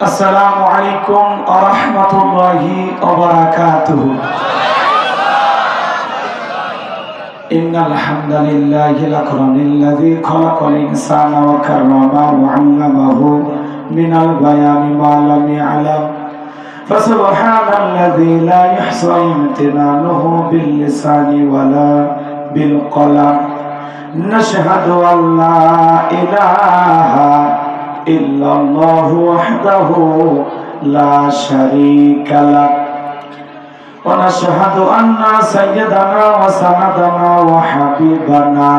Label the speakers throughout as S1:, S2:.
S1: আসসালামু আলাইকুম ওয়া রাহমাতুল্লাহি ওয়া বারাকাতুহু। ইন্নাল হামদালিল্লাহিল আকরামিল্লাযী খালাকাল ইনসানা ওয়া কাররামাহু ওয়া 'allamaহু মিনাল বায়ানি মা লাম ইয়া'লাম। ফাসুবহানাল্লাযী লা ইহসা ইমতিনানুহু বিল লিসানি ওয়ালা বিল কলাম। নাশহাদু আল লা ইলাহা ইল্লাল্লাহু ওয়াহদাহু লা শারীকা লাহ ওয়া নাশহাদু আন্না সাইয়্যিদানা ওয়া সানাদানা ওয়া হাবিবানা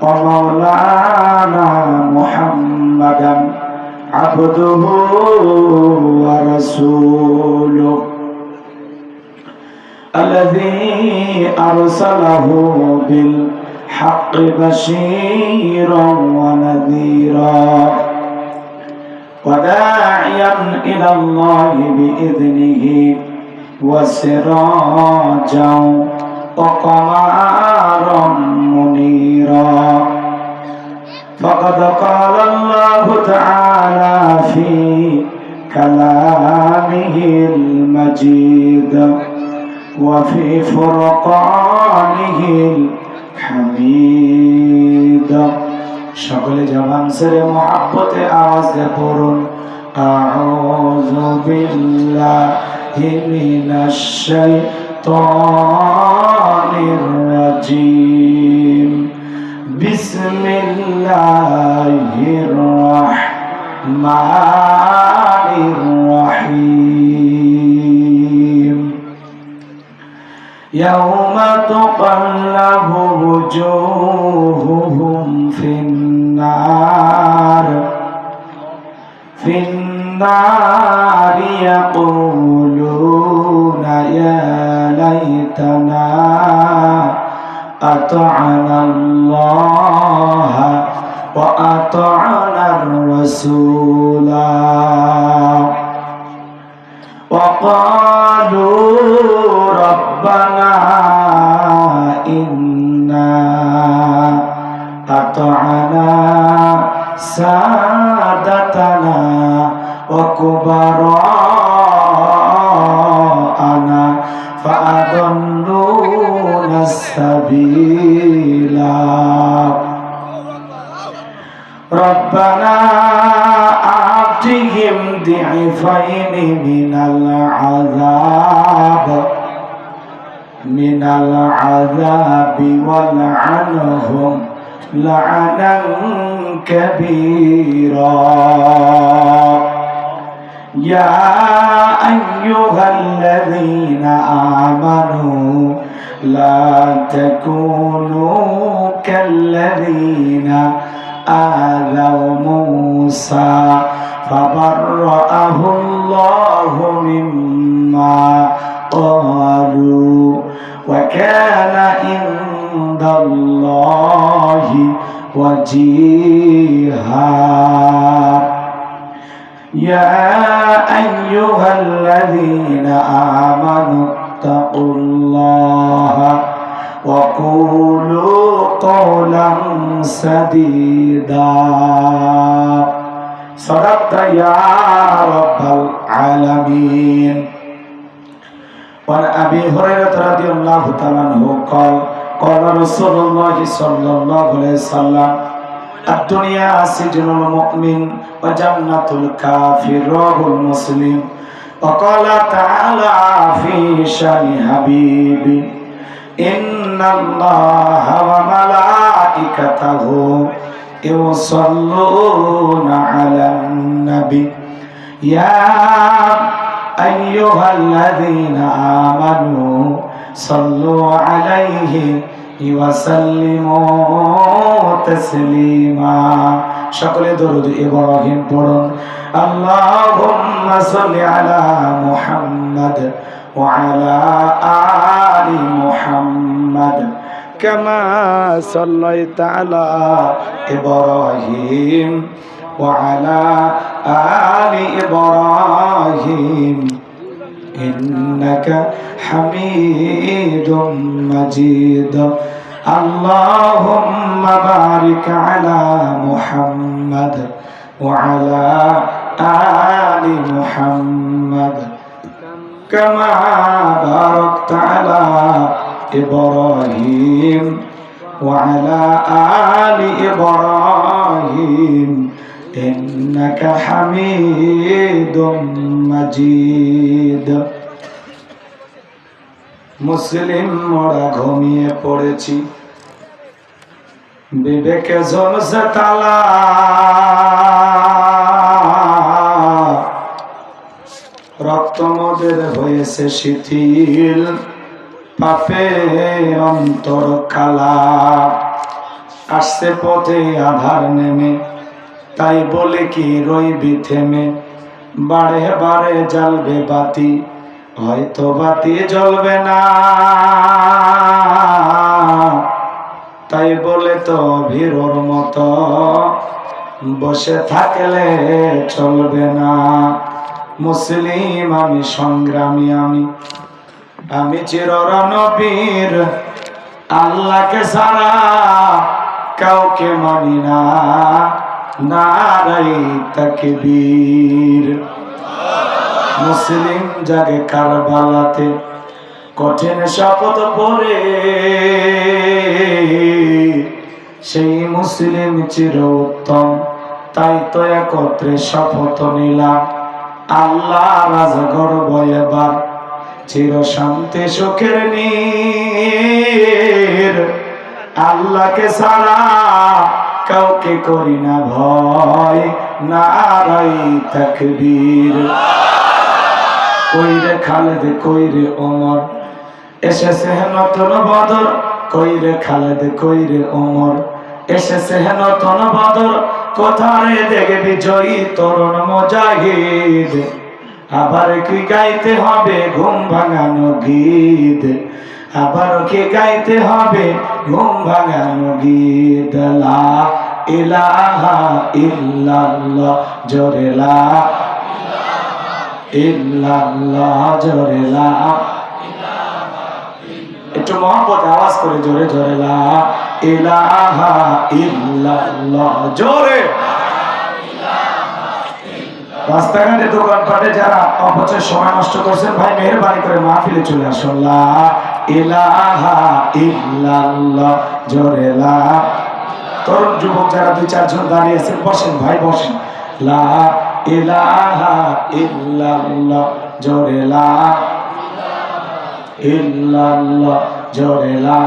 S1: ওয়া মাওলানা মুহাম্মাদান আবদুহু ওয়া রাসূলুহু আল্লাযী আরসালাহু বিল হাক্কি বাশীরান ওয়া নাযীরা وداعيا إلى الله بإذنه وسراجا وقمرا منيرا فقد قال الله تعالى في كلامه المجيد وفي فرقانه الحميد সকলে জবান ছেড়ে মুহাব্বতে আওয়াজ দিয়ে পড়ুন আউযু বিল্লাহি মিনাশ শাইতানির রাজীম বিসমিল্লাহির রাহমানির রহিম ইয়াউমা তুকাল্লাবু wujuhuhum في النار يقولون يا ليتنا أطعنا الله وأطعنا الرسولا وقالوا ربنا إنا أطعنا سادتنا وكبراءنا فأضلونا السبيلا ربنا آتهم ضعفين من العذاب والعنهم لعنا كبيرا يا أيها الذين آمنوا لا تكونوا كالذين آذوا موسى فبرأه الله مما قالوا وكان عند الله وجيها يا أيها الذين آمنوا اتقوا الله وقولوا قولا سديدا صدقت يا رب العالمين. وعن أبي هريرة رضي الله تعالى عنه قال قال رسول الله صلى الله عليه وسلم الدنيا سجن المؤمن وجنة الكافر رواه مسلم. وقال تعالى في شأن حبيبي إن الله وملائكته يصلون على النبي يا أيها الذين آمنوا صلوا عليه وسلموا تسليما. সকলে দরুদ ইব্রাহিম পড়ুন আল্লাহুম্মা সাল্লি আলা মুহাম্মাদ ওয়া আলা আলি মুহাম্মাদ কামা সাল্লাইতা আলা ইব্রাহিম ওয়া আলা আলি ইব্রাহিম إنك حميد مجيد. اللهم بارك على محمد وعلى آل محمد كما باركت على إبراهيم وعلى آل إبراهيم إنك حميد مجيد মুসলিম মোরা ঘুমিয়ে পড়েছি বিবেকে ঝলসে তালা রক্ত মোদের হয়েছে শিথিল পাপে অন্তর কালা আসছে পথে আধার নেমে তাই বলে কি রইবি থেমে বারে বারে জ্বলবে বাতি হয়তো বাতি জ্বলবে না তাই বলে তো ভীরর মতো বসে থাকলে চলবে না মুসলিম আমি সংগ্রামী আমি চিররণবীর আল্লাহকে ছাড়া কাউকে মানি না নারাই তাকবীর মুসলিম জাগে কারবালাতে কঠিন শপথ পড়ে সেই মুসলিম চির উত্তম তাই তো একত্রে শপথ নিলাম আল্লাহ রাজগর বয়েবার চির শান্তি সুখের নীর আল্লাহকে ছাড়া কাউকে করি না ভয় নারাই তাকবীর কইরে খালেদ কইরে ওমর এসেছে নতুন বদর কইরে খালেদ কইরে ওমর এসেছে নতুন বদর কোথায় দেখবি জয়ী তরুণ মুজাহিদ আবার কি গাইতে হবে ঘুম ভাঙানো গীত আবার কি গাইতে হবে ঘুম ভাঙানো গীত লা ইলাহা ইল্লাল্লাহ জোরে লা ইল্লাল্লাহ জোরে লা একটু মহব্বত আওয়াজ করে জোরে জোরে লা ইলাহা ইল্লাল্লাহ জোরে রাস্তাঘাটে দোকানপাটে যারা অপচয় সময় নষ্ট করছেন ভাই মেহেরবানি করে মাহফিলে চলে আসুন লা ইলাহা ইল্লাল্লাহ জোরে লা তরুণ যুবক যারা দুই চারজন দাঁড়িয়ে আছেন বসেন ভাই বসেন লা ইলাহা ইল্লাল্লাহ জোরে লা ইল্লাল্লাহ জোরে লা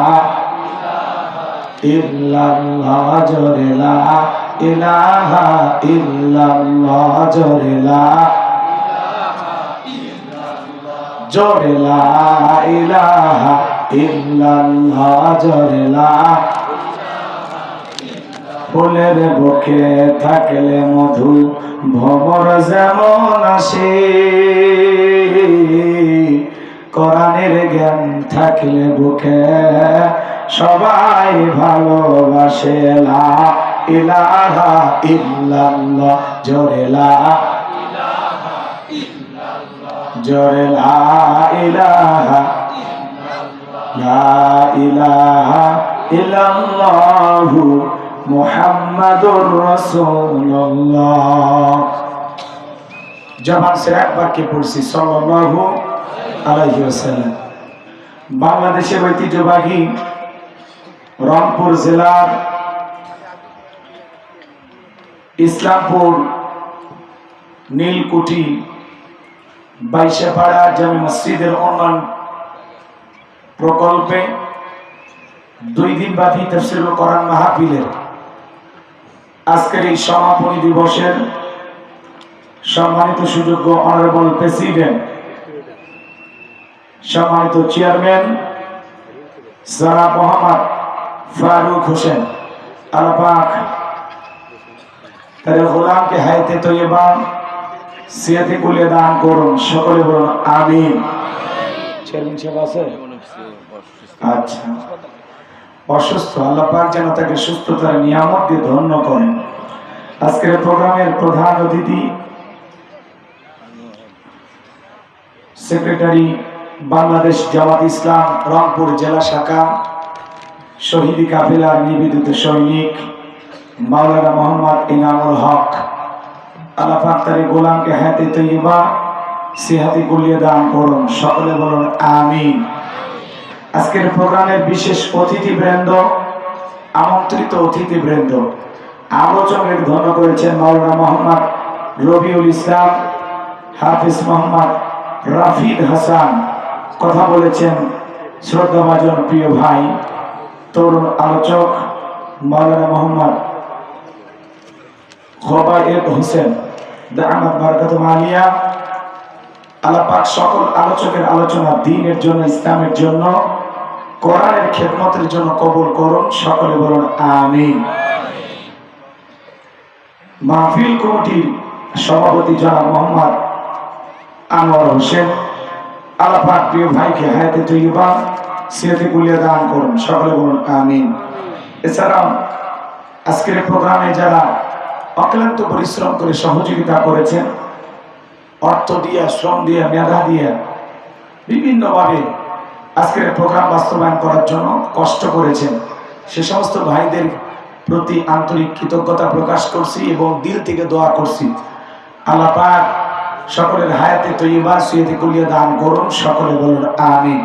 S1: ইল্লাল্লাহ জোরে লা ইলাহা ইল্লাল্লাহ জোরে লা জোরে লা ইলাহা ইল্লাল্লাহ জোরে লা ফুলের বুকে থাকলে মধু ভ্রমর যেমন আসে কোরআনের জ্ঞান থাকলে বুকে সবাই ভালোবাসে লা ইলাহা ইল্লাল্লাহ জোরে লা জোরে লা ইলাহা ইল্লাল্লাহু মুহাম্মাদুর রাসূলুল্লাহ জবান সে একবার কে পড়ছি সাল্লাল্লাহু আলাইহি ওয়াসাল্লাম বাংলাদেশের ঐতিহ্যবাহী রংপুর জেলার ইসলামপুর নীলকুঠি বাইশেপাড়া জামে মসজিদের উন্নয়ন প্রকল্পে 2 দিন ব্যাপী তাফসীরুল কোরআন মাহফিলের আজকের এই সমাপনী দিবসের সম্মানিত সুযোগ্য অনারেবল প্রেসিডেন্ট সম্মানিত চেয়ারম্যান জনাব মোহাম্মদ ফারুক হোসেন আল্লাহ পাক তার গোলামকে হায়াতে তৈয়বা সিয়াতে কুলে দান করুন সকলে বলুন আমিন চেয়ারম্যান সাহেব আছে আচ্ছা অসুস্থ আল্লাহ পাক যেন তাকে সুস্থতার নিয়ামত দিয়ে ধন্য করেন আজকের প্রোগ্রামের প্রধান অতিথি সেক্রেটারি বাংলাদেশ জামাত ইসলাম রংপুর জেলা শাখা শহীদি কাফেলার নিবেদিত সৈনিক মাওলানা মোহাম্মদ ইনামুল হক আল্লাহ পাক তার গোলামকে হায়াতে তৈয়বা সিহাতি কুলিয়ে দান করুন, সকলে বলুন আমিন। আজকের প্রোগ্রামের বিশেষ অতিথিবৃন্দ, আমন্ত্রিত অতিথিবৃন্দ, আলোচকের ধন্য করেছেন মাওলানা মোহাম্মদ রবিউল ইসলাম, হাফিজ মোহাম্মদ রাফিদ হাসান। কথা বলেছেন শ্রদ্ধাভাজন প্রিয় ভাই তরুণ আলোচক মাওলানা মোহাম্মদ খোবায়েব হোসেন দামাত বারাকাতুহু আলিয়া। আল্লাহ পাক সকল আলোচকের আলোচনা দ্বীনের জন্য, ইসলামের জন্য, কোরআনের খেদমতের জন্য কবুল করুন, সকলে বলুন আমিন। মাহফিল কমিটির সভাপতি জনাব মোহাম্মদ আনোয়ার হোসেন, আল্লাহ পাক প্রিয় ভাইকে হায়াতে তৈয়বা সিহাতে কুলিয়ে দান করুন, সকলে বলুন আমিন। এছাড়াও আজকের প্রোগ্রামে যারা অক্লান্ত পরিশ্রম করে সহযোগিতা করেছেন, অর্থ দিয়ে, শ্রম দিয়ে, মেধা দিয়ে, বিভিন্নভাবে আজকের প্রোগ্রাম বাস্তবায়ন করার জন্য কষ্ট করেছেন, সে সমস্ত ভাইদের প্রতি আন্তরিক কৃতজ্ঞতা প্রকাশ করছি এবং দিল থেকে দোয়া করছি আল্লাহ পাক সকলের হায়াতে তৈয়বা সিহাতে কুলিয়ে দান করুন, সকলে বলুন আমিন।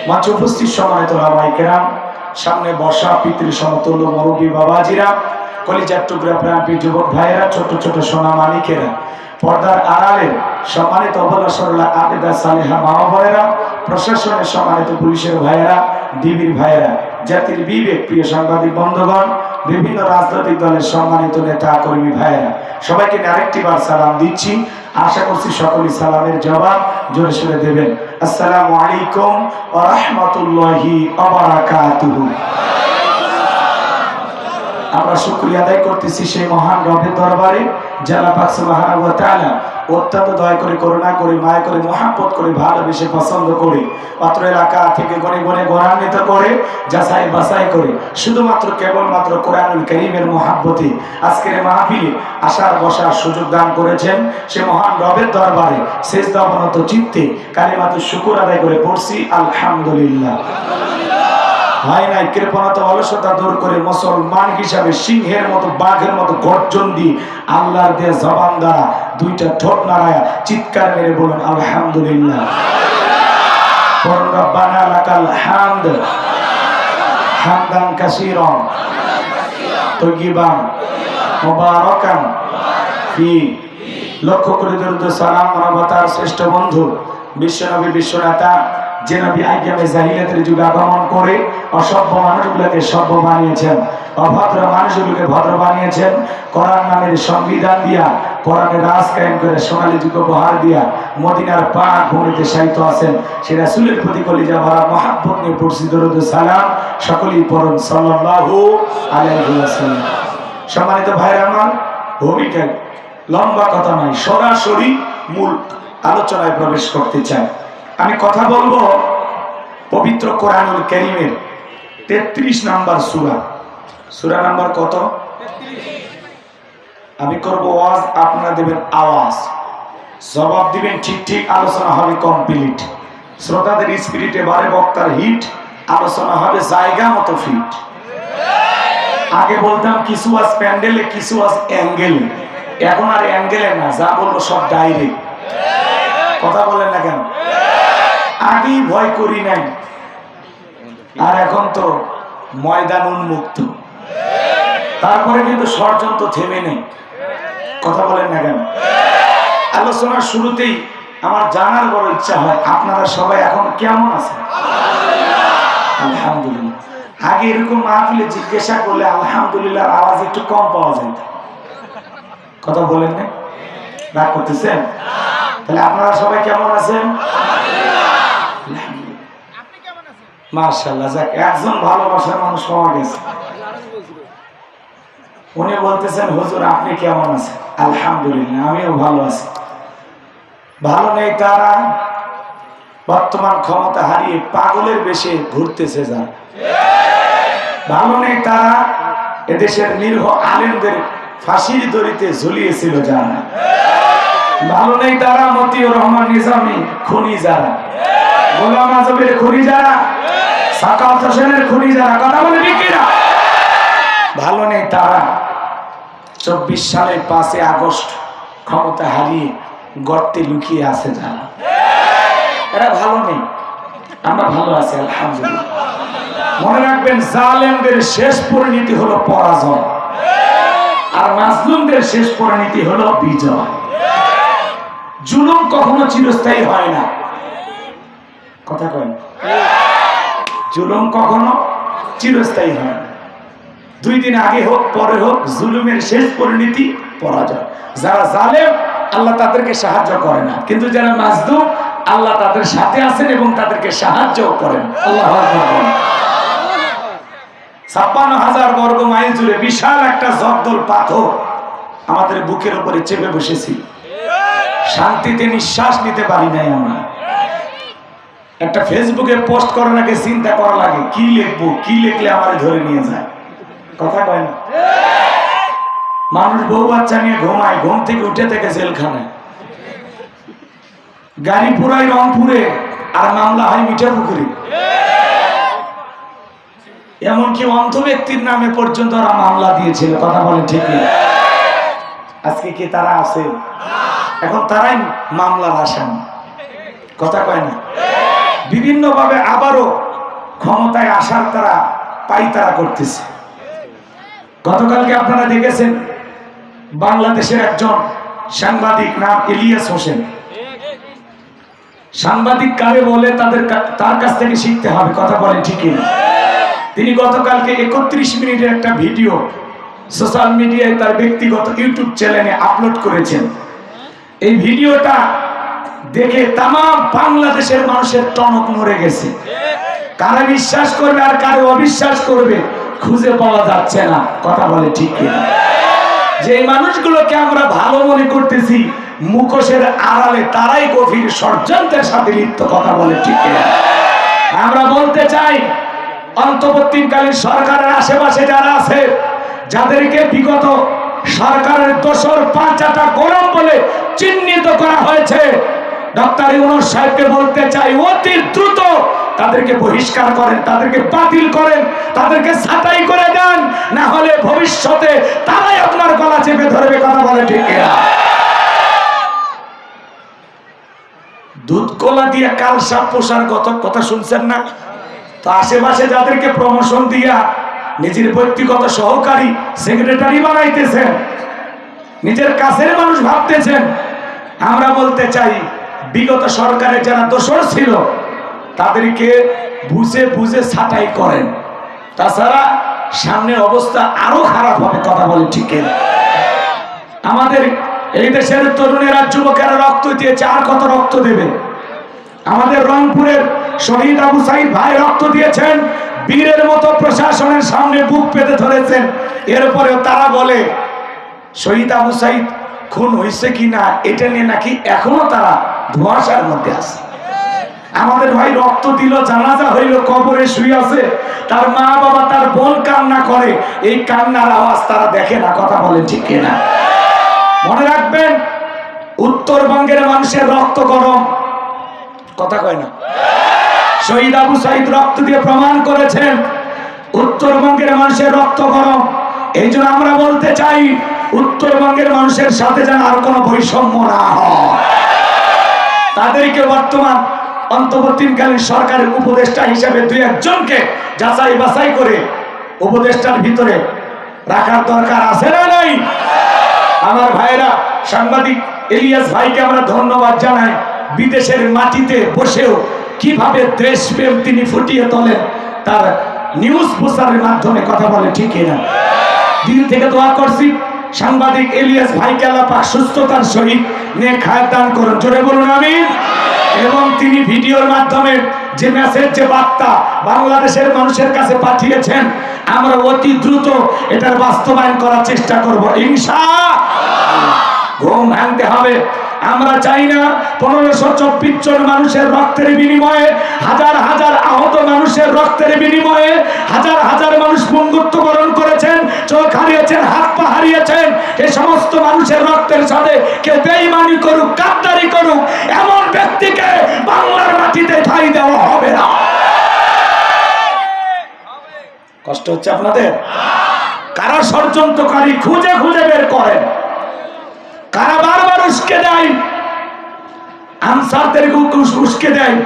S1: মঞ্চে উপস্থিত সম্মানিত ওলামায়ে কেরাম, সামনে বসা পিতৃ সমতুল্য মুরব্বী বাবাজিরা, কলিজার টুকরা প্রাণপ্রিয় যুবক ভাইয়েরা, ছোট ছোট সোনা মালিকেরা, পর্দার আড়ালে সম্মানিত অবলা সরলা আবেদা সালেহা মা বোনেরা, প্রশাসনের সম্মানিত পুলিশের ভাইয়েরা, ডিবির ভাইয়েরা, জাতির বিবেক প্রিয় সাংবাদিক বন্ধুগণ, বিভিন্ন রাজনৈতিক দলের সম্মানিত নেতা কর্মী ভাইয়েরা, সবাইকে আরেকটি বার সালাম দিচ্ছি। আশা করছি সকলেই সালামের জবাব জোরে সোরে দেবেন। আসসালামু আলাইকুম ওয়া রাহমাতুল্লাহি ওয়া বারাকাতুহু। আমরা শুকরিয়া আদায় করতেছি সেই মহান রবের দরবারে, যারা পাক সুবহানাহু ওয়া তাআলা অত্যন্ত দয়া করে, করুণা করে, মায়া করে, মহব্বত করে, ভালোবেসে, পছন্দ করে, অত্র এলাকা থেকে গনে গনে গণান্বিত করে, যাচাই বাছাই করে, শুধুমাত্র কেবলমাত্র কোরআনুল কারীমের মহব্বতে আজকের মাহফিলে আসার বসার সুযোগ দান করেছেন। সে মহান রবের দরবারে সিজদা অবনত চিত্তে কালিমাতুশ শুকর আদায় করে পড়ছি আলহামদুলিল্লাহ। ভাই নাই কৃপণতা অলসতা দূর করে মুসলমান হিসাবে সিংহের মতো, বাঘের মতো গর্জন দিয়ে আল্লাহর দেয়া জবান দ্বারা দুইটা ঠোঁট নাড়ায়া চিৎকার মেরে বলুন আলহামদুলিল্লাহ। পড়ুন রব্বানা লাকাল হামদ হামদান কাসীরান তাইয়িবান মুবারাকান ফি। লক্ষ্য করে দরুদ সালাম মানবতার শ্রেষ্ঠ বন্ধু বিশ্বনবী, বিশ্বনেতা, যে নবী আইয়ামে জাহিলিয়াতের যুগে আগমন করে অসভ্য মানুষগুলোকে সভ্য বানিয়েছেন, অভদ্র মানুষগুলোকে ভদ্র বানিয়েছেন, কোরআন নামের সংবিধান দিয়া, কোরআনের রাজ কায়েম করে সোনালী যুগ উপহার দিয়া মদিনার পাক ভূমিতে শায়িত আছেন। সে রাসূলের প্রতি কলিজা ভরা মহব্বত নিয়ে পড়ছি দরুদ সালাম, সকলেই পড়ুন সাল্লাল্লাহু আলাইহি ওয়াসাল্লাম। সম্মানিত ভাইরা আমার, ভূমিকায় লম্বা কথা নয়, সরাসরি মূল আলোচনায় প্রবেশ করতে চাই। আমি কথা বলবো পবিত্র কোরআনুল কারীমের 33 নাম্বার সূরা। সূরা নাম্বার কত? 33। আমি করব ওয়াজ, আপনারা দেবেন আওয়াজ, জবাব দিবেন ঠিক ঠিক, আলোচনা হবে কমপ্লিট। শ্রোতাদের স্পিরিটে বারে বক্তার হিট, আলোচনা হবে জায়গা মতো ফিট। আগে বলতাম কিছু আজ প্যান্ডেলে, কিছু আজ অ্যাঙ্গেলে, এখন আর অ্যাঙ্গেলে না, যা বলবো সব ডাইরেক্ট। কথা বলেন না কেন? আগেই ভয় করি নাই, আর এখন তো ময়দান উন্মুক্ত, তারপরে কিন্তু ষড়যন্ত্র থেমে নেই। কথা বলেন না কেন? আলোচনার শুরুতেই আমার জানার বড় ইচ্ছা হয় আপনারা সবাই এখন কেমন আছেন? আলহামদুলিল্লাহ। আগে এরকম মাহফিলে জিজ্ঞাসা করলে আলহামদুলিল্লাহ আওয়াজ একটু কম পাওয়া যায়। কথা বলেন না? রাগ করতেছেন? তাহলে আপনারা সবাই কেমন আছেন? মাশাআল্লাহ, যাক, একজন ভালোবাসার মানুষ পাওয়া গেছে। উনি বলতেছেন হুজুর আপনি কেমন আছেন? আলহামদুলিল্লাহ, আমিও ভালো আছি। ভালো নেই তারা বর্তমান ক্ষমতা হারিয়ে পাগলের বেশে ঘুরতেছে যারা। ভালো নেই তারা এদেশের নিরীহ আলেমদের ফাঁসির দড়িতে ঝুলিয়েছিল যারা। ভালো নেই তারা মতিউর রহমান নিজামী খুনি যারা, গোলাম আজমের খুনি যারা, সাকাওয়াত হোসেনের খুনি যারা। কথা বলে ঠিক কিনা? ভালো নেই তারা 24 সালের 5 আগস্ট ক্ষমতা হারিয়ে গর্তে লুকিয়ে আছে যারা, এরা ভালো নেই, আমরা ভালো আছি আলহামদুলিল্লাহ। মনে রাখবেন, জালেমদের শেষ পরিণতি হলো পরাজয়, আর মাজলুমদের শেষ পরিণতি হলো বিজয়। জুলুম কখনো চিরস্থায়ী হয় না, কথা কয়, জুলুম কখনো চিরস্থায়ী হয় না। 2 দিন আগে হোক পরে হোক, জুলুমের শেষ পরিণতি পরাজয়। যারা জালেম আল্লাহ তাদেরকে সাহায্য করে না, কিন্তু যারা মাজলুম আল্লাহ তাদের সাথে আছেন এবং তাদেরকে সাহায্য করেন। আল্লাহু আকবার। 56,000 বর্গ মাইল জুড়ে বিশাল একটা জগদল পাথর আমাদের বুকের উপরে চেপে বসেছি, শান্তিতে নিঃশ্বাস নিতে পারি নাই আমরা। একটা ফেসবুকে পোস্ট করার আগে চিন্তা করা লাগে, কি লিখবো, কি লিখলে আমার ধরে নিয়ে যায়, কথা কয় না। মানুষ বউ বাচ্চা নিয়ে ঘুমায়, ঘুম থেকে উঠে থেকে জেলখানায়, গাড়ি পুরাই রংপুরে আর মামলা হয় মিঠাপুকুরে। এমনকি অন্ধ ব্যক্তির নামে পর্যন্ত ওরা মামলা দিয়েছিল, কথা বলে ঠিক নেই। আজকে কি তারা আছে? এখন তারাই মামলার আসামি, কথা কয় না। বিভিন্ন ভাবে আবারও ক্ষমতায় আসার তারা পাইতারা করতেছে। গতকালকে আপনারা দেখেছেন, বাংলাদেশের একজন সাংবাদিক, নাম ইলিয়াস হোসেন। সাংবাদিক কারে বলে তার কাছ থেকে শিখতে হবে, কথা বলেন ঠিকই না। তিনি গতকালকে 31 মিনিটের একটা ভিডিও সোশ্যাল মিডিয়ায় তার ব্যক্তিগত ইউটিউব চ্যানেলে আপলোড করেছেন। এই ভিডিওটা দেখে তাম বাংলাদেশের মানুষের টনক নড়ে গেছে। কারা বিশ্বাস করবে আর কারা অবিশ্বাস করবে খুঁজে পাওয়া যাচ্ছে না, কথা বলে ঠিক কিনা। যে মানুষগুলোকে আমরা ভালো মনে করতেছি, মুখোশের আড়ালে তারাই গভীর ষড়যন্ত্রের সাথে লিপ্ত, কথা বলে ঠিক কিনা। আমরা বলতে চাই, অন্তর্বর্তীকালীন সরকারের আশেপাশে যারা আছে, যাদেরকে বিগত সরকারের দোসর পাঁচাটা গরম বলে চিহ্নিত করা হয়েছে, ডক্টর ইউনূস সাহেবকে বলতে চাই, অতি দ্রুত তাদেরকে বহিষ্কার করেন, তাদেরকে বাতিল করেন, তাদেরকে ছাঁটাই করে দেন, না হলে ভবিষ্যতে তারাই আপনার গলা চেপে ধরবে, কথা বলে ঠিক কিনা। দুধ কলা দিয়ে কাল সাপ পোষার কথা শুনছেন না? তো আশেপাশে যাদেরকে প্রমোশন দিয়া নিজের ব্যক্তিগত সহকারী সেক্রেটারি বানাইতেছেন, নিজের কাছের মানুষ ভাবতেছেন। আমরা বলতে চাই, বিগত সরকারের যারা দোষর ছিল তাদেরকে বুঝে বুঝে ছাঁটাই করেন, তাছাড়া সামনের অবস্থা আরো খারাপ হবে, কথা বলে ঠিক না। আমাদের এই দেশের তরুণেরা, যুবকেরা রক্ত দিয়েছে, আর কত রক্ত দেবে? আমাদের রংপুরের শহীদ আবু সাইদ ভাই রক্ত দিয়েছেন, বীরের মতো প্রশাসনের সামনে বুক পেতে ধরেছেন। এরপরে তারা বলে শহীদ আবু সাইদ খুন হয়েছে কিনা এটা নিয়ে নাকি এখনো তারা ধোঁয়াশার মধ্যে আছে। আমাদের ভাই রক্ত দিল, জানাজা হইল, কবরে শুয়ে আছে, তার মা বাবা, তার বোন কান্না করে, এই কান্নার আওয়াজ তারা দেখে না, কথা বলেন ঠিক কিনা। মনে রাখবেন, উত্তরবঙ্গের মানুষের রক্ত গরম, কথা কয় না। শহীদ আবু সাইদ রক্ত দিয়ে প্রমাণ করেছেন উত্তরবঙ্গের মানুষের রক্ত গরম। এই জন্য আমরা বলতে চাই, উত্তরবঙ্গের মানুষের সাথে যেন আর কোনো বৈষম্য না হয়। তাদেরকে বর্তমান অন্তর্বর্তীকালীন সরকারের উপদেষ্টা হিসেবে 2-1 জনকে যাচাই বাছাই করে উপদেষ্টার ভিতরে রাখার দরকার আছে না নাই? আমার ভাইরা, সাংবাদিক ইলিয়াস ভাইকে আমরা ধন্যবাদ জানাই। বিদেশের মাটিতে বসেও কিভাবে দেশপ্রেম তিনি ফুটিয়ে তোলেন তার নিউজ প্রচারের মাধ্যমে, কথা বলে ঠিক না। দিল থেকে দোয়া করছি, সাংবাদিক ইলিয়াস ভাইকে আল্লাহ পাক সুস্থতার সহিত নেক হায়াত দান করুন, জোরে বলুন আমিন। এবং তিনি ভিডিওর মাধ্যমে যে মেসেজ, যে বার্তা বাংলাদেশের মানুষের কাছে পাঠিয়েছেন, আমরা অতি দ্রুত এটার বাস্তবায়ন করার চেষ্টা করব ইনশাআল্লাহ। ঘুম ভাঙতে হবে। আমরা চাই না 1524 জন মানুষের রক্তের বিনিময়ে, হাজার হাজার আহত মানুষের রক্তের বিনিময়ে, হাজার হাজার মানুষ পঙ্গুত্ববরণ করেছেন, চোখ হারিয়েছেন, হাত পা হারিয়েছেন। এই সমস্ত মানুষের রক্তের সাথে কেউ বেঈমানি করুক, গাদ্দারি করুক, এমন ব্যক্তিকে বাংলার মাটিতে ঠাঁই দেওয়া হবে না। কষ্ট হচ্ছে আপনাদের? কারা ষড়যন্ত্রকারী খুঁজে খুঁজে বের করেন, কারা বারবার উস্কে দেয়, আনসারদেরকে উস্কে দেয়।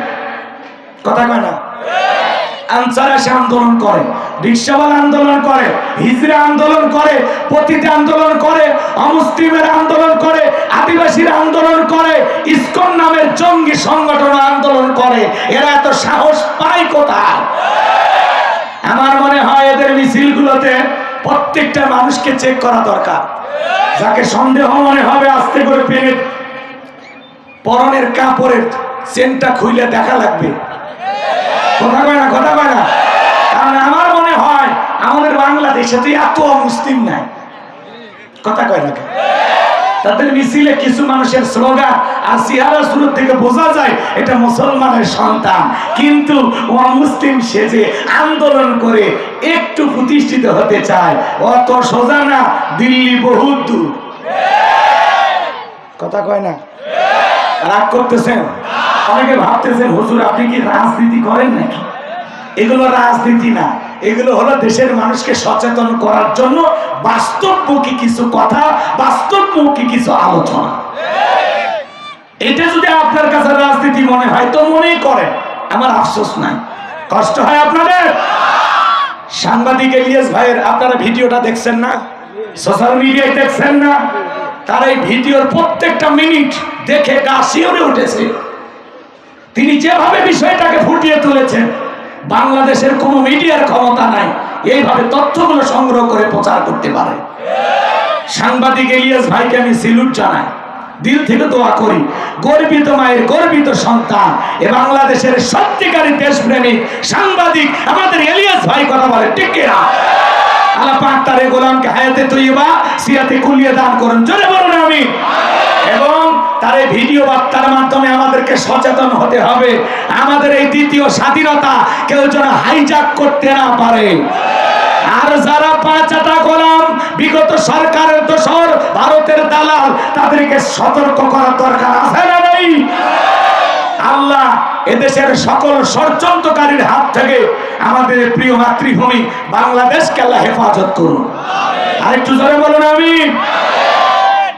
S1: কথা কয় না? আনসার এসে আন্দোলন করে, রিকশাওয়ালা আন্দোলন করে, হিজড়া আন্দোলন করে, পতিত আন্দোলন করে, অমুসলিমের আন্দোলন করে, আদিবাসীর আন্দোলন করে, ইসকন নামের জঙ্গি সংগঠন আন্দোলন করে। এরা এত সাহস পায় কোথায়? আমার মনে হয় এদের মিছিলগুলোতে প্রত্যেকটা মানুষকে চেক করা দরকার। যাকে সন্দেহ মনে হবে আস্তে করে পেনে পরনের কাপড়ের চেনটা খুলে দেখা লাগবে। কথা কয় না? কথা কয় না? কারণ আমার মনে হয় আমাদের বাংলাদেশে তো এত মুসলিম নাই। কথা কয় না? তাদের মিছিলে কিছু মানুষের স্লোগান আর চেহারা শুরু থেকে বোঝা যায় এটা মুসলমানের সন্তান, কিন্তু অমুসলিম সেজে আন্দোলন করে একটু প্রতিষ্ঠিত হতে চায়। অত সোজা না, দিল্লি বহুত দূর। কথা কয় না? রাগ করতেছেন? অনেকে ভাবতেছেন হুজুর আপনি কি রাজনীতি করেন নাকি? এগুলো রাজনীতি না, এগুলো হলো দেশের মানুষকে সচেতন করার জন্য বাস্তবমুখী কিছু কথা, বাস্তবমুখী কিছু আলোচনা। এটা যদি আপনার কাছে রাজনীতি মনে হয় তো মনেই করেন, আমার আফসোস নাই, কষ্ট হয় আপনাদের। সাংবাদিক ইলিয়াস ভাইয়ের আপনারা ভিডিওটা দেখছেন না? সোশ্যাল মিডিয়ায় দেখছেন না? তার এই ভিডিওর প্রত্যেকটা মিনিট দেখে গা শিউরে উঠেছে। তিনি যেভাবে বিষয়টাকে ফুটিয়ে তুলেছেন, বাংলাদেশের কোনো মিডিয়ার ক্ষমতা নাই এইভাবে তথ্যগুলো সংগ্রহ করে প্রচার করতে পারে। সাংবাদিক ইলিয়াস ভাইকে আমি সেলুট জানাই, দিল থেকে দোয়া করি। গর্বিত মায়ের গর্বিত সন্তান, এ বাংলাদেশের সত্যিকারী দেশপ্রেমিক সাংবাদিক আমাদের ইলিয়াস ভাই কথা বলে, ঠিক কিনা? আল্লাহ পাক তার এই গোলামকে হায়াতে তৈয়বা সিয়াতে কুলিয়ে দান করুন, জোরে বলুন আমিন। এবং তার এই ভিডিও বার্তার মাধ্যমে আমাদেরকে সচেতন হতে হবে, আমাদের এই দ্বিতীয় স্বাধীনতা কেউ যেন হাইজ্যাক করতে না পারে। আর যারা পাঁচটা গোলাম, বিগত সরকারের দোসর, ভারতের দালাল, তাদেরকে সতর্ক করার দরকার আছে না নাই? আল্লাহ এদেশের সকল ষড়যন্ত্রকারীর হাত থেকে আমাদের প্রিয় মাতৃভূমি বাংলাদেশকে আল্লাহ হেফাজত করুন। আরেকটু জোরে বলুন আমিন।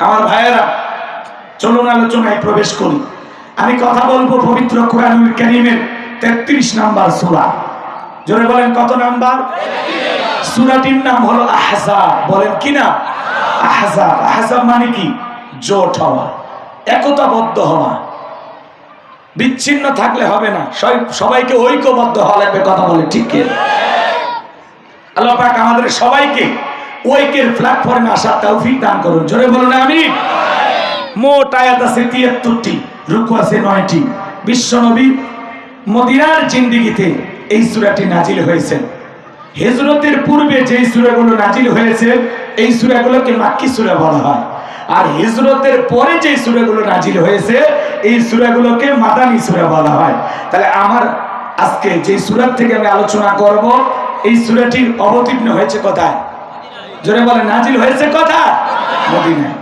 S1: আমার ভাইয়েরা, চলুন আলোচনায় প্রবেশ করি। আমি কথা বলবো পবিত্র কোরআনুল কারীমের 33 নাম্বার সূরা। জোরে বলেন কত নাম্বার? সূরাটির নাম হলো আহজাব। বলেন কি না? আহজাব। আহজাব মানে কি? জোট হওয়া, একতাবদ্ধ হওয়া। বিচ্ছিন্ন থাকলে হবে না, সবাইকে ঐক্যবদ্ধ হওয়া লাগবে। কথা বলে ঠিক কি? আল্লাহ পাক আমাদের সবাইকে ঐক্যের প্ল্যাটফর্মে আসার তৌফিক দান করুন, জোরে বলুন আমিন। মোট আয়াত আছে 73টি, রুকু আছে 9টি। বিশ্বনবী মদিনার জিন্দেগিতে এই সূরাটি নাজিল হয়েছে। হিজরতের পূর্বে যে সূরাগুলো নাজিল হয়েছে এই সূরাগুলোকে মাক্কি সূরা বলা হয়, আর হিজরতের পরে যে সূরাগুলো নাজিল হয়েছে এই সূরাগুলোকে মাদানী সূরা বলা হয়। তাহলে আমার আজকে যে সূরা থেকে আমি আলোচনা করব, এই সূরাটি অবতীর্ণ হয়েছে কোথায়? জোরে বলেন, নাজিল হয়েছে কোথায়? মদিনায়।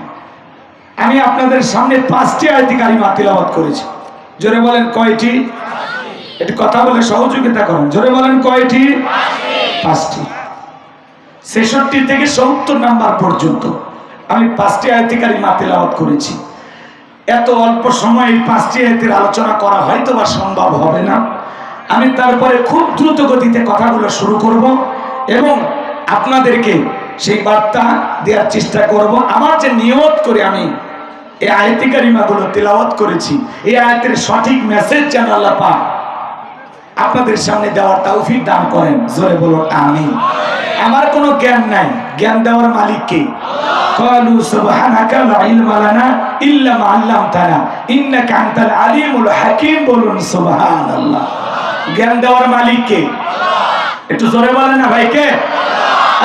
S1: আমি আপনাদের সামনে 5টি আয়াতি কারিমা তিলাওয়াত করেছি। জোরে বলেন কয়টি? একটু কথা বলে সহযোগিতা করুন, জোরে বলেন কয়টি? 5টি। 66 থেকে 70 নাম্বার পর্যন্ত আমি 5টি আয়াতি কারিমা তিলাওয়াত করেছি। এত অল্প সময়ে এই 5টি আয়াতের আলোচনা করা হয়তো বা সম্ভব হবে না। আমি তারপরে খুব দ্রুত গতিতে কথাগুলো শুরু করব এবং আপনাদেরকে সেই বার্তা দেওয়ার চেষ্টা করব। আমার যে নিয়ত করে আমি এই আয়াতি কারিমাগুলো তেলাওয়াত করেছি, এই আয়াতের সঠিক মেসেজ যেন আল্লাহ পাক আপনাদের সামনে দেওয়ার তৌফিক দান করেন, জোরে বলুন আমিন। আমার কোনো জ্ঞান নাই, জ্ঞান দেওয়ার মালিক কে? ক্বালু সুবহানাকা লা ইলমা লানা ইল্লা মা আল্লামতানা ইন্নাকা আনতাল আলিমুল হাকীম। বলুন সুবহানাল্লাহ। জ্ঞান দেওয়ার মালিক কে? একটু জোরে বলেন না ভাই, কে?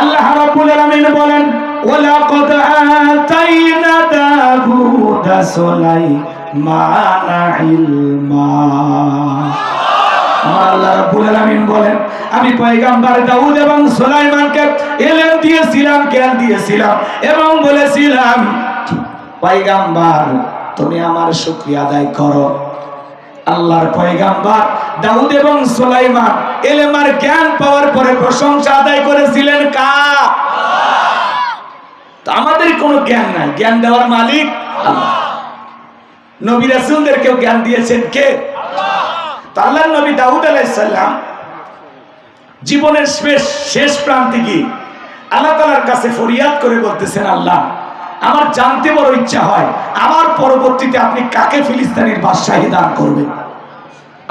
S1: আল্লাহ রাব্বুল আলামিন বলেন, ওয়ালাকাদ আতাইনা দাউদা সুলাইমানা ইলমা। আল্লাহ রাব্বুল আলামিন বলেন, আমি পয়গম্বর দাউদ এবং সুলাইমানকে ইলম দিয়েছিলাম, জ্ঞান দিয়েছিলাম এবং বলেছিলাম, পয়গম্বর তুমি আমার শুকরিয়া আদায় করো। আল্লাহর পয়গম্বর দাউদ এবং সুলাইমান ইলম আর জ্ঞান পাওয়ার পরে প্রশংসা আদায় করেছিলেন কার? তো আমাদের কোনো জ্ঞান নাই, জ্ঞান দেওয়ার মালিক আল্লাহ। নবী রাসূলদেরকেও জ্ঞান দিয়েছেন কে? আল্লাহ। আল্লাহর নবী দাউদ আলাইহিস সালাম জীবনের শেষ প্রান্তে গিয়ে আল্লাহ তাআলার কাছে ফরিয়াদ করে বলতেছেন, আল্লাহ আমার জানতে বড় ইচ্ছা হয় আমার পরবর্তীতে আপনি কাকে ফিলিস্তিনের বাদশাহী দান করবেন।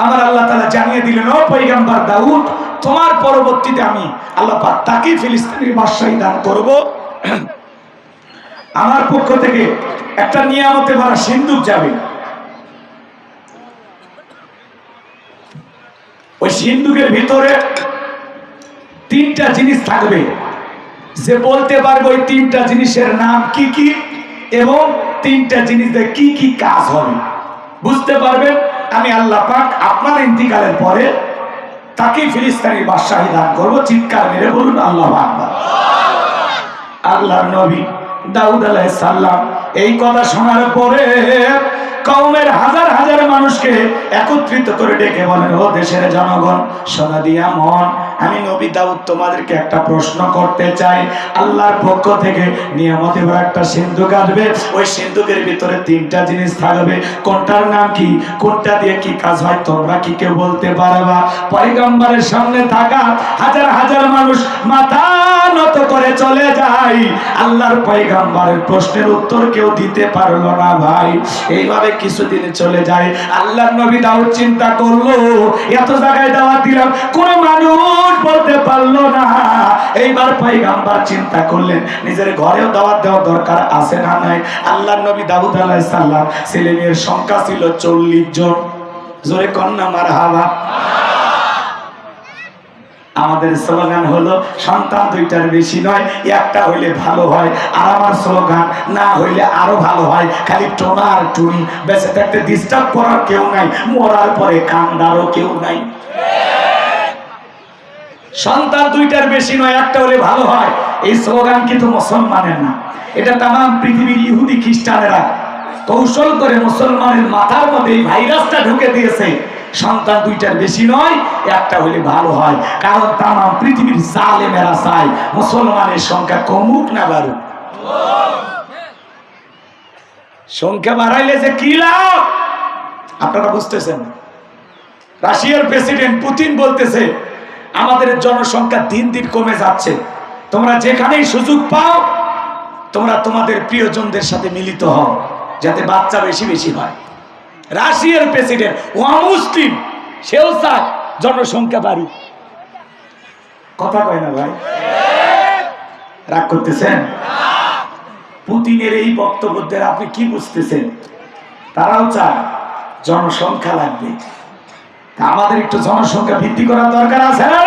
S1: আমার আল্লাহ তাআলা জানিয়ে দিলেন, ও পয়গম্বর দাউদ, তোমার পরবর্তীতে আমি আল্লাহ পাক তাকে ফিলিস্তিনের বাদশাহী দান করব। আমার পক্ষ থেকে একটা নিয়ামতে ভরা সিন্দুক যাবে। ওই সিন্দুকের ভিতরে তিনটা জিনিস থাকবে, যে বলতে পারবে ওই তিনটা জিনিসের নাম কি কি এবং তিনটা জিনিসের কি কি কাজ হবে, বুঝতে পারবেন আমি আল্লাহ পাক আপনার ইন্তিকালের পরে তাকে ফিলিস্তিনের বাদশাহী দান করব। চিৎকার মেরে বলুন আল্লাহু আকবার। আল্লাহর নবী দাউদ আলাইহিস সালাম এই কথা শোনার পরে কওমের হাজার হাজার মানুষকে একত্রিত করে ডেকে বলেন, ও দেশের জনগণ, শোনা দিয়া মন, আমি নবী দাউদ তোমাদেরকে একটা প্রশ্ন করতে চাই। আল্লাহর পক্ষ থেকে নিয়ামতে ভরা একটা সিন্ধুক আসবে, ওই সিন্ধুকের ভিতরে তিনটা জিনিস থাকবে, কোনটার নাম কি, কোনটা দিয়ে কি কাজ হয়, তোমরা কি কেউ বলতে পারবা? পয়গম্বরের সামনে থাকা হাজার হাজার মানুষ মাথা নত করে চলে যায়। আল্লাহর পয়গম্বরের প্রশ্নের উত্তর কেউ দিতে পারলো না ভাই। এইভাবে কিছুদিন চলে যায়। আল্লাহর নবী দাউদ চিন্তা করলো, এত জায়গায় দাওয়াত দিলাম, কোন মানুষ বলতে পারলো না। এইবার পয়গম্বর চিন্তা করলেন, নিজের ঘরেও দাওয়াত দেওয়া দরকার আছে না নাই? আল্লাহর নবী দাউদ আলাইহিস সালাম ছেলে মেয়ের সংখ্যা ছিল 40 জন। জোরে কন্যা মারহাবা। আমাদের স্লোগান হলো, সন্তান দুইটার বেশি নয়, একটা হইলে ভালো হয়। আর আমার স্লোগান, না হইলে আরো ভালো হয়। খালি টোনা আর টুনি, বেঁচে থাকতে ডিস্টার্ব করার কেউ নাই, মরার পরে কান্দারও কেউ নাই। সন্তান দুইটার বেশি নয়, একটা হলে ভালো হয়, এই স্লোগান কিন্তু মুসলমানের না। এটা তামাম পৃথিবীর ইহুদি খ্রিস্টানেরা কৌশল করে মুসলমানের মাথার মধ্যে এই ভাইরাসটা ঢুকে দিয়েছে। সন্তান দুইটার বেশি নয়, একটা হলে ভালো হয়। কারণ তামাম পৃথিবীর জালেমেরা চায় মুসলমানের সংখ্যা কমুক না বাড়ুক। সংখ্যা বাড়াইলে যে কি লাভ আপনারা বুঝতেছেন? রাশিয়ার প্রেসিডেন্ট পুতিন বলতেছে, আমাদের জনসংখ্যা দিন দিন কমে যাচ্ছে, তোমরা যেখানেই সুযোগ পাও তোমরা তোমাদের প্রিয়জনদের সাথে মিলিত হও, যাতে বাচ্চা বেশি বেশি হয়। রাশিয়ার প্রেসিডেন্ট ও মুসলিম, সেও চায় জনসংখ্যা বাড়ুক। কথা কয় না ভাই? রাগ করতেছেন? পুতিনের এই বক্তব্যের আপনি কি বুঝতেছেন? তারাও চায় জনসংখ্যা লাগবে। আমাদের একটু জনসংখ্যা বৃদ্ধি করার দরকার আছে না?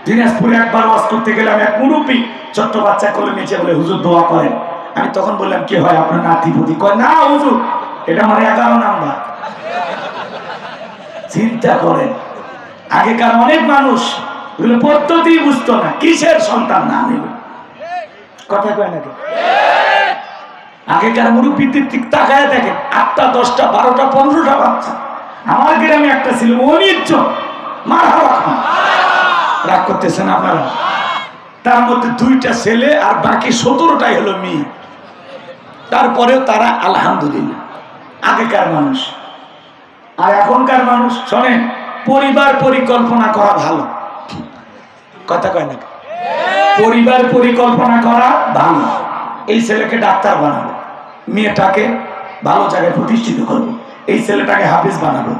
S1: দিনাজপুরে একবার ওয়াজ করতে গেলাম, এক মুরব্বী ছোট্ট বাচ্চা কোলে নিচে বলে, হুজুর দোয়া করেন। আমি তখন বললাম, কি হয় আপনার নাতি পুতি? কয় না হুজুর, এটা আমার 11 নাম্বার। চিন্তা করেন, আগেকার অনেক মানুষ এগুলো পদ্ধতি বুঝতো না, কিসের সন্তান না নেবে। কথা কয় নাকি? আগেকার মুরব্বীদের ঠিক তাকায় দেখেন, 8টা 10টা 12টা 15টা বাচ্চা। আমার গ্রামে একটা ছিল 19 জন। মারহাবা। রাগ করতেছেন আপনারা? তার মধ্যে 2টা ছেলে আর বাকি 17টাই হলো মেয়ে। তারপরেও তারা আলহামদুলিল্লাহ। আগেকার মানুষ আর এখনকার মানুষ, শোনেন, পরিবার পরিকল্পনা করা ভালো। কথা কয় না? পরিবার পরিকল্পনা করা ভালো। এই ছেলেকে ডাক্তার বানাবো, মেয়েটাকে ভালো জায়গায় প্রতিষ্ঠিত করবো, এই ছেলেটাকে হাফেজ বানাবো,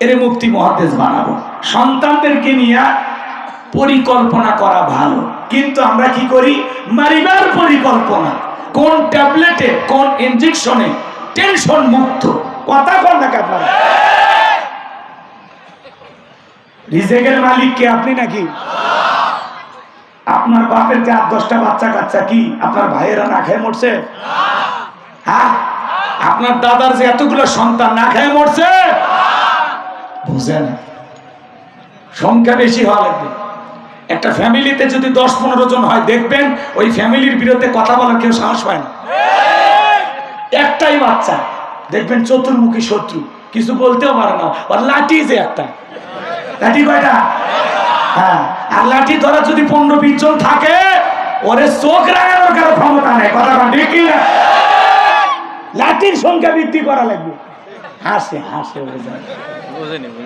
S1: এরে মুফতি মুহাদ্দিস বানাবো। সন্তানদেরকে নিয়ে পরিকল্পনা করা ভালো, কিন্তু আমরা কি করি? মারিবার পরিকল্পনা। কোন ট্যাবলেটে, কোন ইনজেকশনে টেনশন মুক্ত। কথা কন না আপনারা? রিজেকের মালিক কে? আপনি নাকি? আপনার বাপের যে 8-10টা বাচ্চা কাচ্চা, কি আপনার ভাইয়েরা না খেয়ে মরছে? হ্যাঁ, আপনার দাদার যে এতগুলো সন্তান না খেয়ে মরছে? বুঝেন, সংখ্যা বেশি হওয়া লাগবে। একটা ফ্যামিলিতে যদি 10-15 জন হয়, দেখবেন ওই ফ্যামিলির বিরুদ্ধে কথা বলার কেউ সাহস পায় না। একটাই বাচ্চা দেখবেন চতুর্মুখী শত্রু, কিছু বলতেও পারে না। আর লাঠি যে একটা, লাঠি কয়টা? হ্যাঁ, আর লাঠি ধরা যদি 15-20 জন থাকে, ওরে চোখ রাগানোর কারো ক্ষমতা নেই। কথা ঠিক কি না? লাঠির সংখ্যা বৃদ্ধি করা লাগবে। হাসে হাসে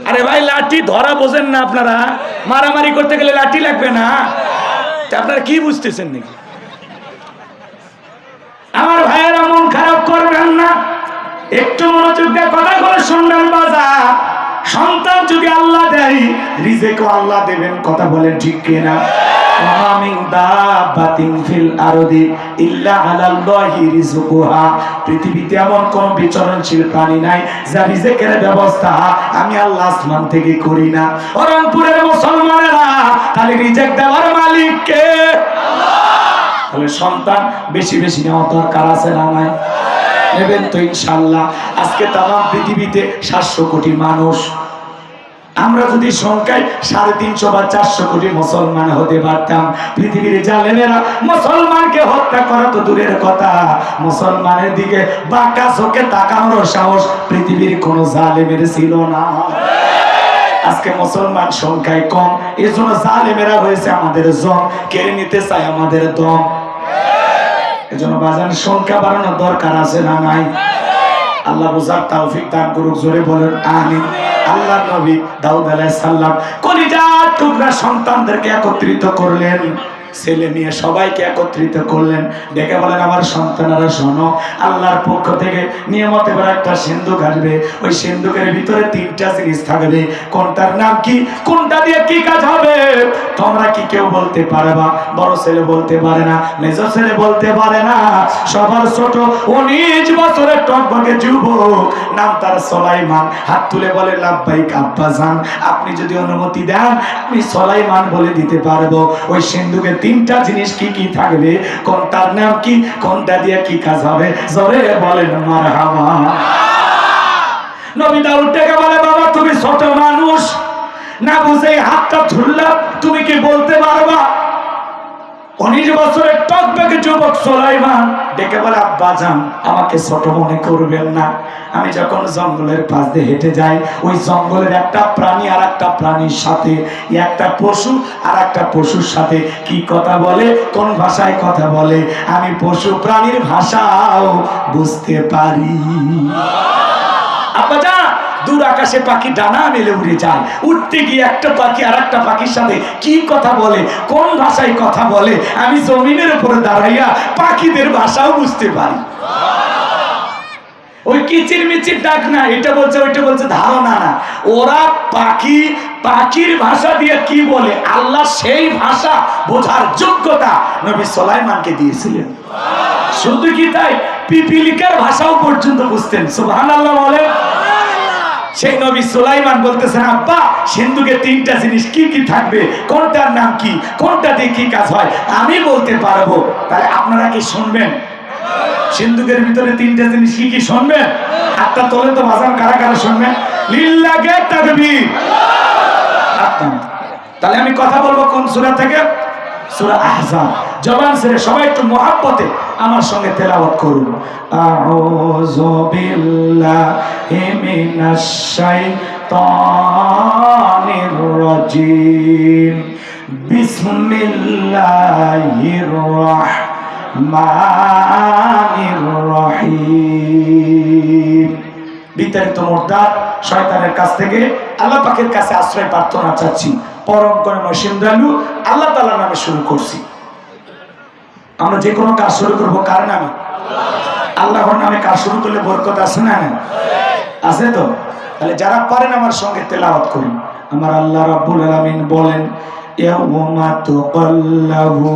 S1: আরে ভাই লাঠি ধরা বোঝেন না আপনারা? মারামারি করতে গেলে লাঠি লাগবে না? আপনারা কি বুঝতেছেন নাকি? আমার ভাইয়েরা মন খারাপ করবেন না, একটু মনোযোগ দিয়ে কথা বলে শুনবেন। বাজার সন্তান যদি আল্লাহ দেয়, রিজেকও আল্লাহ দেবেন। কথা বলেন ঠিক কিনা? পৃথিবীতে এমন কোন বিচরণশীল প্রাণী নাই যা রিজেকের ব্যবস্থা আমি আল্লাহ আসমান থেকে করি না। রংপুরের মুসলমানেরা, তাহলে রিজেক দেওয়ার মালিক কে? তাহলে সন্তান বেশি বেশি নেওয়া দরকার আছে না নাই? নেবেন তো ইনশাআল্লাহ। আজকে তাম পৃথিবীতে 700 কোটি মানুষ। আমরা যদি সংখ্যায় 350 বা 400 কোটি মুসলমান হতে পারতাম, পৃথিবীর জালেমেরা মুসলমানকে হত্যা করা তো দূরের কথা, মুসলমানের দিকে বাঁকা চোখে তাকানোর সাহস পৃথিবীর কোনো জালেমের ছিল না। আজকে মুসলমান সংখ্যায় কম, এজন্য জালেমেরা হয়েছে আমাদের জম, কেড়ে নিতে চায় আমাদের দম। এজন্য বাজান সংখ্যা বাড়ানোর দরকার আছে না নাই? আল্লাহ বুঝার তৌফিক দান করুক, জোরে বলেন আমিন। আল্লাহর নবী দাউদ আলাইহিস সালাম কলিজার টুকরা সন্তানদেরকে একত্রিত করলেন, ছেলে মেয়ে সবাইকে একত্রিত করলেন, ডেকে বলেন আমার সন্তানেরা শোনো, আল্লাহর পক্ষ থেকে নিয়ামত এবার একটা সিন্ধুক আসবে। ওই সিন্ধুকের ভিতরে 3টা জিনিস থাকবে। কোনটার নাম কি? কোনটা দিয়ে কি কাজ হবে? তোমরা কি কেউ বলতে পারবা? বড় ছেলে বলতে পারে না, মেজো ছেলে বলতে পারে না, সবার ছোট 19 বছরের টকবকে যুবক, নাম তার সুলাইমান, হাত তুলে বলে লাব্বাইক আব্বাজান, আপনি যদি অনুমতি দেন আমি সুলাইমান বলে দিতে পারবো। ওই সিন্ধুকে 3টা জিনিস কি কি থাকবে? কোনটার নাম কি? কোনটা দিয়ে কি কাজ হবে? জোরে বলেন মারহাবা। নবী দাউদ ডেকে বলে বাবা তুমি ছোট মানুষ, না বুঝে হাতটা ধরলাম, তুমি কি বলতে পারবা? 19 বছরের টকবকে যুবক সুলাইমান ডেকে বলে আব্বাজান আমাকে ছোট মনে করবেন না, আমি যখন জঙ্গলের পাশ দিয়ে হেঁটে যাই, ওই জঙ্গলের একটা প্রাণী আর একটা প্রাণীর সাথে, একটা পশু আর একটা পশুর সাথে কি কথা বলে, কোন ভাষায় কথা বলে, আমি পশু প্রাণীর ভাষাও বুঝতে পারি। আব্বাজান দূর আকাশে পাখি ডানা মেলে উড়ে যায়, উঠতে গিয়ে একটা পাখি আর একটা পাখির সাথে কি কথা বলে, কোন ভাষায় কথা বলে, আমি জমিনের উপরে দাঁড়াইয়া পাখিদের ভাষাও বুঝতে পারি। ওই কিচির মিচির ডাক না, এটা বলছে ওইটা বলছে ধারণা না, ওরা পাখি পাখির ভাষা দিয়ে কি বলে আল্লাহ সেই ভাষা বোঝার যোগ্যতা নবী সুলাইমানকে দিয়েছিলেন। শুধু কি তাই, পিপিলিকার ভাষাও পর্যন্ত বুঝতেন। সুবহানাল্লাহ বলে। সেই নবী সুলাইমান বলতেছেন আব্বা সিন্ধুকে 3টা জিনিস কি কি থাকবে, কোনটার নাম কি, কোনটা দিয়ে কি কাজ হয় আমি বলতে পারবো। তাহলে আপনারা কি শুনবেন? সিন্ধুকের ভিতরে 3টা জিনিস কি কি শুনবেন? হাতটা তোলে তো বাজান, কারা কারা শুনবেন? লিল্লাহে তাকবীর। তাহলে আমি কথা বলবো কোন সূরা থেকে? সূরা আহজাব। জবান ছেড়ে সবাই একটু মহব্বতে আমার সঙ্গে তেলাওয়াত করুন। আউযু বিল্লাহি মিনাশ শাইতানির রাজীম। বিসমিল্লাহির রাহমানির রহিম। বিতাড়িত মুরতাদ শয়তানের কাছ থেকে আল্লাহ পাকের কাছে আশ্রয় প্রার্থনা চাচ্ছি। পরম করুণাময় সিন্দালু আল্লাহ তাআলার নামে শুরু করছি। আমরা যে কোনো কাজ শুরু করবো কার নামে? আল্লাহর নামে। কাজ শুরু করলে বরকত আছে না? আছে তো? তাহলে যারা পারেন আমার সঙ্গে তেলাওয়াত করুন। আমার আল্লাহ রাব্বুল আলামিন বলেন ইয়াউমা তুকাল্লাবু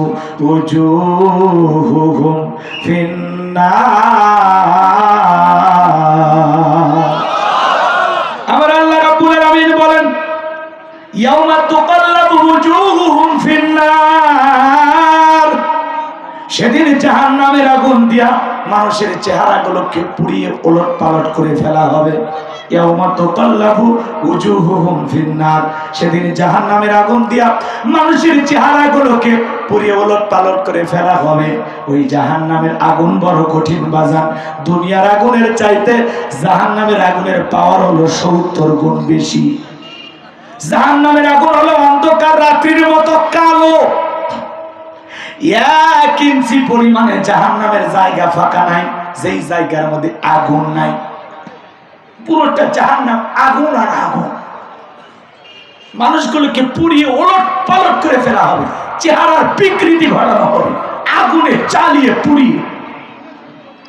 S1: উজুহুহুম ফিন্নার। আমার আল্লাহ রাব্বুল আলামিন বলেন ইয়াউমা তুকাল্লাবু উজুহুহুম ফিন্নার। সেদিন জাহান্নামের আগুন দিয়া মানুষের চেহারাগুলোকে পুড়িয়ে ওলট পালট করে ফেলা হবে। ইয়াউমা তুকাল্লাবু উজুহুহুম ফিন্নার। সেদিন জাহান্নামের আগুন দিয়া মানুষের চেহারাগুলোকে পুড়িয়ে ওলট পালট করে ফেলা হবে। ওই জাহান্নামের আগুন বড় কঠিন বাজান। দুনিয়ার আগুনের চাইতে জাহান্নামের আগুনের পাওয়ার হলো 70 গুণ বেশি। জাহান্নামের আগুন হলো অন্ধকার রাত্রির মতো কালো। 1 ইঞ্চি পরিমাণে জাহান্নামের জায়গা ফাঁকা নাই। যেই জায়গার মধ্যে আগুন নাই, পুরোটা জাহান্নাম, আগুন আর আগুন। মানুষগুলোকে পুড়িয়ে ওলট পালট করে ফেলা হবে, চেহারার বিকৃতি ঘটানো হবে, আগুনে চালিয়ে পুড়িয়ে।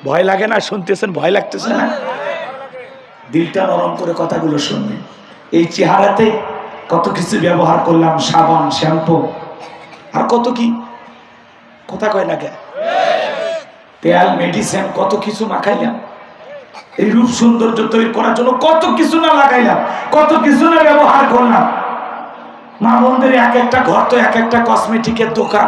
S1: ভয় লাগে না? শুনতেছেন? ভয় লাগতেছে না? দিলটা নরম করে কথাগুলো শুনবেন। এই চেহারাতে কত কিছু ব্যবহার করলাম, সাবান, শ্যাম্পু, আর কত কি কথা কয় না, তেল, মেডিসিন, কত কিছু মাখাইলাম। এই রূপ সৌন্দর্য তৈরি করার জন্য কত কিছু না লাগাইলাম, কত কিছু না ব্যবহার করলাম। মা বোনদের এক একটা ঘর তো এক একটা কসমেটিকের দোকান,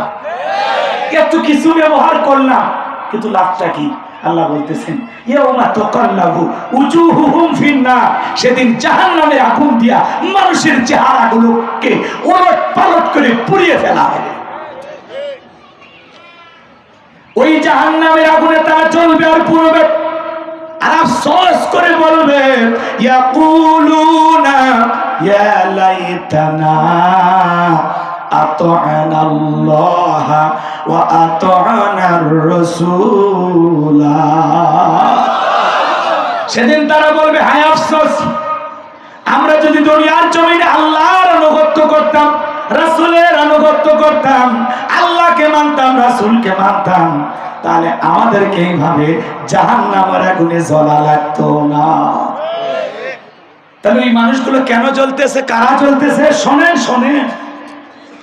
S1: এত কিছু ব্যবহার করলাম, কিন্তু লাভটা কি? আল্লাহ বলতেছেন ইয়াউমা তাকাল্লাবু উজুহুহুম ফিন্নার, সেদিন জাহান্নামের আগুন দিয়া মানুষের চেহারাগুলোকে ওলট পালট করে পুড়িয়ে ফেলা হবে। ওই জাহান্নামের আগুনে তারা জ্বলবে আর পুড়বে, আর আফসোস করে বলবে ইয়াকুলুনা ইয়া লাইতানা আতা'না আল্লাহ ওয়া আতা'নার রাসূলা। সেদিন তারা বলবে হায় আফসোস, আমরা যদি দুনিয়ার জমিনে আল্লাহর আনুগত্য করতাম, রাসূলের আনুগত্য করতাম, আল্লাহকে মানতাম, রাসূলকে মানতাম, তাহলে আমাদেরকে এইভাবে জাহান্নামের আগুনে জ্বলা লাগতো না। তাহলে এই মানুষগুলো কেন জ্বলতেছে, কারা জ্বলতেছে? শোনেন শোনেন,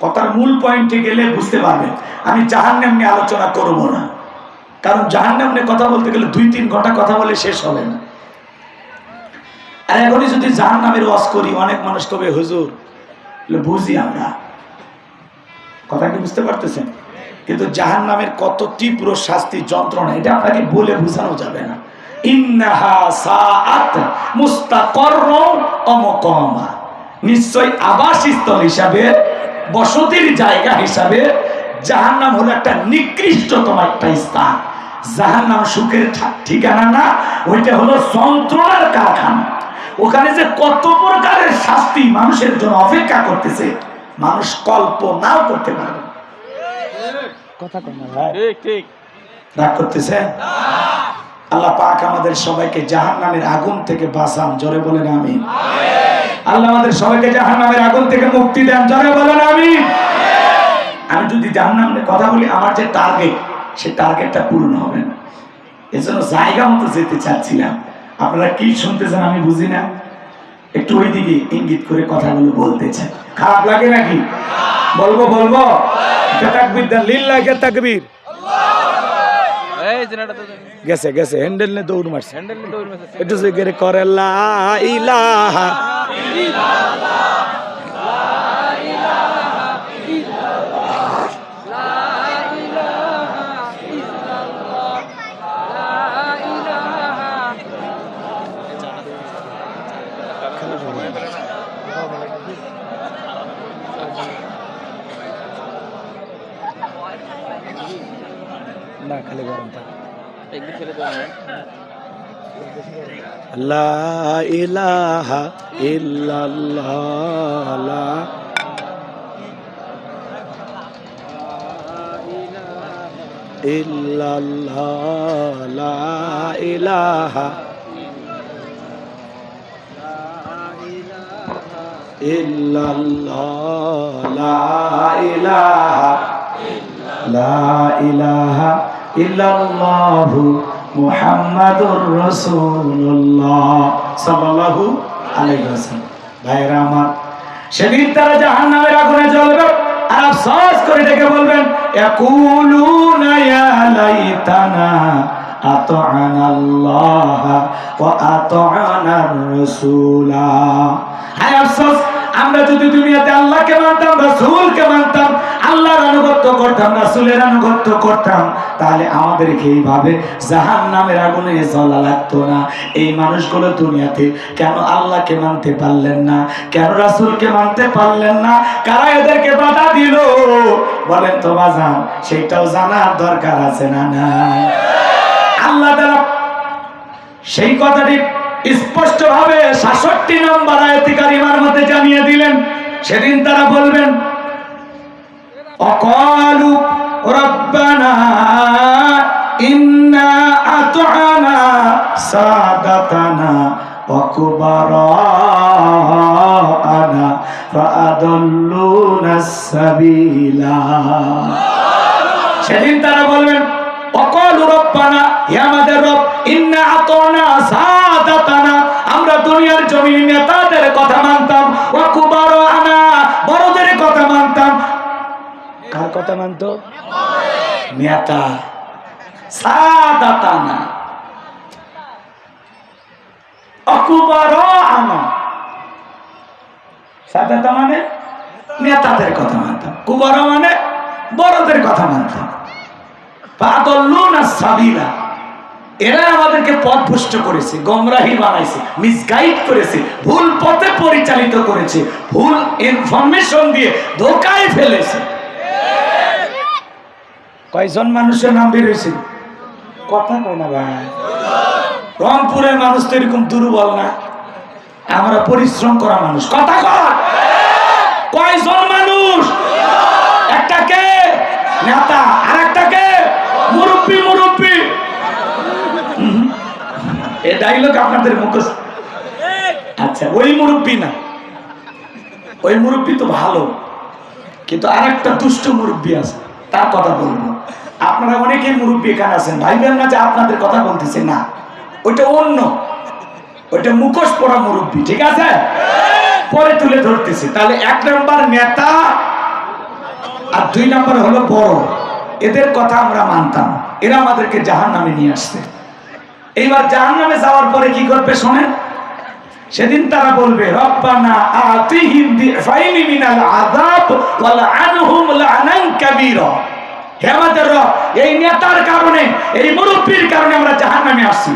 S1: কথার মূল পয়েন্টে গেলে বুঝতে পারবেন। আমি জাহান্নাম নিয়ে আলোচনা করব না, কারণ জাহান্নাম নিয়ে কথা বলতে গেলে 2-3 ঘন্টা কথা বলে শেষ হবে না। আর এখনই যদি জাহান্নামের ওয়াজ করি, অনেক মানুষ কবে হুজুর বুঝি আমরা, কথা কি বুঝতে পারতেছেন? কিন্তু জাহান্নামের কত তীব্র শাস্তি, যন্ত্রণা, এটা আপনাকে বলে বোঝানো যাবে না। ইন্নাহা সাআত মুস্তাকাররুন ওয়া মুকামা, নিশ্চয় আবাসস্থল হিসাবে, বসতির জায়গা হিসাবে জাহান্নাম হলো একটা নিকৃষ্টতম একটা স্থান। জাহান্নাম সুখের ঠিকানা না, ওইটা হলো যন্ত্রণার কারখানা। ওখানে যে কত প্রকারের শাস্তি মানুষের জন্য অপেক্ষা করতেছে, মানুষ কল্পনাও করতে পারবে না। কথা কয় না ভাই? ঠিক ঠিক। রাগ করতেছে? আল্লাহ পাক আমাদের সবাইকে জাহান্নামের আগুন থেকে বাঁচান, জোরে বলেন আমিন। আল্লাহ আমাদের সবাইকে জাহান্নামের আগুন থেকে মুক্তি দেন, জোরে বলেন আমিন। আমি যদি জাহান্নামের কথা বলি, আমার যে টার্গেট, সেই টার্গেটটা পূরণ হবে না। এজন্য জায়গা মতো যেতে চাচ্ছিলাম। আপনারা কি শুনতেছেন আমি বুঝি না, একটু ওই দিকে ইঙ্গিত করে কথাগুলো বলতে চাই। খারাপ লাগে নাকি? বলবো বলবো। তাকবীর দেন, লিল্লাহি তাকবীর। গেছে গেছে, হ্যান্ডেল নে দৌড় মারছে, একটু জিকির করে লা ইলাহা ইল্লাল্লাহ, লা ইলাহা ইল্লাল্লাহ, লা ইলাহা ইল্লাল্লাহ, লা ইলাহা। না খালি গরম থাকে, একদিন ছেড়ে দাও। লা ইলাহা ইল্লাল্লাহ, লা ইল্লাল্লাহ, লা ইলাহা ইল্লাল্লাহ, লা ইলাহা লা ইলাহা ইল্লাল্লাহু মুহাম্মাদুর রাসূলুল্লাহ সাল্লাল্লাহু আলাইহি ওয়াসাল্লাম। ভাইরা আমার, সেদিন তারা জাহান্নামের আগুনে জ্বলবে আর আফসোস করে ডেকে বলবেন ইয়াকুলুনা ইয়া লাইতানা আতা'না আল্লাহ ওয়া আতা'নার রাসূলা। হায় আফসোস, আমরা যদি দুনিয়াতে আল্লাহকে মানতাম, রাসূলকে মানতাম, আল্লাহর আনুগত্য করতাম, রাসূলের আনুগত্য করতাম, তাহলে আমাদেরকে এইভাবে জাহান্নামের আগুনে জ্বলা লাগতো না। এই মানুষগুলো দুনিয়াতে কেন আল্লাহকে মানতে পারলেন না, কেন রাসূলকে মানতে পারলেন না, কারা এদেরকে বাধা দিল বলেন তো বাজান? সেটাও জানার দরকার আছে না? না, আল্লাহ তাআলা সেই কথাটি স্পষ্ট ভাবে ৬৭ নম্বর আয়াতে কারিমার মধ্যে জানিয়ে দিলেন। সেদিন তারা বলবেন অকালু রব্বানা ইন্না আতা'না সাদাতানা ওয়া কুবারা'ানা ফাআদাল্লুনা সাবিলা। সেদিন তারা বলবেন ওয়াকালু রব্বানা, হে আমাদের রব, ইন্না আতা'না সাদাতানা, আমরা দুনিয়ার জমিনে নেতাদের কথা মানতাম, ওয়া কুবারা'ানা, বড়দের কথা মানতাম। কার কথা মানতো? নেতা। সাদাতানা কুবারা'ানা, সাদাতা মানে নেতাদের কথা মানতাম, কুবারা মানে বড়দের কথা মানতাম। ফাআদাল্লুনা সাবিলা, এরা আমাদেরকে পথভ্রষ্ট করেছে, গোমরাহি বানাইছে, মিসগাইড করেছে, ভুল পথে পরিচালিত করেছে, ভুল ইনফরমেশন দিয়ে ধোঁকায় ফেলেছে। কয়জন মানুষের নাম বের হয়েছে? কথা কয় না ভাই। রংপুরের মানুষ তো এরকম দুর্বল না, আমরা পরিশ্রম করা মানুষ। কথা কয় কয়জন মানুষ? একটাকে নেতা আর একটাকে মুরব্বী। মুরব্বী এই ডায়লগ আপনাদের মুখস্থ? আচ্ছা, ওই মুরব্বী না, ওই মুরব্বী তো ভালো, কিন্তু আর একটা দুষ্ট মুরব্বী আছে, তার কথা বলবো। আপনারা অনেকেই মুরব্বী এখানে আছেন, ভাইবেন না যে আপনাদের কথা বলতেছে না, ওইটা অন্য, ওইটা মুখোশ পড়া মুরব্বী, ঠিক আছে? পরে তুলে ধরতেছি। তাহলে 1 নাম্বার নেতা আর 2 নাম্বার হলো বড়, এদের কথা আমরা মানতাম, এরা আমাদেরকে জাহান্নামে নিয়ে আসছে। এইবার জাহান্নামে যাওয়ার পরে কি করবে শোনেন, সেদিন তারা বলবে রব্বানা আতিহিম বিফাইনি মিনাল আযাব ওয়া লা'আনহুম লা'নান কাবীরা, হে আমাদের রব, এই নেতার কারণে, এই মুরব্বির কারণে আমরা জাহান্নামে আসছি,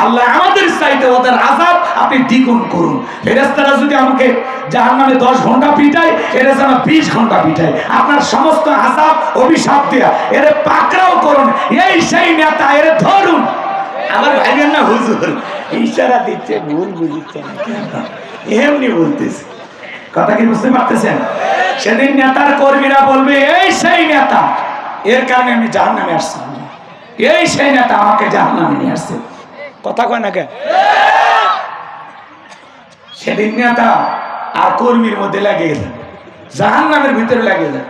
S1: আল্লাহ আমাদের চাইতে ওদের আযাব আপনি দ্বিগুণ করুন। ফেরেশতারা যদি আমাকে জাহান্নামে 10 ঘন্টা পিটায়, এরা যেন 20 ঘন্টা পিটায়, আপনার সমস্ত আযাব অভিশাপ দেয়া এরে পাকড়াও করুন। এই সেই নেতা, এরে ধরুন। আমার ভাইয়ের না হুজুর ইশারা দিচ্ছে, ভুল বুঝছে না, এমনি বলতেছে। কথা কি বুঝতে পারতেছেন? সেদিন নেতার কর্মীরা বলবে এই সেই নেতা, এর কারণে আমি জাহান্নামে আসছি, এই সেই নেতা আমাকে জাহান্নামে নিয়ে আসছে। কথা কয় না কে? সেদিন নেতা আর কর্মীর মধ্যে লাগে যায়, জাহান্নামের ভিতরে লাগে যায়,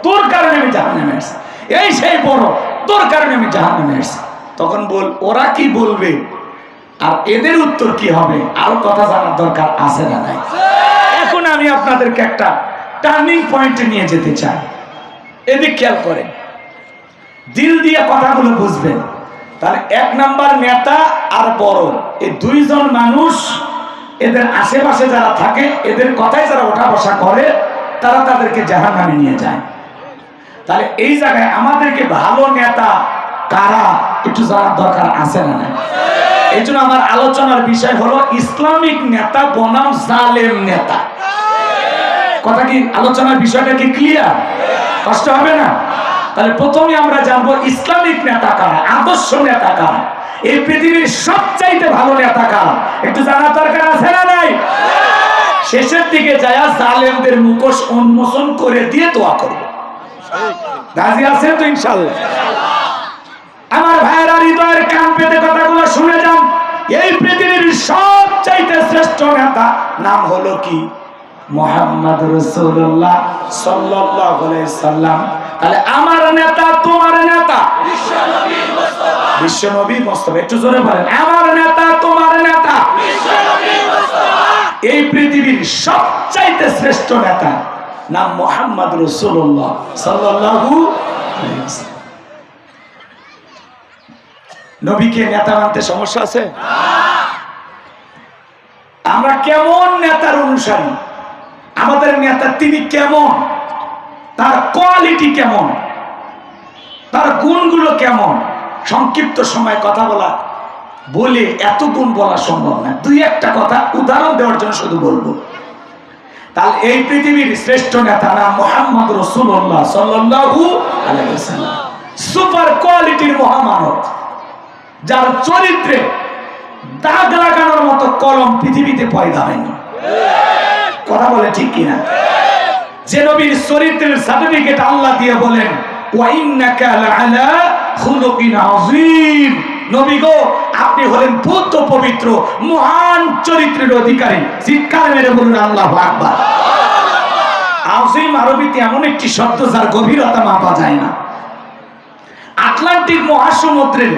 S1: তোর কারণে আমি জাহান্নামে আসছি, এই সেই বড়, তোর কারণে আমি জাহান্নামে আসছি। তখন ওরা কি বলবে আর এদের উত্তর কি হবে, আরো কথা জানার দরকার আছে না নাই? এখন আমি আপনাদেরকে একটা টার্নিং পয়েন্টে নিয়ে যেতে চাই, এদিক খেয়াল করেন, দিল দিয়ে কথাগুলো বুঝবেন। তাহলে 1 নাম্বার নেতা আর বড়, এই 2 জন মানুষ, এদের আশেপাশে যারা থাকে, এদের কথায় যারা ওঠা বসা করে, তারা তাদেরকে জাহান্নামে নিয়ে যায়। তাহলে এই জায়গায় আমাদেরকে ভালো নেতা কারা একটু জানার দরকার আছে না নাই? এই জন্য আমার আলোচনার বিষয় হলো ইসলামিক নেতা বনাম জালেম নেতা। কথা কি, আলোচনার বিষয়টা কি ক্লিয়ার? কষ্ট হবে না? তাহলে প্রথমে আমরা জানবো ইসলামিক নেতা কারা, আদর্শ নেতা কারা, এই পৃথিবীর সবচাইতে ভালো নেতা কারা, একটু জানার দরকার আছে না নাই? শেষের দিকে যায় জালেমদের মুখোশ উন্মোচন করে দিয়ে দোয়া করব। রাজি আছেন তো ইনশাআল্লাহ? আমার ভাইয়েরা হৃদয়ের কান পেতে কথাগুলো শুনে যান। এই পৃথিবীর সবচাইতে শ্রেষ্ঠ নেতা নাম হলো কি? মুহাম্মদ রাসূলুল্লাহ সাল্লাল্লাহু আলাইহি সাল্লাম। তাহলে আমার নেতা, তোমার নেতা বিশ্বনবী মুস্তাফা, বিশ্বনবী মুস্তাফা, একটু জোরে বলেন, আমার নেতা, তোমার নেতা বিশ্বনবী মুস্তাফা। এই পৃথিবীর সবচাইতে শ্রেষ্ঠ নেতা নাম মুহাম্মদ রাসূলুল্লাহ সাল্লাল্লাহু আলাইহি ওয়াসাল্লাম। নবীকে নেতা মানতে সমস্যা আছে? আমরা কেমন নেতার অনুসারী, আমাদের নেতা তিনি কেমন, তার কোয়ালিটি কেমন, তার গুণগুলো কেমন, সংক্ষিপ্ত সময় কথা বলে এত গুণ বলা সম্ভব না। 2-1টা কথা উদাহরণ দেওয়ার জন্য শুধু বলবো। তাহলে এই পৃথিবীর শ্রেষ্ঠ নেতা নাম মুহাম্মদ রাসূলুল্লাহ সাল্লাল্লাহু আলাইহি ওয়াসাল্লাম। সুপার কোয়ালিটির মহামানব, যার চরিত্রে দাগ লাগানোর মতো কলম পৃথিবীতে পয়দা হয়নি। কথা বলে ঠিক কিনা? যে নবীর চরিত্রের সার্টিফিকেট আল্লাহ দিয়ে বলেন ওয়া ইন্নাকা লাআলা খুলুকিন আযীম, নবী গো আপনি হলেন পূত পবিত্র মহান চরিত্রের অধিকারী। চিৎকার মেরে বলুন আল্লাহু আকবার। আযীম আরবিতে এমন একটি শব্দ যার গভীরতা মাপা যায় না। আটলান্টিক মহাসমুদ্রের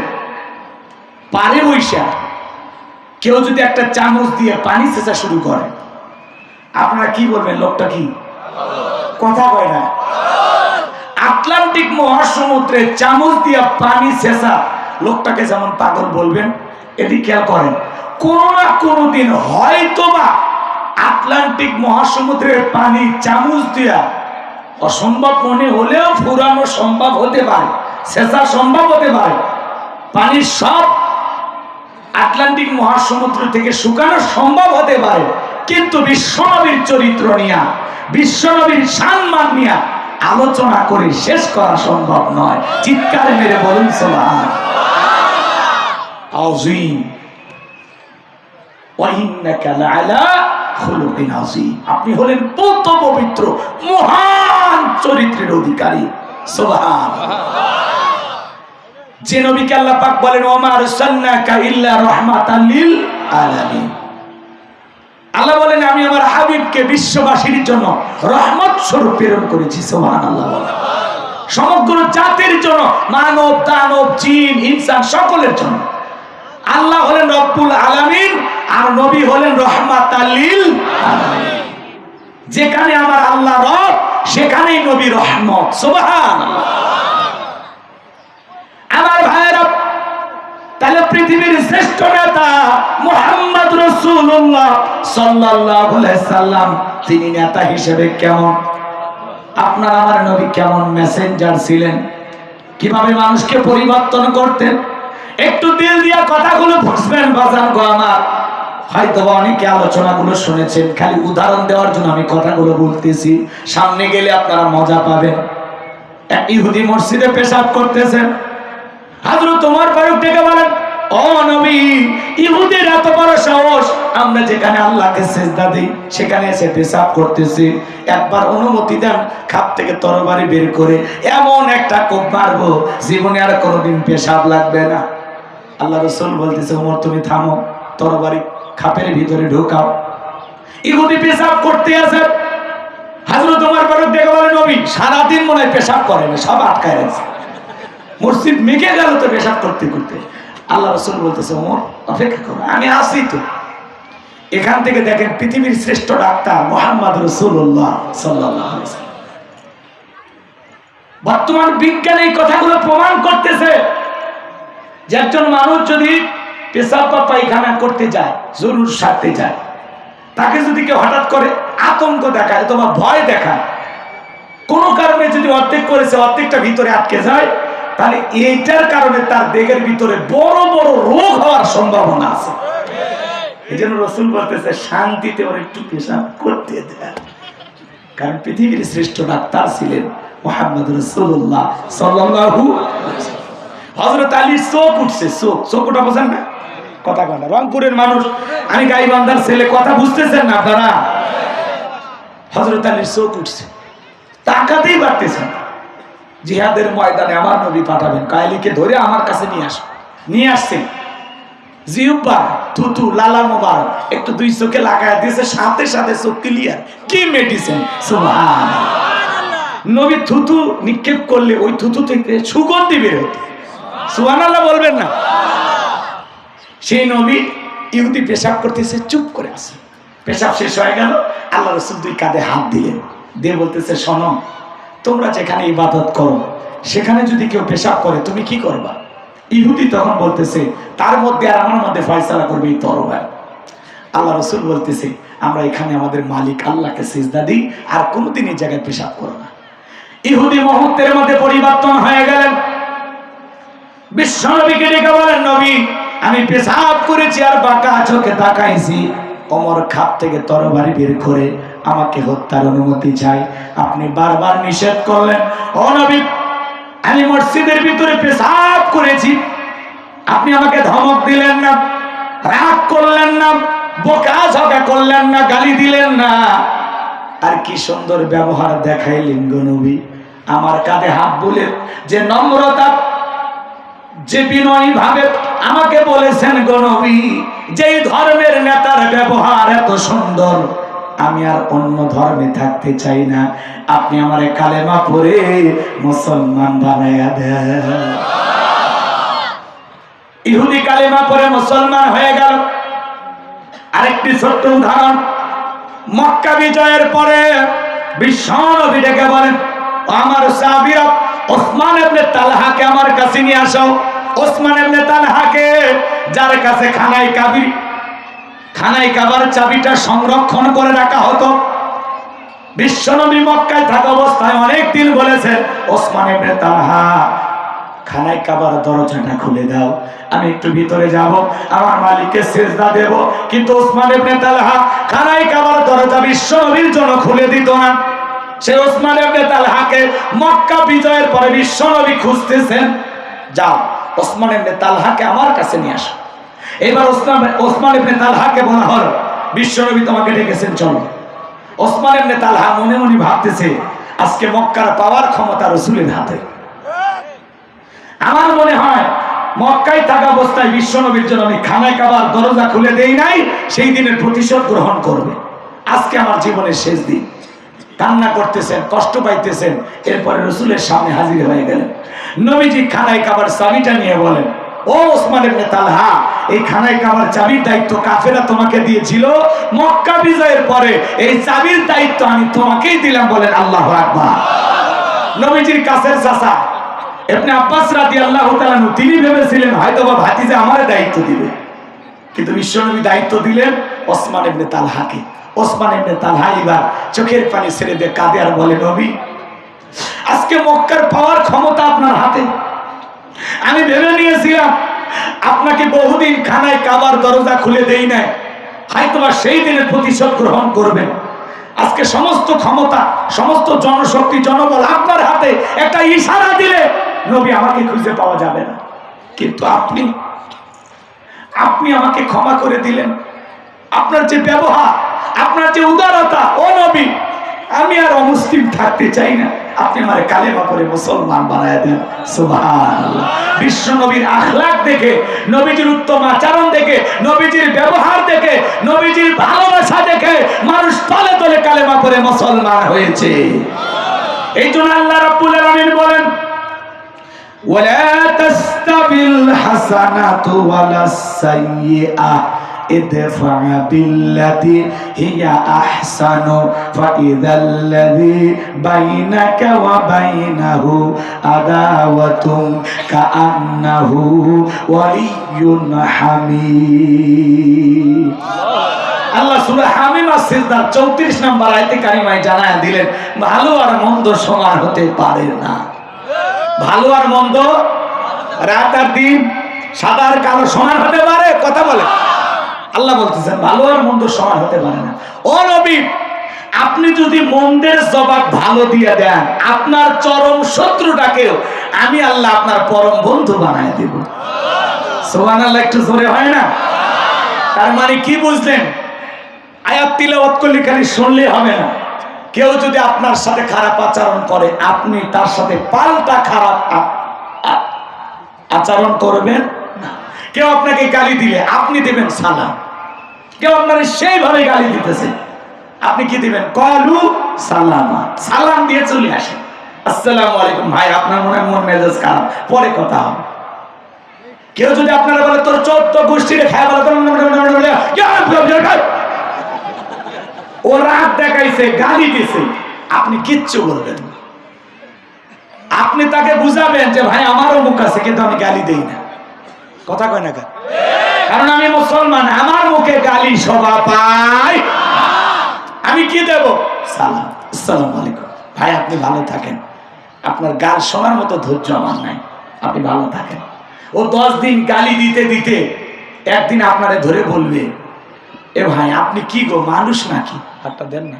S1: পারে বৈশা কেউ যদি একটা চামচ দিয়ে পানি ছেঁচা শুরু করে, আপনারা কি বলবেন? লোকটা কি কথা কয় না? আটলান্টিক মহাসমুদ্রে চামচ দিয়ে পানি ছেঁচা লোকটাকে যেমন পাগল বলবেন, এদিকে খেয়াল করেন, কোন না কোনদিন হয়তোবা আটলান্টিক মহাসমুদ্রের পানি চামচ দিয়া অসম্ভব মনে হলেও ফুরানো সম্ভব হতে পারে, ছেঁচা সম্ভব হতে পারে। পানির সব আটলান্টিক মহাসমুদ্র থেকে শুকানো সম্ভব হতে পারে, কিন্তু বিশ্বনবীর চরিত্র নিয়া, বিশ্বনবীর সম্মান নিয়া আলোচনা করে শেষ করা সম্ভব নয়। চিৎকার মেরে বলুন সুবহান। আযীম ওয়া ইন্নাকা লাআলা খুলুকিন আযীম, আপনি হলেন পূত পবিত্র মহান চরিত্রের অধিকারী। সুবহানাল্লাহ। যে নবীকে আল্লাহ পাক বলেন ওমা আরসালনাকা ইল্লা রাহমাতাল লিল আলামিন, আল্লাহ বলেন আমি আমার হাবিবকে বিশ্ববাসীর জন্য রহমত স্বরূপ প্রেরণ করেছি। সুবহানাল্লাহ। সমগ্র জাতির জন্য, মানব দানব জিন ইনসান সকলের জন্য। আল্লাহ হলেন রব্বুল আলামিন আর নবী হলেন রহমাতাল লিল আলামিন। যেখানে আমার আল্লাহ রব সেখানেই নবী রহমত। সুবহানাল্লাহ। আমার ভাইরা, তাহলে পৃথিবীর শ্রেষ্ঠ নেতা মুহাম্মদ রাসূলুল্লাহ সাল্লাল্লাহু আলাইহি সাল্লাম, তিনি নেতা হিসেবে কেমন? আপনার আমার নবী কেমন মেসেঞ্জার ছিলেন? কিভাবে মানুষকে পরিবর্তন করতেন? একটু দিল দিয়া কথাগুলো বুঝবেন বাজান গো আমার। হয়তো অনেকে আলোচনাগুলো শুনেছেন, খালি উদাহরণ দেওয়ার জন্য আমি কথাগুলো বলতেছি, সামনে গেলে আপনারা মজা পাবেন। এক ইহুদি মসজিদে পেশাব করতেছেন, হযরত ওমর ফারুক ডেকে বলেন, ও নবী, ইহুদির এত বড় সাহস, আমরা যেখানে আল্লাহকে সিজদা দিই সেখানে এসে পেশাব করতেছি, একবার অনুমতি দেন খাপ থেকে তরবারি বের করে এমন একটা কোপ মারবো জীবনে আর কোনোদিন পেশাব লাগবে না। আল্লাহ রাসূল বলতেছে, ওমর তুমি থামো, তরবারি খাপের ভিতরে ঢোকাও। ইহুদি পেশাব করতে আছে, হযরত ওমর ফারুক ডেকে বলেন, নবী সারাদিন মনে হয় পেশাব করে না, সব আটকায় রাখছে, মসজিদ মেঘে গেল তো পেশাব করতে করতে। আল্লাহ রাসূল বলতেছে, ওমর অপেক্ষা করো, আমি আসি তো। এখান থেকে দেখেন পৃথিবীর শ্রেষ্ঠ ডাক্তার মুহাম্মদ রাসূলুল্লাহ সাল্লাল্লাহু আলাইহি ওয়াসাল্লাম। বর্তমান বিজ্ঞান এই কথাগুলো প্রমাণ করতেছে যে একজন মানুষ যদি পেশাব বা পায়খানা করতে যায়, জরুর স্বার্থে যায়, তাকে যদি কেউ হঠাৎ করে আতঙ্ক দেখায় অথবা ভয় দেখায়, কোনো কারণে যদি অর্ধেক করেছে অর্ধেকটা ভিতরে আটকে যায়, তাহলে এইটার কারণে তার দেহের ভিতরে বড় বড় রোগ হওয়ার সম্ভাবনা আছে। এই জন্য রাসূল বলতেছে, শান্তিতে ওর একটু পেশাব করতে দেয়। কারণ পৃথিবীর শ্রেষ্ঠ ডাক্তার ছিলেন মুহাম্মদ রাসূলুল্লাহ সাল্লাল্লাহু আলাইহি ওয়াসাল্লাম। হযরত আলীর চোখ উঠছে, চোখ ওটা বোঝেন না? কথা কয় না, রংপুরের মানুষ, আমি গাইবান্ধার ছেলে, কথা বুঝতেছেন না আপনারা? হযরত আলীর চোখ উঠছে, তাকাতেই পারতেছেন। জিহাদের ময়দানে আমার নবী পাঠাবেন, কায়লিকে ধরে আমার কাছে নিয়ে আসো। নিয়ে আসছেন, জিহ্বা থুতু লালা মোবারক একটু দুই চোখে লাগায় দিয়েছে, সাথে সাথে চোখ ক্লিয়ার। কি মেডিসিন! সুবহানাল্লাহ। নবী থুতু নিক্ষেপ করলে ওই থুতু থেকে সুগন্ধি বের হতো। সুবহানাল্লাহ বলবেন না? সেই নবী ইহুদি পেশাব করতেছে, চুপ করে আছে। পেশাব শেষ হয়ে গেল, আল্লাহ রাসূল দুই কাঁধে হাত দিলেন, দিয়ে বলতেছে, শোনো, তোমরা যেখানে ইবাদত করো সেখানে যদি কেউ পেশাব করে তুমি কি করবা? ইহুদি তখন বলতেছে, তার মধ্যে আর আমার মধ্যে ফয়সালা করবে এই তরবারি। আল্লাহ রাসূল বলতেছে, আমরা এখানে আমাদের মালিক আল্লাহকে সিজদা দিই, আর কোনোদিন এই জায়গায় পেশাব করো না। ইহুদি মুহূর্তের মধ্যে পরিবর্তন হয়ে গেলেন। বিশ্বনবীকে ডেকে বলেন, নবী আমি পেশাব করেছি আর বাঁকা চোখে তাকাইছি। ওমর খাপ থেকে তরবারি বের করে আমাকে হত্যার অনুমতি চাই। আপনি বারবার নিষেধ করলেন, ও নবী আমি মসজিদের ভিতরে পেশাব করেছি, আপনি আমাকে ধমক দিলেন না, রাগ করলেন না, বকাঝকা করলেন না, গালি দিলেন না, আর কি সুন্দর ব্যবহার দেখাইলেন গো নবী। আমার কাঁধে হাত বুলে যে নম্রতা, যে বিনয়ী ভাবে আমাকে বলেছেন গো নবী, যেই ধর্মের নেতার ব্যবহার এত সুন্দর, আমি আর অন্য ধর্মে থাকতে চাই না, আপনি আমারে কালেমা পড়ে মুসলমান বানাইয়া দেন। ইহুদি কালেমা পড়ে মুসলমান হয়ে গেল। আরেকটি ছোট্ট উদাহরণ, মক্কা বিজয়ের পরে বিশ্বনবী ডেকে বলেন, আমার সাহাবীরা ওসমান ইবনে তালহাকে আমার কাছে নিয়ে আসো। ওসমান ইবনে তালহাকে, যার কাছে খানায় কাবার চাবিটা সংরক্ষণ করে রাখা হতো। বিশ্বনবী মক্কায় থাকা অবস্থায় অনেক দিন বলেছেন, ওসমান ইবনে তালহা খানায় কাবার দরজাটা খুলে দাও, আমি একটু ভিতরে যাব, আমার মালিককে সিজদা দেব। কিন্তু ওসমান ইবনে তালহা খানায় কাবার দরজা বিশ্বনবীর জন্য খুলে দিত না। সে ওসমান ইবনে তালহাকে মক্কা বিজয়ের পরে বিশ্বনবী খুঁজতেছেন, যাও ওসমান ইবনে তালহাকে আমার কাছে নিয়ে আসো। এবার ওসমান ইবনে তালহাকে বলা হলো, বিশ্বনবী তোমাকে ডেকেছেন, চলো। ওসমান ইবনে তালহা মনে মনে ভাবতেছে, আজকে মক্কার পাওয়ার ক্ষমতা রাসূলের হাতে। আমার মনে হয় মক্কায় থাকা অবস্থায় বিশ্বনবীর জন্য আমি খানায় কাবার দরজা খুলে দেই নাই, সেই দিনের প্রতিশোধ গ্রহণ করবে। আজকে আমার জীবনের শেষ দিন। কান্না করতেছেন, কষ্ট পাইতেছেন। এরপরে রাসূলের সামনে হাজির হয়ে গেলেন। নবীজি খানায় কাবার চাবিটা নিয়ে বলেন, ও ওসমান ইবনে তালহা, এই খানায় কাবার চাবির দায়িত্ব কাফেরা তোমাকে দিয়েছিল, মক্কা বিজয়ের পরে এই চাবির দায়িত্ব আমি তোমাকেই দিলাম। বলেন আল্লাহু আকবার। নবীজির কাছের চাচা ইবনে আব্বাস রাদিয়াল্লাহু তাআলা আনহু, তিনি ভেবেছিলেন হয়তোবা ভাতিজা আমারে দায়িত্ব দিবে, কিন্তু বিশ্বনবী দায়িত্ব দিলেন ওসমান ইবনে তালহাকে। ওসমান ইবনে তালহা এবার চোখের পানি ছেড়ে দিয়ে কাঁদে আর বলে, নবী, আজকে মক্কার পাওয়ার ক্ষমতা আপনার হাতে। আমি ভেবে নিয়েছিলাম আপনাকে বহুদিন খানায় কাবার দরজা খুলে দেই নাই, হয়তোবা সেই দিনের প্রতিশোধ গ্রহণ করবেন। আজকে সমস্ত ক্ষমতা, সমস্ত জনশক্তি, জনবল আপনার হাতে। একটা ইশারা দিলে নবী আমাকে খুঁজে পাওয়া যাবে না। কিন্তু আপনি আমাকে ক্ষমা করে দিলেন। আপনার যে ব্যবহার, আপনার যে উদারতা, ও নবী, আমি আর অমুসলিম থাকতে চাই না, আপনি আমারে কালেমা পড়ে মুসলমান বানায় দেন। সুবহানাল্লাহ। বিশ্ব নবীর আখলাক দেখে, নবীজির উত্তম আচরণ দেখে, নবীজির ব্যবহার দেখে, নবীজির ভালোবাসা দেখে মানুষ তলে তলে কালেমা পড়ে মুসলমান হয়েছে। এই জন্য আল্লাহ রাব্বুল আলামিন বলেন, ওয়ালা তাস্তাবিল হাসানাতু ওয়ালাস সাইয়্যিআহ ইদফা বিল্লাতি হিয়া আহসানু ফাইযাল্লাযী বাইনাকা ওয়া বাইনাহু আদাওয়াতুন কাআন্নাহু ওয়ালিয়্যুন হামীদ। আল্লাহ সূরা হামীম আর-সিজদার 34 নম্বর আয়াতে কারিমায় জানায়া দিলেন, ভালো আর মন্দ সমান হতে পারে না। ভালো আর মন্দ, রাত আর দিন, সাদা আর কালো সমান হতে পারে? কথা বলে। আল্লাহ বলতেছেন ভালো আর মন্দ সমান হতে পারে না। ও নবী, আপনি যদি মন্দের জবাব ভালো দিয়ে দেন, আপনার চরম শত্রুটাকেও আমি আল্লাহ আপনার পরম বন্ধু বানায় দেব। সুবহানাল্লাহ। একটু জোরে হয় না? তার মানে কি বুঝলেন? আয়াত তিলাওয়াত করলে খালি শুনলে হবে না। কেউ যদি আপনার সাথে খারাপ আচরণ করে, আপনি তার সাথে পাল্টা খারাপ আচরণ করবেন না। কেউ আপনাকে গালি দিলে আপনি দিবেন সালাম। কেউ আপনার সেইভাবে গালি দিতেছে, আপনি কি দিবেন? কলু সালামা, সালাম দিয়ে চলে আসেন। আসসালামু আলাইকুম ভাই, আপনার মনে মন মেজাজ খারাপ, পরে কথা হবে। কেউ যদি আপনারা বলে তোর 14 গোষ্ঠীরে খায় বলে, ও রাত দেখাইছে, গালি দিছে, আপনি কিচ্ছু বলবেন না। আপনি তাকে বুঝাবেন যে ভাই আমারও মুখ আছে, কিন্তু আমি গালি দেই না। কথা কয় না? কারণ আমি মুসলমান, আমার মুখে গালি শোভা পায়। আমি কি দেব? সালাম। আসসালামু আলাইকুম ভাই, আপনি ভালো থাকেন। আপনার গাল শোনার মতো ধৈর্য আমার নাই, আপনি ভালো থাকেন। ও 10 দিন গালি দিতে দিতে একদিন আপনারে ধরে বলবে, এ ভাই আপনি কি গো, মানুষ নাকি? হাতটা দেন না।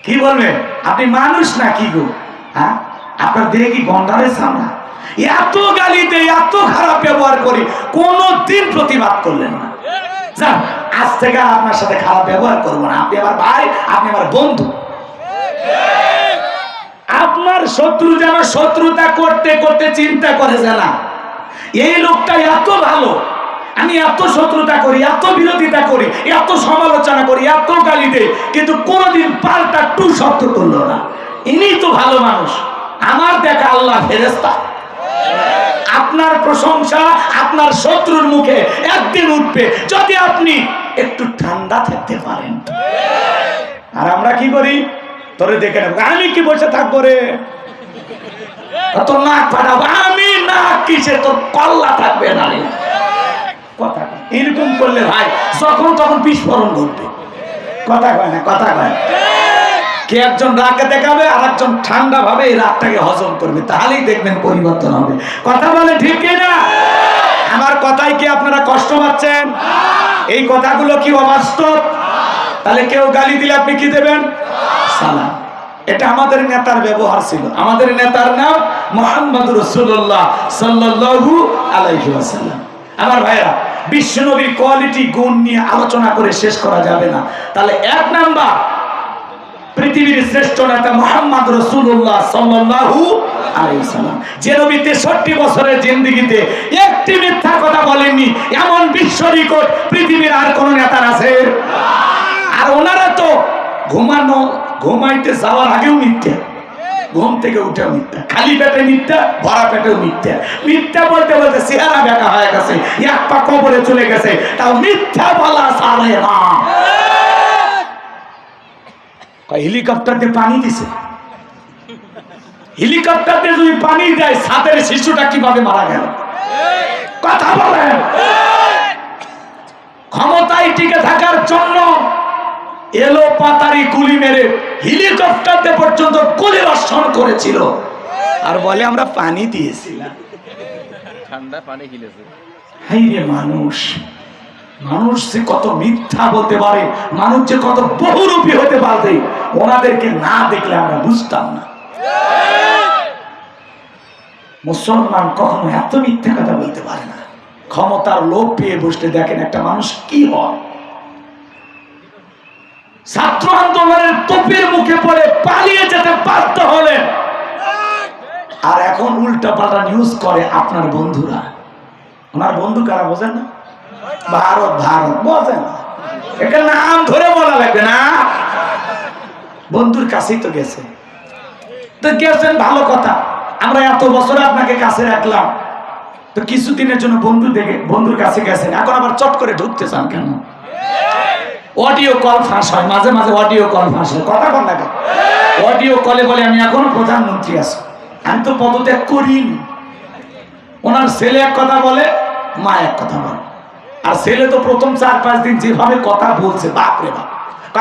S1: কি বলবেন? আপনি মানুষ নাকি গো? হ্যাঁ, আপনার দেহে কি গন্ডারের সামনা? এত গালি দেই, এত খারাপ ব্যবহার করি, কোনদিন প্রতিবাদ করলেন না। যান, আজ থেকে আপনার সাথে খারাপ ব্যবহার করবো না। আপনি আমার ভাই, আপনি আমার বন্ধু। আপনার শত্রু যেন শত্রুতা করতে করতে চিন্তা করে যে না, এই লোকটা এত ভালো, আমি এত শত্রুতা করি, এত বিরোধিতা করি, এত সমালোচনা করি, এত গালি দেই, কিন্তু কোনোদিন পাল্টা টু শব্দ করলো না। ইনি তো ভালো মানুষ। আমার দেখা আল্লাহ ফেরেশতা। আপনার প্রশংসা আপনার শত্রুর মুখে একদিন উঠবে যদি আপনি একটু ঠান্ডা থাকতে পারেন। আর আমরা কি করি? তোরে দেখে নেব, আমি কি বসে থাকবো রে, তোর নাক ফাটাবো, আমি নাক কিসে, তোর কল্লা থাকবে না রে। কথা এরকম করলে ভাই যখন তখন বিস্ফোরণ ঘটবে। কথা কয় না, কথা কয়। কে একজন রাগকে দেখাবে আর একজন ঠান্ডা ভাবে এই রাগটাকে হজম করবে, তাহলেই দেখবেন পরিবর্তন হবে। কথা বলে ঠিক কিনা? আমার কথায় কি আপনারা কষ্ট পাচ্ছেন? এই কথাগুলো কি অবাস্তব? তাহলে কেউ গালি দিলে আপনি কি দেবেন? সালাম। এটা আমাদের নেতার ব্যবহার ছিল। আমাদের নেতার নাম মুহাম্মদ রাসূলুল্লাহ সাল্লাল্লাহু আলাইহি ওয়াসাল্লাম। আমার ভাইরা, বিশ্ব নবীর কোয়ালিটি গুণ নিয়ে আলোচনা করে শেষ করা যাবে না। তাহলে এক নাম্বার, পৃথিবীর শ্রেষ্ঠ নেতা মুহাম্মদ রাসূলুল্লাহ সাল্লাল্লাহু আলাইহি ওয়াসাল্লাম, যে নবী 63 বছরের জিন্দেগিতে একটি মিথ্যা কথা বলেননি, এমন বিশ্ব রেকর্ড পৃথিবীর আর কোন নেতার আছে? আর ওনারা তো ঘুমাইতে যাওয়ার আগেও মিথ্যা, ঘুম থেকে উঠে মিথ্যা, খালি পেটে মিথ্যা, ভরা পেটেও মিথ্যা। মিথ্যা বলতে বলতে চেহারা বেঁকা হয়ে গেছে, এক পা কবরে চলে গেছে, তাও মিথ্যা বলা ছাড়ে না। হেলিকপ্টার দিয়ে পানি দিছে, হেলিকপ্টার দিয়ে যদি পানি দেয়, ছাদের শিশুটা কিভাবে মারা গেল? কথা বলেন। ক্ষমতায় টিকে থাকার জন্য এলো পাতারি গুলি মেরে হেলিকপ্টার দিয়ে পর্যন্ত গুলি বর্ষণ করেছিল, আর বলে আমরা পানি দিয়েছিলাম, ঠান্ডা পানি খেলেছে। হাই রে মানুষ, মানুষ যে কত মিথ্যা বলতে পারে, মানুষ যে কত বহুরূপী হতে পারে, ওনাদেরকে না দেখলে আমরা বুঝতাম না। মুসলমান কখনো এত মিথ্যা কথা বলতে পারে না। ক্ষমতার লোভ পেয়ে বসতে দেখেন একটা মানুষ কি হয়। ছাত্র আন্দোলনের তোপের মুখে পড়ে পালিয়ে যেতে বাধ্য হলেন, আর এখন উল্টা পাল্টা নিউজ করে আপনার বন্ধুরা। ওনার বন্ধু কারা বোঝেন না? ভারত, ভারত বোঝেন না, এটা নাম ধরে বলা লাগবে না। বন্ধুর কাছেই তো গেছে, তো গেছেন ভালো কথা। আমরা এত বছর আপনাকে কাছে রাখলাম, তো কিছুদিনের জন্য বন্ধুর কাছে গেছেন, এখন আবার চট করে ঢুকতে চান কেন? অডিও কল ফাঁস হয়, মাঝে মাঝে অডিও কল ফাঁস হয়। কথা বল না, অডিও কলে বলে আমি এখনো প্রধানমন্ত্রী আছি, আমি তো পদত্যাগ করিনি। ওনার ছেলে এক কথা বলে, মা এক কথা বলে। আর ছেলে তো প্রথম 4-5 দিন যেভাবে কথা বলছে, বাপরে বাপ।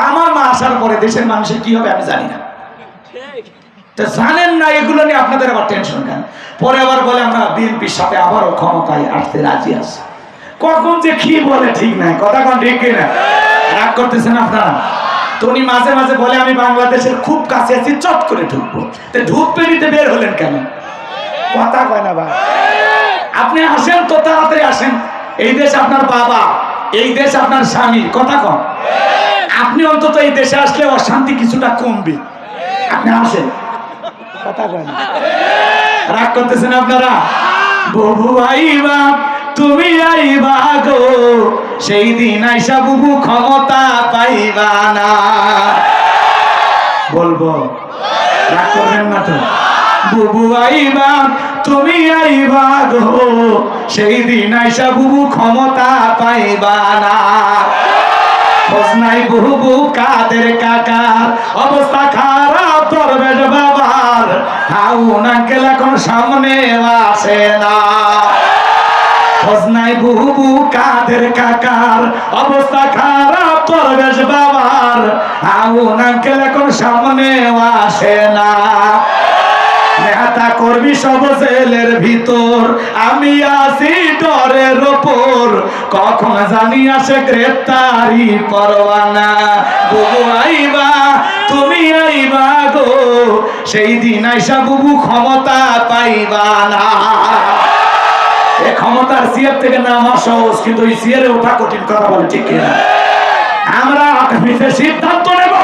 S1: আমার মা আসার পরে দেশের মানুষের কি হবে আমি জানি না, জানেন না। এগুলো নিয়ে আপনাদের আবার টেনশন কেন? পরে আবার বলে আমরা বিএনপির সাথে আবারও ক্ষমতায় আসতে রাজি আছি। কখন যে কি বলে ঠিক নাই, কথা কোন ঠিক কিনা? রাগ করতেছেন আপনারা? তো উনি মাঝে মাঝে বলে আমি বাংলাদেশের খুব কাছে আছি, চট করে ঢুকবো। তো ঢুকবে নিতে বের হলেন কেন? কথা কয় না ভাই। আপনি আসেন তো, তাড়াতাড়ি আসেন। এই দেশ আপনার বাবা, এই দেশ আপনার স্বামী। কথা কন। আপনি অন্তত এই দেশে আসলে অশান্তি কিছুটা কমবে। আপনি আসেন, কথা কয় না। রাগ করতেছেন আপনারা? বহু আইবা তুমি আইবা গো, সেই দিন আইসা বুবু ক্ষমতা পাইবা না। বলবো, রাগ করবেন না তো? বুবু আইবা তুমি আইবা গো, সেই দিন আইসা বুবু ক্ষমতা পাইবা না। খোঁজ নাই বুবু কাদের কাকার, অবস্থা খারাপ দরবেশ বাবার, হাউন আঙ্কেল এখন সামনে আসে না। খোঁজ নাই বুবু কাদের কাকার, অবস্থা খারাপ দরবেশ বাবার, হাউন আঙ্কেল এখন সামনে আসে না। নেতা কর্মী সব জেলের ভিতর, আমি আছি ডরের ওপর, কখন জানি আসে গ্রেপ্তারি পরোয়ানা। বুবু আইবা তুমি আইবা গো, সেই দিন আইসা বুবু ক্ষমতা পাইবা না। এই ক্ষমতার চেয়ার থেকে নামা সহজ, কিন্তু ওই চেয়ারে ওঠা কঠিন। কথা বলে ঠিক কিনা? আমরা সিদ্ধান্ত নেব,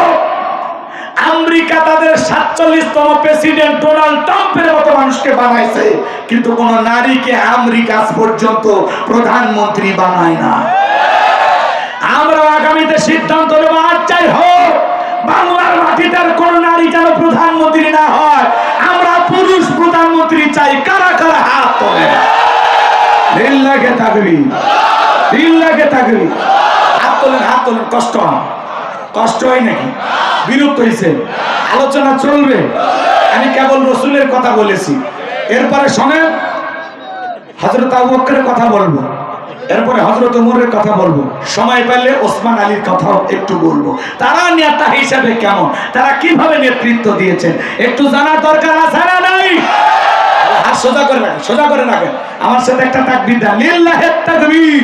S1: আমেরিকা তাদের 47তম প্রেসিডেন্ট ডোনাল্ড ট্রাম্পের মতো মানুষকে বানাইছে, কিন্তু কোন নারীকে আমেরিকা আজ পর্যন্ত প্রধানমন্ত্রী বানায় না। আমরা আগামীতে সিদ্ধান্ত নেব, আর চাই হোক বাংলার মাটিতে আর কোন নারী যেন প্রধানমন্ত্রী না হয়। আমরা পুরুষ প্রধানমন্ত্রী চাই। কারা কারা হাত তোলে? লিল্লাহি তাকবীর, লিল্লাহি তাকবীর। হাত তোলেন, হাত তোলেন। কষ্ট হয় নাকি? বিরক্ত হয়েছে? আলোচনা চলবে। আমি কেবল রসুলের কথা বলেছি, এরপরে শোনেন হযরত আবু বকরের কথা বলবো, এরপরে হযরত ওমরের কথা বলবো, সময় পেলে ওসমান আলীর কথাও একটু বলবো। তারা নেতা হিসেবে কেমন, তারা কিভাবে নেতৃত্ব দিয়েছেন একটু জানার দরকার আছে না নাই? হাত সোজা করে রাখেন, সোজা করে রাখেন। আমার সাথে একটা তাকবীর দেন, লিল্লাহি তাকবীর।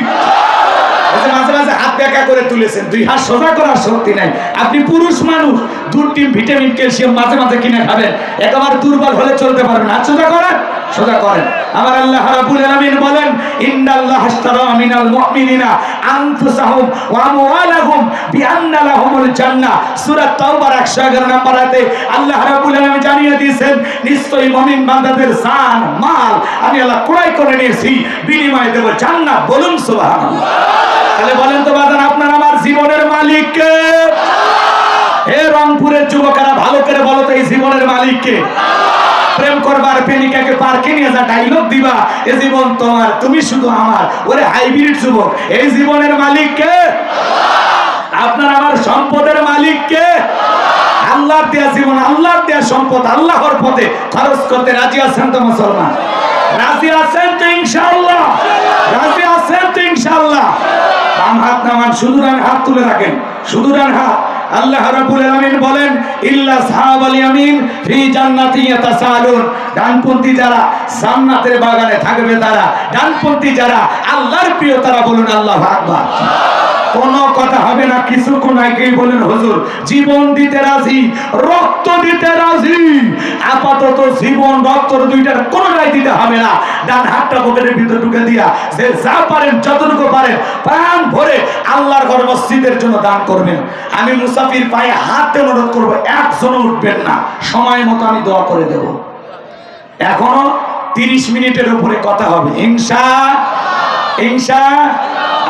S1: মাঝে মাঝে হাত বেঁকা করে তুলেছেন, দুই হাত সোজা করার শক্তি নাই। আপনি পুরুষ মানুষ, দুধ, ডিম, ভিটামিন, ক্যালসিয়াম মাঝে মাঝে কিনে খাবেন, একেবারে দুর্বল হলে চলতে পারবেন। হাত সোজা করেন, সোজা করেন। আমার আল্লাহ রাব্বুল আলামিন বলেন, ইন্নাল্লাহা আশতারা মিনাল মুমিনিনা আনফুসাহুম ওয়া আমওয়ালাহুম বিআন্না লাহুমুল জান্নাহ। সূরা তাওবার 111 নম্বর আয়াতে আল্লাহ রাব্বুল আলামিন জানিয়ে দিয়েছেন, নিশ্চয়ই মুমিন বান্দাদের জান মাল আমি আল্লাহ ক্রয় করে নিয়েছি, বিনিময়ে দেব জান্নাত। বলুন সুবহানাল্লাহ। তাহলে বলেন তো বাজান, আপনার আমার জীবনের মালিক কে? হে রংপুরের যুবকেরা ভালো করে বলো তো, এই জীবনের মালিক কে? প্রেম করবার প্রেমিকাকে পার্কে নিয়ে যা ডায়লগ দিবা, এই জীবন তোমার, তুমি শুধু আমার। ওরে হাইব্রিড যুবক, এই জীবনের মালিক কে? আপনার আমার সম্পদের মালিক কে? আল্লাহর দেয়া জীবন, আল্লাহর দেয়া সম্পদ আল্লাহর পথে খরচ করতে রাজি আছেন তো মুসলমান? রাজি আছেন তো ইনশাআল্লাহ? রাজি আছেন তো ইনশাআল্লাহ? বাম হাত নামান, শুধু ডান হাত তুলে রাখেন, শুধু ডান হাত। আল্লাহ রাব্বুল আলামিন বলেন, ইল্লা সাহাবাল ইয়ামিন ফি জান্নাতি ইয়াতাসালুন। ডানপন্থী যারা জান্নাতের বাগানে থাকবে, তারা ডানপন্থী যারা আল্লাহর প্রিয়, তারা বলুন আল্লাহু আকবার। কোন কথা হবে না। কিছুক্ষণ আগেই বলেন, হুজুর জীবন দিতে রাজি, রক্ত দিতে রাজি। আপাতত জীবন রক্ত দুইটার কোনটাই দিতে হবে না। ডান হাতটা পকেটের ভিতর ঢুকে দিয়া যে যা পারেন, যতটুকু পারেন প্রাণ ভরে আল্লাহর ঘর মসজিদের জন্য দান করবেন। আমি মুসাফির পায়ে হাতে অনুরোধ করবো, একজনও উঠবেন না। সময় মতো আমি দোয়া করে দেব। এখনো 30 মিনিটের উপরে কথা হবে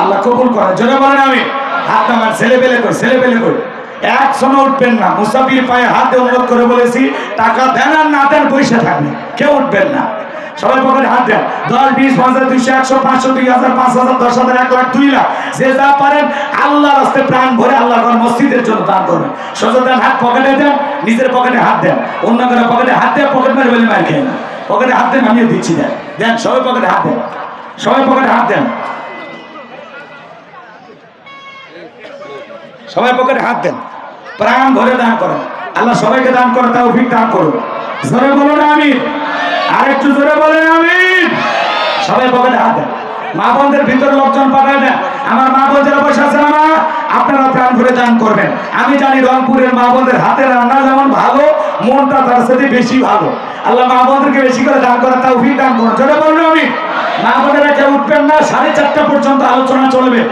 S1: আল্লাহ কবুল করে। জোরে বলেন আমি। হাত আমার ছেলে পেলে কই, ছেলে পেলে কই, একজনও উঠবেন না। মুসাফির পায়ে হাতে অনুরোধ করে বলেছি, টাকা দেন আর না দেন পয়সা থাকবে, কেউ উঠবেন না। সবাই পকেটে হাত দেন। 10, 20, 50, 200, 100, 500, 2000, 5000, 10,000, 1 লাখ, 2 লাখ, যে যা পারেন আল্লাহর রাস্তায় প্রাণ ভরে আল্লাহর ঘর মসজিদের জন্য দান করবেন। সোজা দেন, হাত পকেটে দেন, নিজের পকেটে হাত দেন, অন্য কারো পকেটে হাত দেন। পকেট মারে বলে মার খেয়ে না, পকেটে হাত দেন, আমিও দিচ্ছি। দেন দেন, সবাই পকেটে হাত দেন, সবাই পকেটে হাত দেন, সবাই পকেটে হাত দেন। প্রাণ ভরে দান করেন। আল্লাহ সবাইকে দান করে তৌফিক দান করুন। জোরে বলুন আমিন। আর একটু জোরে বলেন আমিন। সবাই পকেটে হাত দেন। মা বোনদের ভিতরে লোকজন পাঠায় দেন। আমার মা বোন যারা বসে আছেন, আপনারা প্রাণ ভরে দান করবেন। আমি জানি রংপুরের মা বোনদের হাতের রান্না যেমন ভালো, মনটা তার সাথে বেশি ভালো। আল্লাহ মা বোনদেরকে বেশি করে দান করার তৌফিক দান করুন। জোরে বলুন আমিন। মা বোনেরা কেউ উঠবেন না, 4:30 পর্যন্ত আলোচনা চলবে।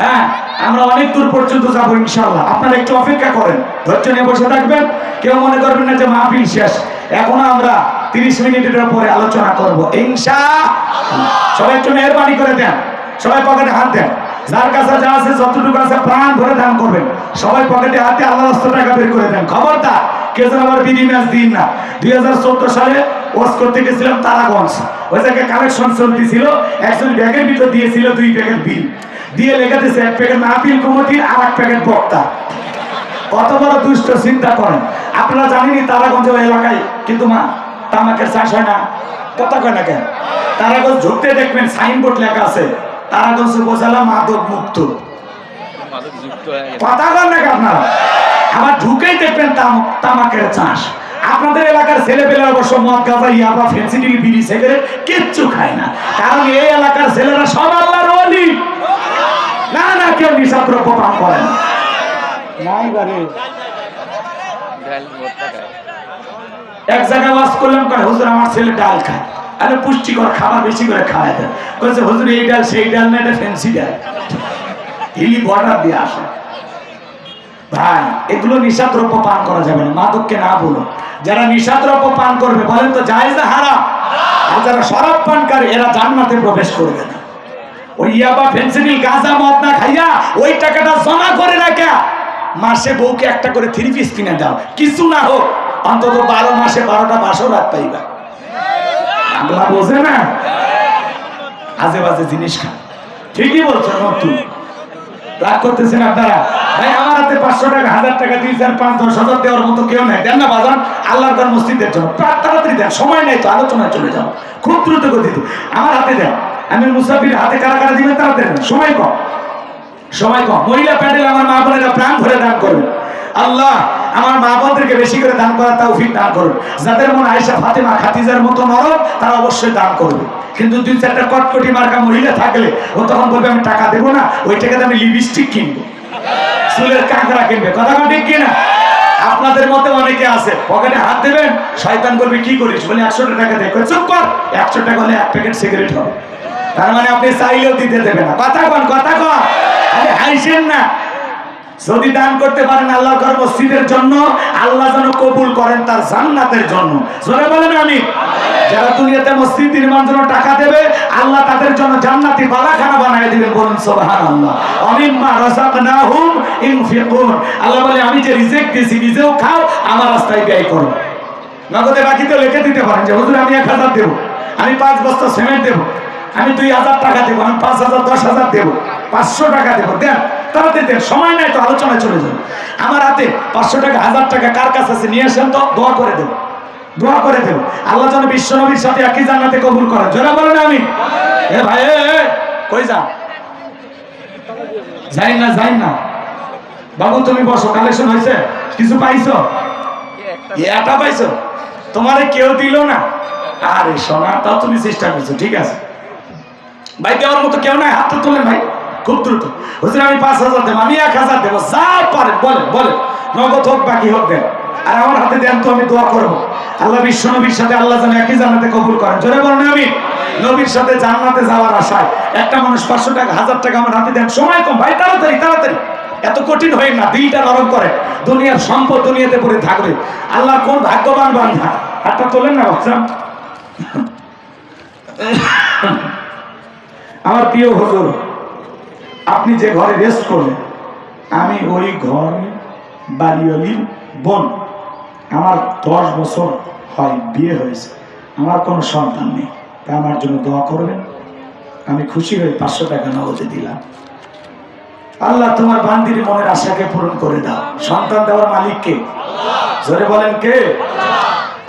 S1: হ্যাঁ, আমরা অনেক দূর পর্যন্ত যাবো ইনশাআল্লাহ। আপনারা একটু অপেক্ষা করেন, ধৈর্য নিয়ে বসে থাকবেন। কেউ মনে করবেন না যে মাহফিল শেষ, এখনো আমরা 30 মিনিটের পরে আলোচনা করবো ইনশাআল্লাহ। সবাই একটু মেহরবানি করে দেন, সবাই পকেটে হাত দেন। যার কাছে যা আছে, যতটুকু আছে প্রাণ ভরে দান করবেন। সবাই পকেটে হাতে আল্লাহ রাস্তায় টাকা বের করে দেন। খবরদার কেউ যেন আবার বিধি ম্যাচ দিন না। 2014 সালে ওয়াজ করতে গেছিলাম তারাগঞ্জ, ওই জায়গায় কালেকশন চলতেছিল। একজন ব্যাগের ভিতর দিয়েছিল 2 প্যাকেট বিল দিয়ে, লেখা দিয়েছে 1 প্যাকেট মাহফিল কমিটির আর 1 প্যাকেট বক্তা। কত বড় দুষ্ট, চিন্তা করেন। আপনারা জানেনই তারাগঞ্জ এলাকায় কিন্তু তামাকের চাষ হয় না। কথা কয় না কেন? তারাগঞ্জ ঢুকতে দেখবেন সাইনবোর্ড লেখা আছে, তারাগঞ্জ উপজেলা মাদক মুক্ত। কথা কয় না কেন? আপনারা আবার ঢুকেই দেখবেন তামাকের চাষ। আপনাদের এলাকার ছেলেপেলে অবশ্য মদ, গাঁজা, ইয়াবা, ফেন্সিডিল, বিড়ি, সিগারেট কিচ্ছু খায় না, কারণ এই এলাকার ছেলেরা সব আল্লাহর ওলি। না না, কেউ নিশাদ্রব্য পান করে না। এক জায়গায় ওয়াজ করলাম, কয় হুজুর আমার ছেলে ডাল খায়। আরে পুষ্টিকর খাবার বেশি করে খাওয়ায় দেন। বলছে হুজুর এই ডাল সেই ডাল না, এটা ফেন্সি ডাল, হিলি বর্ডার দিয়ে আসে। ভাই এগুলো নিশাদ্রব্য পান করা যাবে না, মাদককে না বলো। যারা নিশাদ্রব্য পান করবে বলেন তো জায়েজ না হারাম? আর যারা শরাব পানকারী এরা জান্নাতে প্রবেশ করবে না। ওই ইয়াবা ফেন্সিডিল গাঁজা মদ না খাইয়া ওই টাকাটা জমা করে রাখা, মাসে বউকে একটা করে 3 পিস কিনে দাও, কিছু না হোক অন্তত 12 মাসে 12টা বাসর রাত পাইবা। আল্লাহ বোঝে না, আজে বাজে জিনিস খান। ঠিকই বলছেন, নতুন রাগ করতেছেন আপনারা। ভাই আমার হাতে 500 টাকা, 1000 টাকা, 2, 4, 5, 10 হাজার দেওয়ার মতো কেউ নাই। দেন না বাজান, আল্লাহর ঘর মসজিদের জন্য তাড়াতাড়ি দেন, সময় নাই তো, আলোচনায় চলে যাও খুব দ্রুত গতিতে। আমার হাতে দেন, আমি মুসাফির হাতে কারা কারা দিবেন তাড়াতাড়ি দেন, সময় কম, সময় কম। মহিলা প্যান্ডেল আমার মা বোনেরা প্রাণ ভরে দান করবেন। আল্লাহ আমার মা বোনদেরকে বেশি করে দান করার তৌফিক দান করুন। যাদের মনে আয়েশা ফাতেমা খাদিজার মতো নরম তারা অবশ্যই দান করবে। কিন্তু 2-4টা কটকটি মার্কা মহিলা থাকলে ও তখন বলবে আমি টাকা দেবো না, ওই টাকাতে আমি লিপস্টিক কিনবো, চুলের কাঁকড়া কিনবে। কথা ঠিক কিনা? আপনাদের মতে অনেকে আছে পকেটে হাত দেবেন, শয়তান বলবে কি করিস, বলে 100 টাকা দে, চুপ কর, 100 টাকা হলে 1 প্যাকেট সিগারেট হবে। তার মানে আপনি চাইলেও দিতে দেবে না। কথা কন, কথা কন, আরে হাইছেন না। যদি দান করতে পারেন আল্লাহর ঘর মসজিদের জন্য, আল্লাহ যেন কবুল করেন তার জান্নাতের জন্য। জোরে বলেন আমিন। যারা দুনিয়াতে মসজিদ নির্মাণ জন্য টাকা দেবে, আল্লাহ তাদের জন্য জান্নাতি বালাখানা বানায় দিবেন, বলুন সুবহানাল্লাহ। আমিম্মা রাযাকনাহুম ইনফিকুন। আল্লাহ বলে আমি যে রিজিক দিয়েছি নিজেও খাও, আমার রাস্তায় ব্যয় করো। নগদে বাকিতে লিখে দিতে পারেন যে হুজুর আমি 1000 দেব, আমি 5 বস্তা সিমেন্ট দেব, আমি 2000 টাকা দেবো, আমি 5000, 10,000 দেবো, 500 টাকা দেবো, দেন তাড়াতাড়ি দেন, সময় নাই তো, আলোচনায় চলে যান। আমার হাতে 500 টাকা, 1000 টাকা কার কাছে আছে নিয়ে আসেন তো, দোয়া করে দেবো, দোয়া করে দেবো। আল্লাহ যেন বিশ্ব নবীর সাথে একই জান্নাতে কবুল করেন। জোরে বলেন আমি। এ ভাই কই যান? যাই না, যাই না বাবু, তুমি বসো। কালেকশন হয়েছে? কিছু পাইছো? এটা পাইছো? তোমারে কেউ দিল না? আরে সোনা, তাও তুমি চেষ্টা করছো, ঠিক আছে। ভাই দেওয়ার মতো কেউ নাই, হাতটা তোলেন ভাই খুব দ্রুত। হুজুর আমি 5000 দেবো, আমি 1000 দেবো, যা পারে বলে বলে, নগদ হোক বাকি হোক দেন, আর আমার হাতে দেন তো, আমি দোয়া করবো আল্লাহ বিশ্ব নবীর সাথে আল্লাহ যেন একই জান্নাতে কবুল করেন। জোরে বলেন আমি। নবীর সাথে জান্নাতে যাওয়ার আশায় একটা মানুষ 500 টাকা, 1000 টাকা আমার হাতে দেন, সময় কম ভাই, তাড়াতাড়ি তাড়াতাড়ি, এত কঠিন হয় না, দিলটা নরম করে। দুনিয়ার সম্পদ দুনিয়াতে পড়ে থাকবে। আল্লাহ কোন ভাগ্যবান বান্দা, হাতটা তোলেন না বাচ্চা। আমার প্রিয় হুজুর, আপনি যে ঘরে রেস্ট করলেন, আমি ওই ঘরে বাড়িওয়ালির বোন। আমার 10 বছর হয় বিয়ে হয়েছে, আমার কোনো সন্তান নেই, তা আমার জন্য দোয়া করবেন। আমি খুশি হয়ে 500 টাকা নগদে দিলাম। আল্লাহ তোমার বান্দির মনের আশাকে পূরণ করে দাও। সন্তান দেওয়ার মালিক কে? জোরে বলেন কে?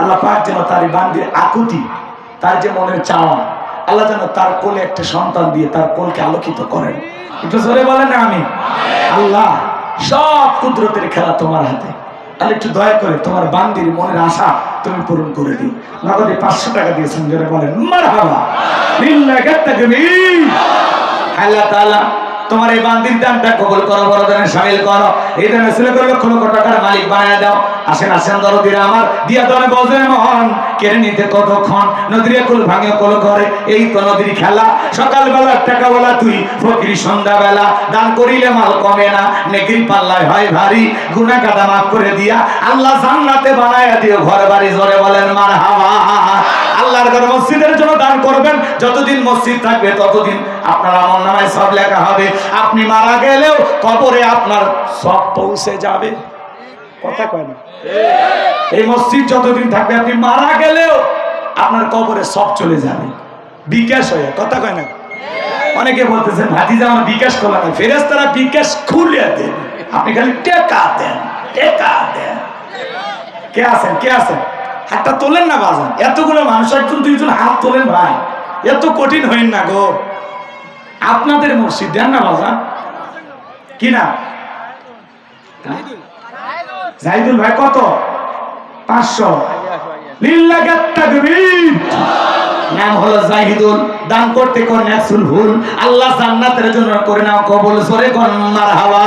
S1: আল্লাহ পাক যেন তার বান্দির আকুতি, তার যে মনের চাওয়া, আল্লাহ যেন তার কোলে একটা সন্তান দিয়ে তার কোলকে আলোকিত করেন। একটু জোরে বলেন না আমি। আল্লাহ সব কুদরতের খেলা তোমার হাতে, তাহলে একটু দয়া করে তোমার বান্দির মনের আশা তুমি পূরণ করে দিও। নগদে 500 টাকা দিয়েছেন, জোরে বলেন মারহাবা, লিল্লাহি তাকবীর। আল্লাহ তাআলা তোমার এই বান্দির দানটা কবুল করো, বড় দানে শামিল করো। এই দানে ছেলে করে লক্ষ লক্ষ টাকার মালিক বানায় দাও। আসেন আসেন দরদিরা আমার, দিয়া দানে বজে মন কেড়ে নিতে কতক্ষণ, নদীর কুল ভাঙে কল করে, এই তো নদীর খেলা। সকালবেলা টাকা বলা তুই ফকির, সন্ধ্যাবেলা দান করিলে মাল কমে না, নেকির পাল্লায় হয় ভারী, গুনাহ কাদা মাফ করে দিয়া আল্লাহ জান্নাতে বানায়া দিও ঘর বাড়ি। জোরে বলেন মারহাবা। আল্লাহর ঘর মসজিদের জন্য দান করবেন, যতদিন মসজিদ থাকবে ততদিন আপনার আমলনামায় সব লেখা হবে। আপনি মারা গেলেও কবরে আপনার সব পৌঁছে যাবে। কথা কয় না? এই মসজিদ যতদিন থাকবে, আপনি মারা গেলেও আপনার কবরে সব চলে যাবে বিকাশ হয়ে। কথা কয় না? অনেকে বলতেছেন ভাতিজা আমার বিকাশ করলো না, ফেরেশতারা বিকাশ খুলে দেন, আপনি খালি টেকা দেন, টেকা দেন। কে আছেন? কে আছেন? হাতটা তোলেন না বাজান। এতগুলো মানুষ, একজন দুইজন হাত তোলেন ভাই, এত কঠিন হইন না গো। আপনাদের মসজিদ দেন না বাজান। কি না? জাহিদুল ভাই কত? 500। লিল্লাহি তাকবীর। নাম হলো জাহিদুল। দান করতে কোন একসুল ভুল, আল্লাহ জান্নাতের জন্য করে নাও কবুল। জোরে কোন মারহাবা।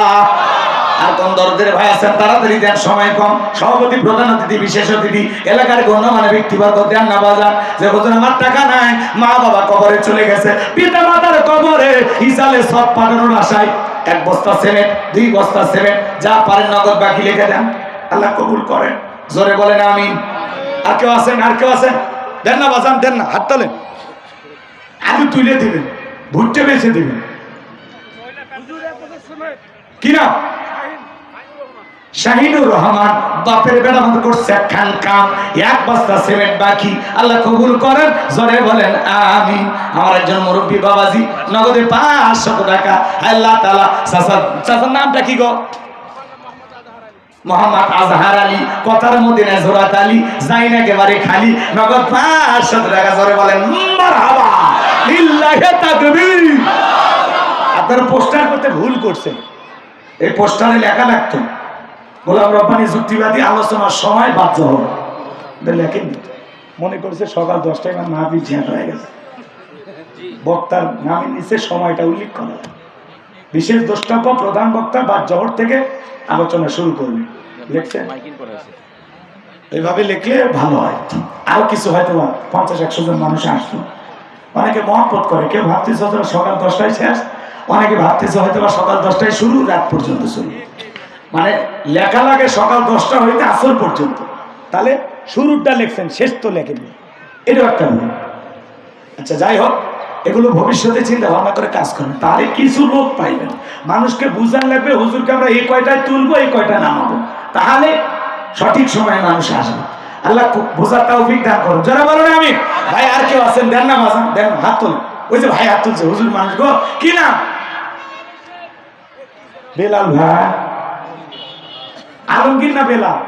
S1: আর কোন দরদের ভাই আছেন তাড়াতাড়ি দেন, সময় কম। সভাপতি, প্রধান অতিথি, বিশেষ অতিথি, এলাকার গণ্যমান্য ব্যক্তিবর্গ দেন না বাজার। যে হুজুর আমার টাকা নাই, মা বাবা কবরে চলে গেছে, পিতা মাতার কবরে ইসালে সব পাঠানোর আশায় 1 বস্তা সিমেন্ট, 2 বস্তা সিমেন্ট, যা পারেন নগদ বাকি লিখে দেন, আল্লাহ কবুল করেন। জোরে বলেন আমিন। আর কেউ আছেন? আর কেউ আছেন? দেন না বাজান, দেন না, হাত তোলেন। আলু তুলে দিবেন, ভুট্টে বেছে দিবেন। কি নাম? শাহিনুর রহমান। বাপের বেড়া মতো করছে খান কাম, 1 বস্তা সিমেন্ট বাকি, আল্লাহ কবুল করেন। জোরে বলেন আমিন। আমার একজন মুরব্বী বাবাজি নগদে 500 টাকা আল্লাহ তাআলা। চাচার নামটা কি গো? মোহাম্মদ আজহার আলী, কথার মধ্যে নজরাত আলী, যাই না একেবারে খালি, নগদ 500 টাকা। জোরে বলেন মারহাবা, লিল্লাহি তাকবীর। আপনারা পোস্টার করতে ভুল করছেন, এই পোস্টারে লেখা লাগতো গোলাম রব্বানী যুক্তিবাদী আলোচনার সময় বাধ্য হবে, লেখেন। মনে করছে সকাল 10টায় আমার মাহফিল ঝেঁট হয়ে গেছে, বক্তার নামের নিচে সময়টা উল্লেখ করা। বিশেষ দ্রষ্টব্য প্রধান বক্তা বা জহর থেকে আলোচনা শুরু করবে, লিখছেন। এইভাবে লিখলে ভালো হয়। আরো কিছু হয়তো 50-100 জন মানুষ আসতো। অনেকে মহব্বত করে, কেউ ভাবতেছে সকাল 10টায় শেষ, অনেকে ভাবতেছে হয়তো বা সকাল 10টায় শুরু, রাত পর্যন্ত শুরু। মানে লেখা লাগে সকাল 10টা হইতে আসর পর্যন্ত, তাহলে শুরুটা লিখছেন, শেষ তো লেখেনি, এটাও একটা ভুল। আচ্ছা যাই হোক, এগুলো ভবিষ্যতে চিন্তা ভাবনা করে কাজ করেন, তাহলে কিছু লোক পাইবেন। মানুষকে বুঝান লাগবে হুজুরকে আমরা এই কয়টায় তুলবো, এই কয়টা নামাবো, তাহলে সঠিক সময়ে মানুষ আসবে। আল্লাহ বোঝার তৌফিক দান করুন। যারা বলেন আমি ভাই। আর কেউ আছেন? দেন না বাজান, দেন, হাত তোলেন। ওই যে ভাই হাত তুলছে, হুজুর মানুষ গো, কি নাম? বেলাল ভাই। আলমগীর না বেলাল?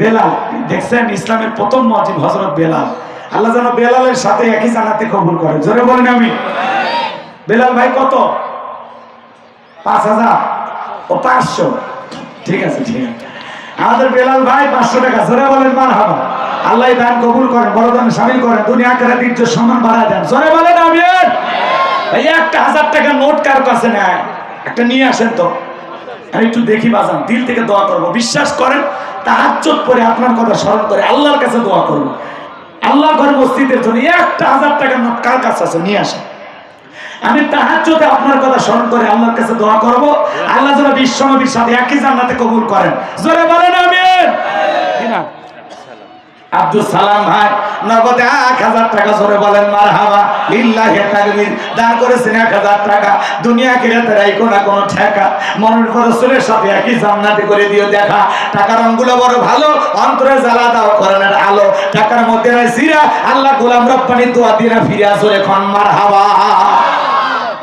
S1: বেলাল। দেখছেন ইসলামের প্রথম মুয়াজ্জিন হযরত বেলাল। আল্লাহ যেন বেলালের সাথে একই জান্নাতে কবুল করে। জোরে বলেন আমি। বেলাল ভাই কত? 5000 ও 500। ঠিক আছে, ঠিক আছে। আমাদের বেলাল ভাই 500 টাকা। জোরে বলেন মারহাবা। আল্লাহ দান কবুল করেন, বড় দান শামিল করেন, দুনিয়া আখিরাতে ইজ্জত সম্মান বাড়ায় দেন। জোরে বলেন আমিন। ভাই 1000 টাকা নোট কার কাছে নাই? একটা নিয়ে আসেন তো, আমি একটু দেখি বাজান, দিল থেকে দোয়া করব। বিশ্বাস করেন, তাহাজ্জুদ পড়ে আপনার কথা স্মরণ করে আল্লাহর কাছে দোয়া করব। আল্লাহর ঘর মসজিদের জন্য 1000 টাকা নোট কার কাছে আছে? নিয়ে আসেন। আমি তাহাজ্জুদে আপনার কথা স্মরণ করে আল্লাহর কাছে দোয়া করব, আল্লাহ যেন বিশ্ব নবীর সাথে একই জান্নাতে কবুল করেন। জোরে বলেন আমিন। কি না? আব্দুল সালাম ভাই নগদে 1000 টাকা। জোরে বলেন মারহাবা, লিল্লাহি তাকবীর। দান করেছেন 1000 টাকা। দুনিয়া আখিরাতে রাইখো না কোনো ঠেকা, মনের রাসূলের সাথে একই জান্নাতে করে দিও দেখা। টাকার রংগুলো বড় ভালো, অন্তরে জ্বালা দাও কোরআনের আলো। টাকার মধ্যে নাই সিরা, আল্লাহ গোলাম রব্বানি দোয়া দিনা ফিরা। জোরে কোন মারহাবা।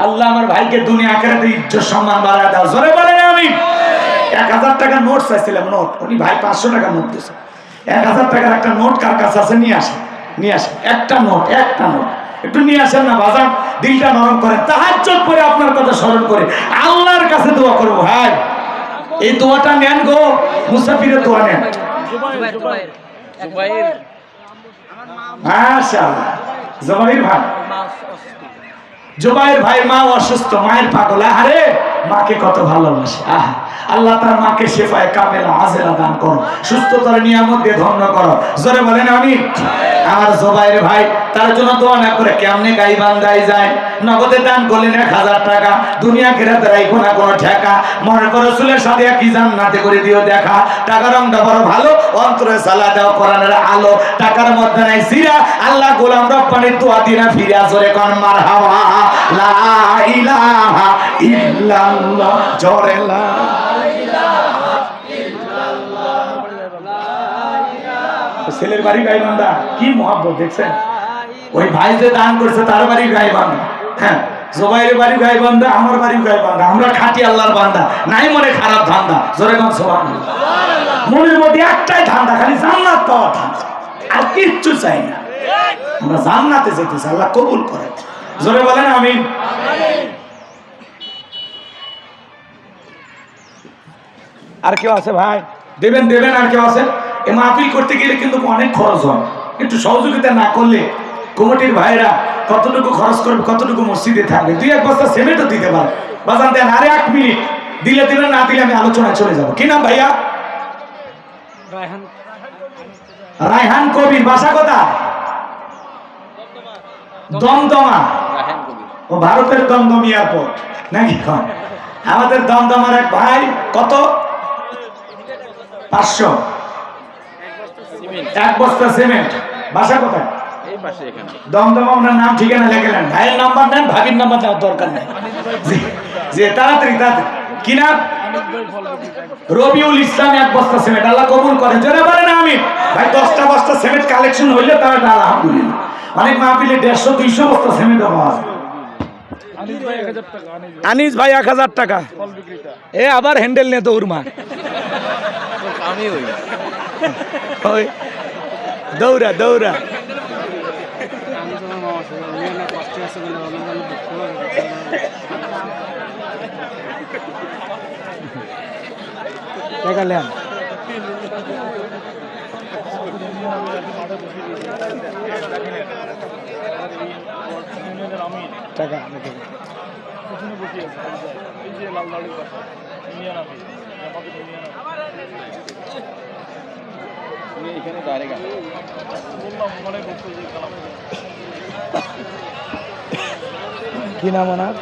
S1: আল্লাহ আমার ভাইকে দুনিয়া আখিরাতে ইজ্জত সম্মান বাড়ায় দাও। জোরে বলেন আমিন। 1000 টাকা নোট চাইছিলাম, নোট। উনি ভাই 500 টাকা নোট দিয়েছে। 1000 টাকার একটা নোট কার কাছে আছে? নিয়ে আসেন, নিয়ে আসেন। একটা নোট, একটা নোট একটু নিয়ে আসেন না বাজান, দিলটা নরম করেন। তাহাজ্জুদ করে আপনার কথা স্মরণ করে আল্লাহর কাছে দোয়া করবো। ভাই এই দোয়াটা নেন গো, মুসাফিরের দোয়া নেন। মাশাআল্লাহ। জুবাইর ভাই, জুবাইর ভাই মা অসুস্থ, মায়ের পাগল। আরে মাকে কত ভালোবাসে। আল্লাহ তার মাকে শেফায়ে কামেলা আজেলা দান করো, সুস্থতার নিয়ামত দিয়ে ধন্য করো। জোরে বলেন আমিন। আমার জুবাইর ভাই, তার জন্য দোয়া না করে কেমনে গাইবান্ধায় যায়? নগদে দান করলেন 1000 টাকা। দুনিয়া আখিরাতে রাইখো না কোনো ঠেকা, মনে করো রাসূলের সাথে একই জান্নাতে করে দিও দেখা। টাকার রংটা বড় ভালো, অন্তরে জ্বালা দাও কোরআনের আলো। টাকার মধ্যে নাই সিরা, আল্লাহ গোলাম রব্বানির দোয়া দিনা ফিরা। জোরে কোন মারহাবা। লা ইলাহা ইল্লাল্লাহ। জোরে লা ইলাহা ইল্লাল্লাহ। ছেলের বাড়ি গাইবান্ধা, কি মহব্বত দেখছেন? ওই ভাই যে দান করছে তার বাড়ি গাইবান্ধা। হ্যাঁ, জুবাইরের বাড়ি গাইবান্ধা, আমার বাড়ি গাইবান্ধা। আমরা খাঁটি আল্লাহর বান্দা, নাই মনে খারাপ ধান্দা। জোরে কোন সুবহানাল্লাহ। মনের মধ্যে একটাই ধান্দা, খালি জান্নাত পাওয়া ধান্দা, আর কিচ্ছু চাই না। আমরা জান্নাতে যেতেছি, আল্লাহ কবুল করে। জোরে বলেন আমিন। আর কেউ আছে ভাই? দেবেন, দেবেন। আর কেউ আছে? এই মাহফিল করতে গেলে কিন্তু অনেক খরচ হয়, একটু সহযোগিতা না করলে কমিটির ভাইরা কতটুকু খরচ করবে, কতটুকু মসজিদে থাকবে। 2-1 বস্তা সিমেন্টও দিতে পারে। বাজান দেন, আরে 1 মিনিট দিলে দিবেন, না দিলে আমি আলোচনায় চলে যাব। কি নাম ভাইয়া? রায়হান কবির। বাসা কোথায়? দমদমা। ও ভারতের দমদম এয়ারপোর্ট নাকি? আমাদের দমদমার এক ভাই কত 500 এক বস্তা সিমেন্ট। বাসা কোথায়? দমদমা। ওনার নাম ঠিকানা লিখলেন, ভাইয়ের নাম্বার নেন, ভাবির নাম্বার দেওয়ার দরকার নেই। যে তাড়াতাড়ি তাড়াতাড়ি কি নাম? রবিউল ইসলাম। এক বস্তা সিমেন্ট আল্লাহ কবুল করেন, জোরে বলেন আমিন। ভাই 10টা বস্তা সিমেন্ট কালেকশন হইলে তাহলে আলহামদুলিল্লাহ। অনেক মাহফিলে 150-200 বস্তা সিমেন্ট পাওয়া যায়। আনিস ভাই 1000 টাকা। এ আবার হ্যান্ডেল নিয়ে দৌড় মা, দৌড়া দৌড়া। টাকা কি নাম ওনার?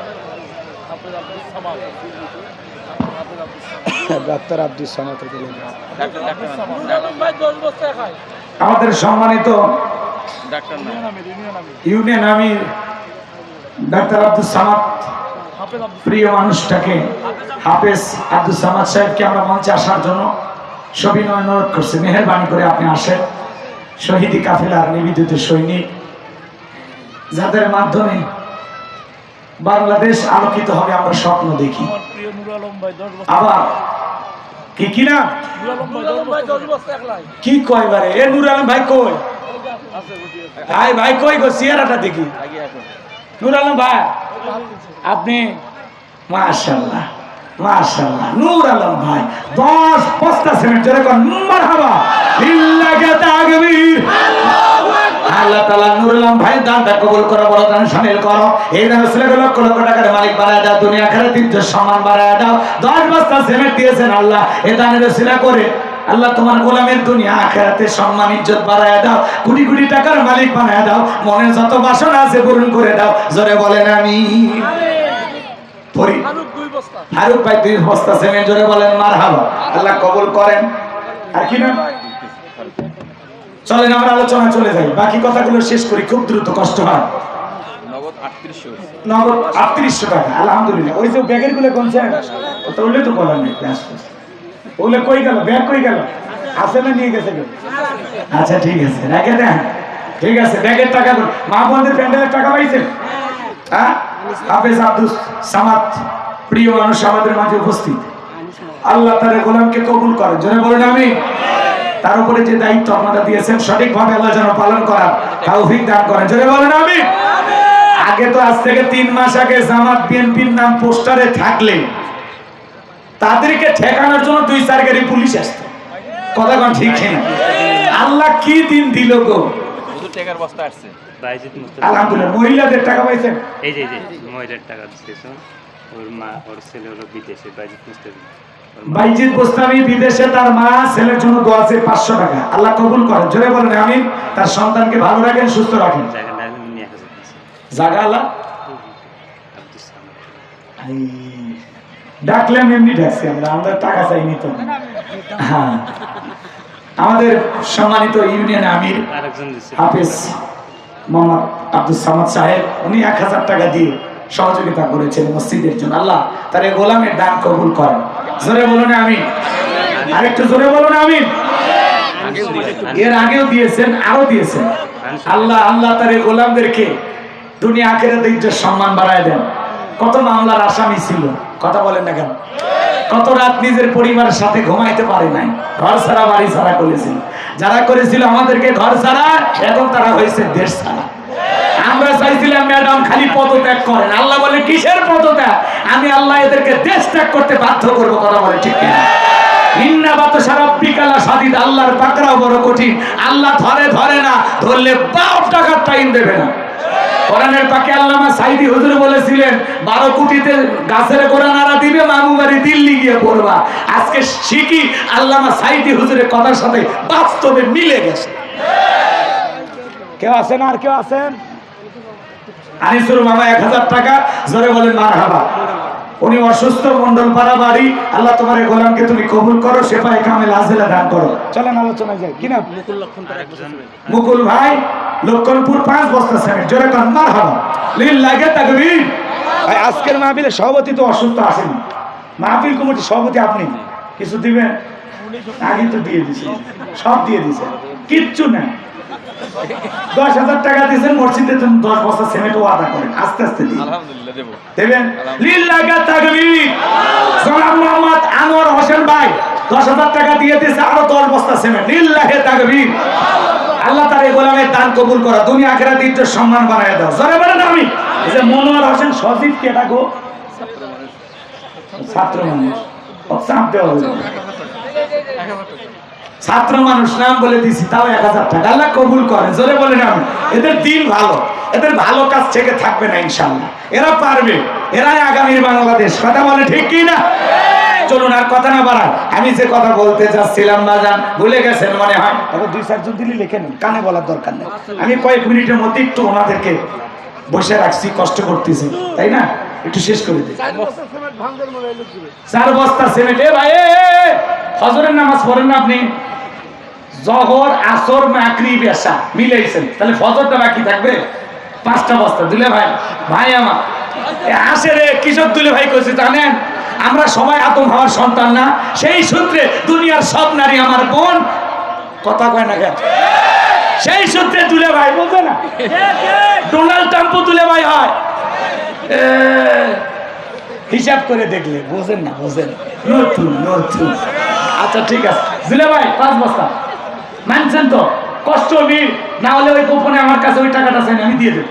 S1: ডাক্তার আব্দুস সামাদ। আমাদের সম্মানিত ইউনিয়ন আমির ডাক্তার আব্দুস সামাদ, প্রিয় মানুষটাকে হাফেজ আব্দুস সামাদ সাহেবকে আমরা মঞ্চে আসার জন্য সবিনয় অনুরোধ করছি, মেহেরবানি করে আপনি আসেন। শহীদি কাফেলার নিবেদিত সৈনিক, যাদের মাধ্যমে বাংলাদেশ আলোকিত হবে আমরা স্বপ্ন দেখি। আবার কি কিনা কি কয় বারে এ নুর আলম ভাই কই? ভাই ভাই কই গো? চেহারাটা দেখি। নুর আলম ভাই আপনি মাশাআল্লাহ মাশাআল্লাহ। নূর আলম ভাই 10 বস্তা সিমেন্ট, জোরে কোন মারহাবা লিল্লাহি তাকবীর। আল্লাহ তাআলা নূর আলম ভাই দানটা কবুল করে, বড় দান শামিল করো। এই দান ছেলেগুলো লক্ষ লক্ষ টাকার মালিক বানায় দাও, দুনিয়া আখিরাতে ইজ্জত সম্মান বাড়ায় দাও। 10 বস্তা সিমেন্ট দিয়েছেন আল্লাহ, এই দানের ওসিলা করে আল্লাহ তোমার গোলামের দুনিয়া আখিরাতে সম্মান ইজ্জত বাড়ায় দাও, কোটি কোটি টাকার মালিক বানায় দাও। মনে যত বাসনা আছে পূরণ করে দাও, জোরে বলেন আমিন। ফারুক ভাই 2 বস্তা সিমেন্ট, জোরে বলেন মারহাবা। আল্লাহ কবুল করেন। আর কি না চলেন আমরা আলোচনা চলে যাই, বাকি কথাগুলো শেষ করি, খুব দ্রুত, কষ্ট হয়। নগদ 3800 টাকা আলহামদুলিল্লাহ। ওই যে ব্যাগের গুলো কোনছেন ওগুলো তো বলার নেই, ওগুলো কই গেল? ব্যাগ কই গেল? আছে না নিয়ে গেছে কেউ? আচ্ছা ঠিক আছে, রেখে দেন। ঠিক আছে, ব্যাগের টাকা মা বোনদের প্যান্ডেলের টাকা পাইছেন? হ্যাঁ, হাফেজ আব্দুস সামাদ প্রিয় মানুষ আমাদের মাঝে উপস্থিত। আল্লাহ তার গোলামকে কবুল করেন, জোরে বলেন আমিন। তার উপরে যে দায়িত্ব আপনারা দিয়েছেন সঠিকভাবে আল্লাহ যেন পালন করার তৌফিক দান করেন, জোরে বলেন আমিন। আগে তো আজ থেকে 3 মাস আগে জামাত বিএনপির নাম পোস্টারে থাকলে তাদেরকে ঠেকানোর জন্য 2-4 গাড়ি পুলিশ আসতো, কথা কোন ঠিক কিনা? আল্লাহ কি দিন দিল গো, টাকার বস্তা আসছে। আলহামদুলিল্লাহ। মহিলাদের টাকা পাইছেন? এই যে মহিলার টাকা দিতেছে, ওর মা ওর ছেলে হলো বিদেশে, বাইজিদ গোস্তামি বিদেশে, তার মা ছেলের জন্য দোয়া আছে 500 টাকা। আল্লাহ কবুল করেন, জোরে বলেন আমিন। তার সন্তানকে ভালো রাখেন, সুস্থ রাখেন। জায়গা আল্লাহ ডাকলাম, এমনি ডাকছি আমরা, আমরা টাকা চাইনি তো। হ্যাঁ, আমাদের সম্মানিত ইউনিয়ন আমির হাফেজ মোহাম্মদ আব্দুস সামাদ সাহেব, উনি 1000 টাকা দিয়ে সহযোগিতা করেছেন মসজিদের জন্য। আল্লাহ তার এই গোলামের দান কবুল করেন, জোরে বলুন আমিন। আরেকটু জোরে বলুন আমিন। এর আগেও দিয়েছেন, আরো দিয়েছেন। আল্লাহ আল্লাহ তার এই গোলামদেরকে দুনিয়া আখিরাতে ইজ্জত সম্মান বাড়ায় দেন। কত মামলার আসামি ছিল, কথা বলেন না কেন? কত রাত নিজের পরিবারের সাথে ঘুমাইতে পারে নাই, ঘর ছাড়া বাড়ি ছাড়া করেছিল। যারা করেছিল আমাদেরকে ঘর ছাড়া, এখন তারা হয়েছে দেশ ছাড়া। আমরা চাইছিলাম ম্যাডাম খালি পদত্যাগ করেন, আল্লাহ বলে কিসের পদত্যাগ? আমি আল্লাহ এদেরকে দেশ ত্যাগ করতে বাধ্য করবো, কথা বলে ঠিক কিনা? আল্লাহর পাকড়াও বড় কঠিন, আল্লাহ ধরে ধরে না, ধরলে 12 টাকার টাইম দেবে না। কোরআনের পাকে আল্লামা সাইদি হুজুর বলেছিলেন 12 কোটিতে গাছের গোড়া নাড়া দিবে, মামু বাড়ি দিল্লি গিয়ে পড়বা। আজকে শিখি আল্লামা সাইদি হুজুরের কথার সাথে বাস্তবে মিলে গেছে। কেউ আছেন? আর কেউ আছেন? আনিসুর মামা 1000 টাকা, জোরে বলেন মারহাবা। উনি অসুস্থ, মন্ডলপাড়া বাড়ি। আল্লাহ তোমার এই গোলামকে তুমি কবুল করো, শেফায়ে কামিল আজিলা দান করো। চলেন আলোচনায় যাই। কি নাম? মুকুল ভাই, লক্ষণপুর 5 বস্তা সিমেন্ট। জোরে কান মারহাবা, লিল্লাহি তাকবীর। ভাই আজকের মাহফিলে সভাপতি তো অসুস্থ আসেনি, মাহফিল কমিটির সভাপতি আপনি কিছু দিবেন? আগে তো দিয়ে দিছে, সব দিয়ে দিছে, কিচ্ছু না। 10,000 টাকা দিয়েছেন মসজিদে, তুমি 10 বস্তা সিমেন্ট ওয়াদা করেন, আস্তে আস্তে দিন, আলহামদুলিল্লাহ দেব, দেবেন। লিল্লাহি তাকবীর। জনাব মোহাম্মদ আনোয়ার হোসেন ভাই 10,000 টাকা দিয়ে দিয়েছে, আরো 10 বস্তা সিমেন্ট। লিল্লাহি তাকবীর। আল্লাহ তার এই গোলামের দান কবুল করো, দুনিয়া আখিরাত ইজ্জত সম্মান বানায় দাও। জোরে বলেন আমি। এই যে মনোয়ার হোসেন সজীব কেটা গো? ছাত্র মানুষ, চাপ দেওয়া হবে, ছাত্র মানুষ নাম বলে দিছি, তাও 1000 টাকা। আল্লাহ কবুল করে, জোরে বলেন আমি। এদের দিন ভালো, এদের ভালো কাজ থেকে থাকবে না ইনশাআল্লাহ, এরা পারবে, এরাই আগামীর বাংলাদেশ। কথা বলে ঠিক কি না? চলুন আর কথা না বাড়াই, আমি যে কথা বলতে চাচ্ছিলাম বাজান ভুলে গেছেন মনে হয়। তবে 2-4 জন দিলে লিখে নিন, কানে বলার দরকার নেই। আমি কয়েক মিনিটের মধ্যে একটু ওনাদেরকে বসে রাখছি, কষ্ট করতেছি, তাই না? একটু শেষ করে দিই। 4 বস্তা সিমেন্ট। এ ভাই, ফজরের নামাজ পড়েন না আপনি? জহর, আসর, মাগরিব, এশা মিলাইছেন, তাহলে ফজরটা বাকি থাকবে। 5টা বস্তা দিলে ভাই, ভাই আমার আসে রে, কিশোর দিলে ভাই কইছে জানেন, আমরা সবাই আদম হওয়ার সন্তান না, সেই সূত্রে দুনিয়ার সব নারী আমার বোন। কথা কয় না কেন? সেই সূত্রে দুলে ভাই, বলছে না ডোনাল্ড ট্রাম্পও দুলে ভাই হয়। হিসাব করে দেখলে বোঝেন না, বোঝেন নতুন নতুন। আচ্ছা ঠিক আছে দুলে ভাই, 5 বস্তা মানছেন তো? কষ্ট হবি না হলে ওই গোপনে আমার কাছে ওই টাকাটা চাই, আমি দিয়ে দেব।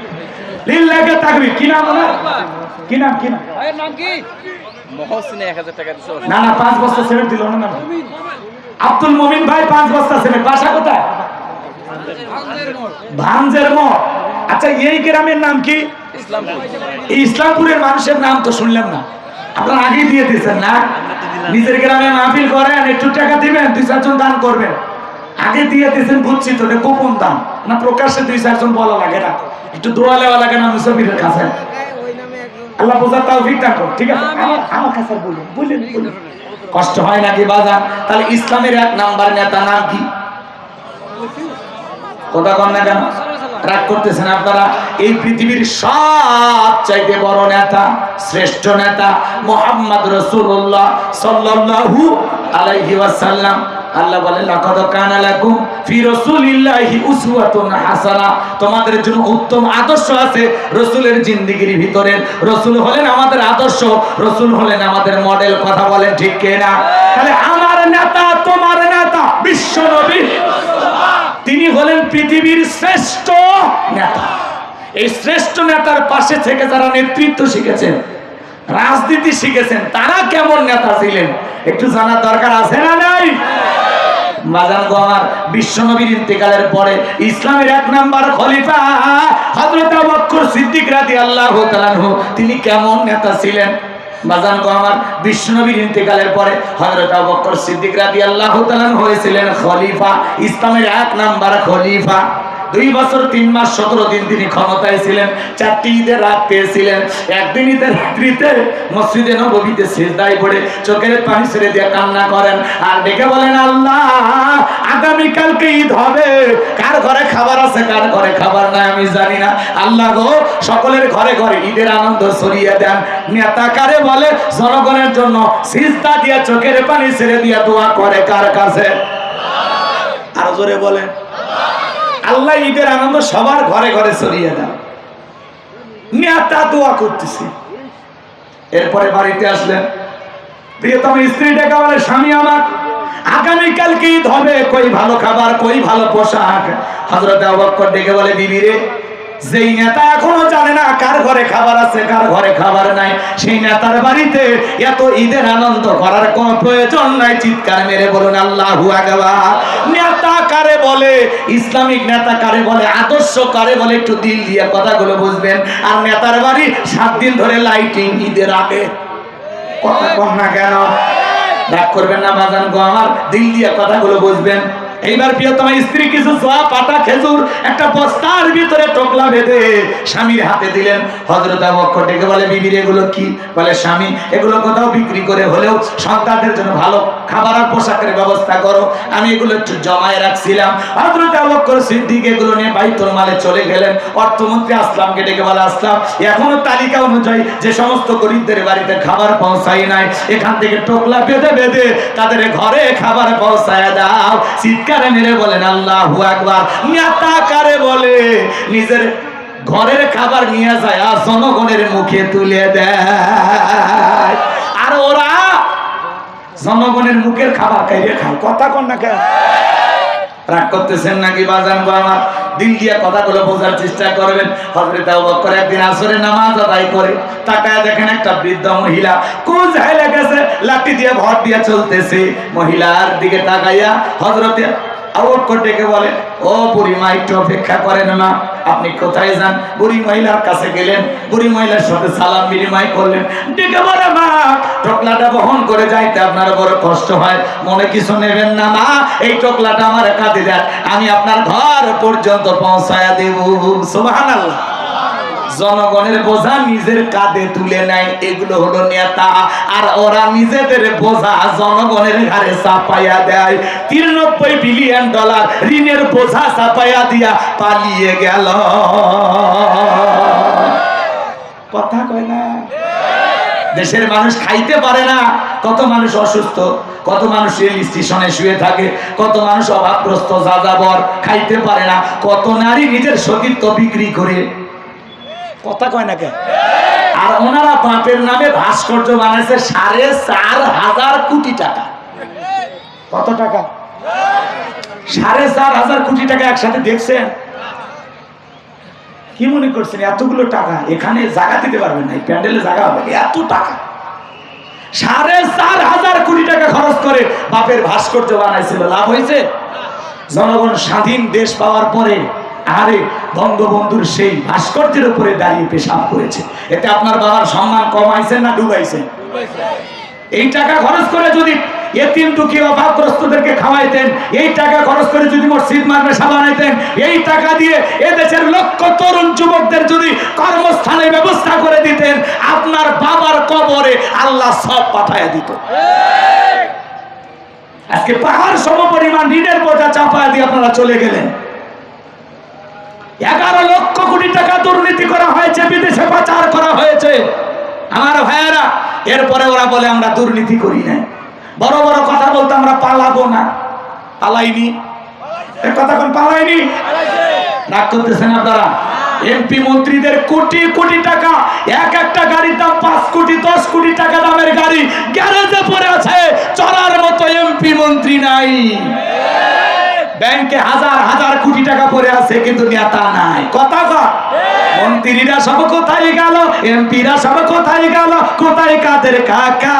S1: লিল্লাহি তাকবীর। কি নাম ওনার? কি নাম? কি নাম? না না, 5 বস্তা সিমেন্ট দিল না। আব্দুল মুমিন ভাই 5 বস্তা সিমেন্ট। বাসা কোথায়? ভাঞ্জের মোড়। আচ্ছা এই গ্রামের নাম কি? ইসলামপুরের মানুষের নাম তো শুনলাম না, আপনারা আগে দিয়ে দিয়েছেন না? নিজের গ্রামে মাহফিল করেন, একটু টাকা দিবেন, 2-4 জন দান করবেন, আগে দিয়ে দিয়েছেন বুঝছি তো, এটা গোপন দান না, প্রকাশ্যে 2-4 জন বলা লাগে না, একটু দোয়া লেওয়া লাগে না মুসাফিরের কাছে। আল্লাহ বোঝার তৌফিক দান করুন। ঠিক আছে, আমার কাছে বলুন, বলুন, কষ্ট হয় নাকি বাজান? তাহলে ইসলামের 1 নাম্বার নেতা নাম কি? কথা কন না কেন? রাগ করতেছেন আপনারা? এই পৃথিবীর সবচাইতে বড় নেতা, শ্রেষ্ঠ নেতা মুহাম্মদ রাসূলুল্লাহ সাল্লাল্লাহু আলাইহি ওয়াসাল্লাম। আল্লাহ বলেন লাকাদ কানা লাকুম ফি রাসূলিল্লাহি উসওয়াতুন হাসানাহ, তোমাদের জন্য উত্তম আদর্শ আছে রাসূলের জিন্দেগির ভিতরে। রাসূল হলেন আমাদের আদর্শ, রাসূল হলেন আমাদের মডেল। কথা বলেন ঠিক কি না? তাহলে আমার নেতা, তোমার নেতা বিশ্ব নবী, তিনি হলেন পৃথিবীর শ্রেষ্ঠ নেতা। এই শ্রেষ্ঠ নেতার পাশে থেকে যারা নেতৃত্ব শিখেছেন, রাজনীতি শিখেছেন, তারা কেমন নেতা ছিলেন একটু জানার দরকার আছে না নাই? বাজান গো আমার, বিশ্বনবীর ইন্তেকালের পরে ইসলামের 1 নাম্বার খলিফা হযরত আবু বকর সিদ্দিক রাদিয়াল্লাহু তাআলা আনহু, তিনি কেমন নেতা ছিলেন? বাজান গো আমার, বিশ্বনবীর ইন্তেকালের পরে হযরত আবু বকর সিদ্দিক রাদিয়াল্লাহু তাআলা আনহু হয়েছিলেন খলিফা, ইসলামের 1 নাম্বার খলিফা। 2 বছর 3 মাস 17 দিন তিনি ক্ষমতায় ছিলেন। 4টি ঈদের রাত পেয়েছিলেন। একদিন ঈদের রাত্রিতে মসজিদে নববীতে সিজদায় পড়ে চোখের পানি ছেড়ে দিয়ে কান্না করেন আর ডেকে বলেন, আল্লাহ আগামী কালকে ঈদ হবে, কার ঘরে খাবার আছে কার ঘরে খাবার নাই আমি জানি না, আল্লাহ গো সকলের ঘরে ঘরে ঈদের আনন্দ ছড়িয়ে দেন। নেতা কারে বলে? জনগণের জন্য সিজদা দিয়ে চোখের পানি ছেড়ে দিয়ে দোয়া করে কার কাছে? আর জোরে বলেন, আল্লাহ ঈদের আনন্দ সবার ঘরে ঘরে ছড়িয়ে দেন। নেতা দোয়া করতেছি। এরপরে বাড়িতে আসলেন, প্রিয়তম স্ত্রী ডেকে বলে, স্বামী আমার আগামীকালকে ঈদ হবে, কই ভালো খাবার, কই ভালো পোশাক। হযরত আবু বকর ডেকে বলে, বিবি রে, যেই নেতা এখনো জানে না কার ঘরে খাবার আছে কার ঘরে খাবার নাই, সেই নেতার বাড়িতে এত ঈদের আনন্দ করার কোনো প্রয়োজন নাই। চিৎকার মেরে বলুন আল্লাহু আকবার। নেতা কারে বলে? ইসলামিক নেতা কারে বলে? আদর্শ কারে বলে? একটু দিল দিয়ে কথাগুলো বুঝবেন। আর নেতার বাড়ি 7 দিন ধরে লাইটিং ঈদের আগে। কথা কম না কেন? রাগ করবেন না বাজান গো আমার, দিল দিয়ে কথাগুলো বুঝবেন। এইবার প্রিয়তমা স্ত্রী কিছু জোয়া পাতা খেজুর একটা বস্তার ভিতরে টোকলা বেঁধে স্বামীর হাতে দিলেন। হযরত আবু বকর ডেকে বলে, বিবির এগুলো কি? বলে, স্বামী এগুলো কোথাও বিক্রি করে হলেও সন্তানদের জন্য ভালো খাবার আর পোশাকের ব্যবস্থা করো, আমি এগুলো একটু জমায়ে রাখছিলাম। হযরত আবু বকর সিদ্দিক এগুলো নিয়ে বাইতুল মালে চলে গেলেন। অর্থমন্ত্রী আসলামকে ডেকে বলে, আসলাম এখনো তালিকা অনুযায়ী যে সমস্ত গরিবদের বাড়িতে খাবার পৌঁছায় নাই, এখান থেকে টোকলা বেঁধে বেঁধে তাদের ঘরে খাবার পৌঁছায় দাও। চিৎকারে মেরে বলেন আল্লাহু আকবার। নেতা কারে বলে নিজের ঘরের খাবার নিয়ে যায় আর জনগণের মুখে তুলে দেয়, আর ওরা জনগণের মুখের খাবার খাইয়ে খায়। কথা কোন না কেন রাগ করতেছেন নাকি বাজান গো আমার? দিল দিয়ে কথাগুলো বোঝার চেষ্টা করবেন। হযরত আবু বকর একদিন আসরের নামাজ আদায় করে তাকায় দেখেন একটা বৃদ্ধ মহিলা কোন জায়গায় গেছে, লাঠি দিয়ে ভর দিয়ে চলতেছে। মহিলার দিকে তাকাইয়া হযরত আবু বকর ডেকে বলে, ও বুড়ি মা একটু অপেক্ষা করেন না, আপনি কোথায় যান? বুড়ি মহিলার কাছে গেলেন, বুড়ি মহিলার সাথে সালাম বিনিময় করলেন। ডেকে বলে, মা টোকলাটা বহন করে যাইতে আপনার বড় কষ্ট হয়, মনে কিছু নেবেন না মা, এই টোকলাটা আমার কাঁধে দেন, আমি আপনার ঘর পর্যন্ত পৌঁছায়া দেব। সুবহানাল্লাহ। জনগণের বোঝা নিজের কাঁধে তুলে নেয়, এগুলো হলো নেতা। আর ওরা নিজেদের বোঝা জনগণের ঘাড়ে চাপাইয়া দেয়। 93 বিলিয়ন ডলার ঋণের বোঝা চাপাইয়া দিয়া পালিয়ে গেল। কথা কয় না? দেশের মানুষ খাইতে পারে না, কত মানুষ অসুস্থ, কত মানুষ রেল স্টেশনে শুয়ে থাকে, কত মানুষ অভাবগ্রস্ত যাযাবর খাইতে পারে না, কত নারী নিজের সতীত্ব বিক্রি করে। কথা কয় না কেন? আর ওনারা বাপের নামে ভাস্কর্য বানাইছে 4.5 কোটি টাকা। কত টাকা? 4.5 কোটি টাকা একসাথে দেখছেন? কি মনে করছেন এতগুলো টাকা এখানে জায়গা দিতে পারবেন না? প্যান্ডেলে জায়গা হবে এত টাকা? 4.5 কোটি টাকা খরচ করে বাপের ভাস্কর্য বানাইছিল, লাভ হয়েছে? জনগণ স্বাধীন দেশ পাওয়ার পরে আরে বঙ্গবন্ধুর সেই ভাস্কর্যের উপরে দাঁড়িয়ে পেশাব করেছে, এতে আপনার বাবার সম্মান কমাইছেন না ডুবাইছেন? এই টাকা খরচ করে যদি এতিম দুঃখী অভাবগ্রস্তদেরকে খাওয়াইতেন, এই টাকা খরচ করে যদি মসজিদ মাদ্রাসা বানাইতেন, এই টাকা দিয়ে এদেশের লক্ষ তরুণ যুবকদের যদি কর্মস্থানের ব্যবস্থা করে দিতেন, আপনার বাবার কবরে আল্লাহ সব পাঠাইয়া দিত। আজকে পাহাড় সমপরিমাণ ঋণের বোঝা চাপায়া দিয়ে আপনারা চলে গেলেন। 11 লক্ষ কোটি টাকা দুর্নীতি করা হয়েছে, বিদেশে পাচার করা হয়েছে আমার ভাইয়েরা। এরপরে ওরা বলে আমরা দুর্নীতি করি না, বড় বড় কথা বলতে আমরা পালাবো না। পালাইনি, কথা কোন পালাইনি? রাগ করতেছেন আপনারা? এমপি মন্ত্রীদের কোটি কোটি টাকা, এক একটা গাড়ির দাম 5 কোটি 10 কোটি টাকা দামের গাড়ি গ্যারেজে পড়ে আছে, চলার মতো এমপি মন্ত্রী নাই। ব্যাংকে হাজার হাজার কোটি টাকা পড়ে আছে, কিন্তু নেতা নাই। কথা কর। মন্ত্রীরা সব কোথায় গেল? এমপিরা সব কোথায় গেল? কোথায় কাদের কাকা?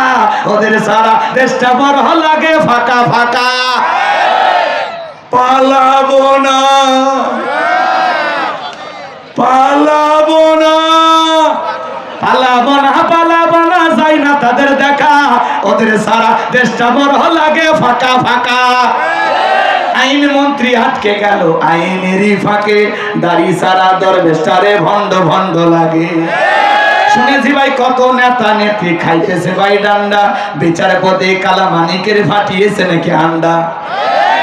S1: ওদের সারা দেশটা বড় লাগে ফাঁকা ফাঁকা। পালাবো না, পালাবো না, পালাবো না, পালাবো না, যাই না তাদের দেখা, ওদের সারা দেশটা বড় লাগে ফাঁকা ফাঁকা। আইন মন্ত্রী আটকে গেল আইনেরই ফাঁকে, দাড়ি সারা দরবেশটারে ভণ্ড ভণ্ড লাগে। শুনেছি ভাই কত নেতা নেত্রী খাইতেছে ভাই ডান্ডা, বিচারপতি কালামানিকের ফাটিয়েছে নাকি আন্ডা।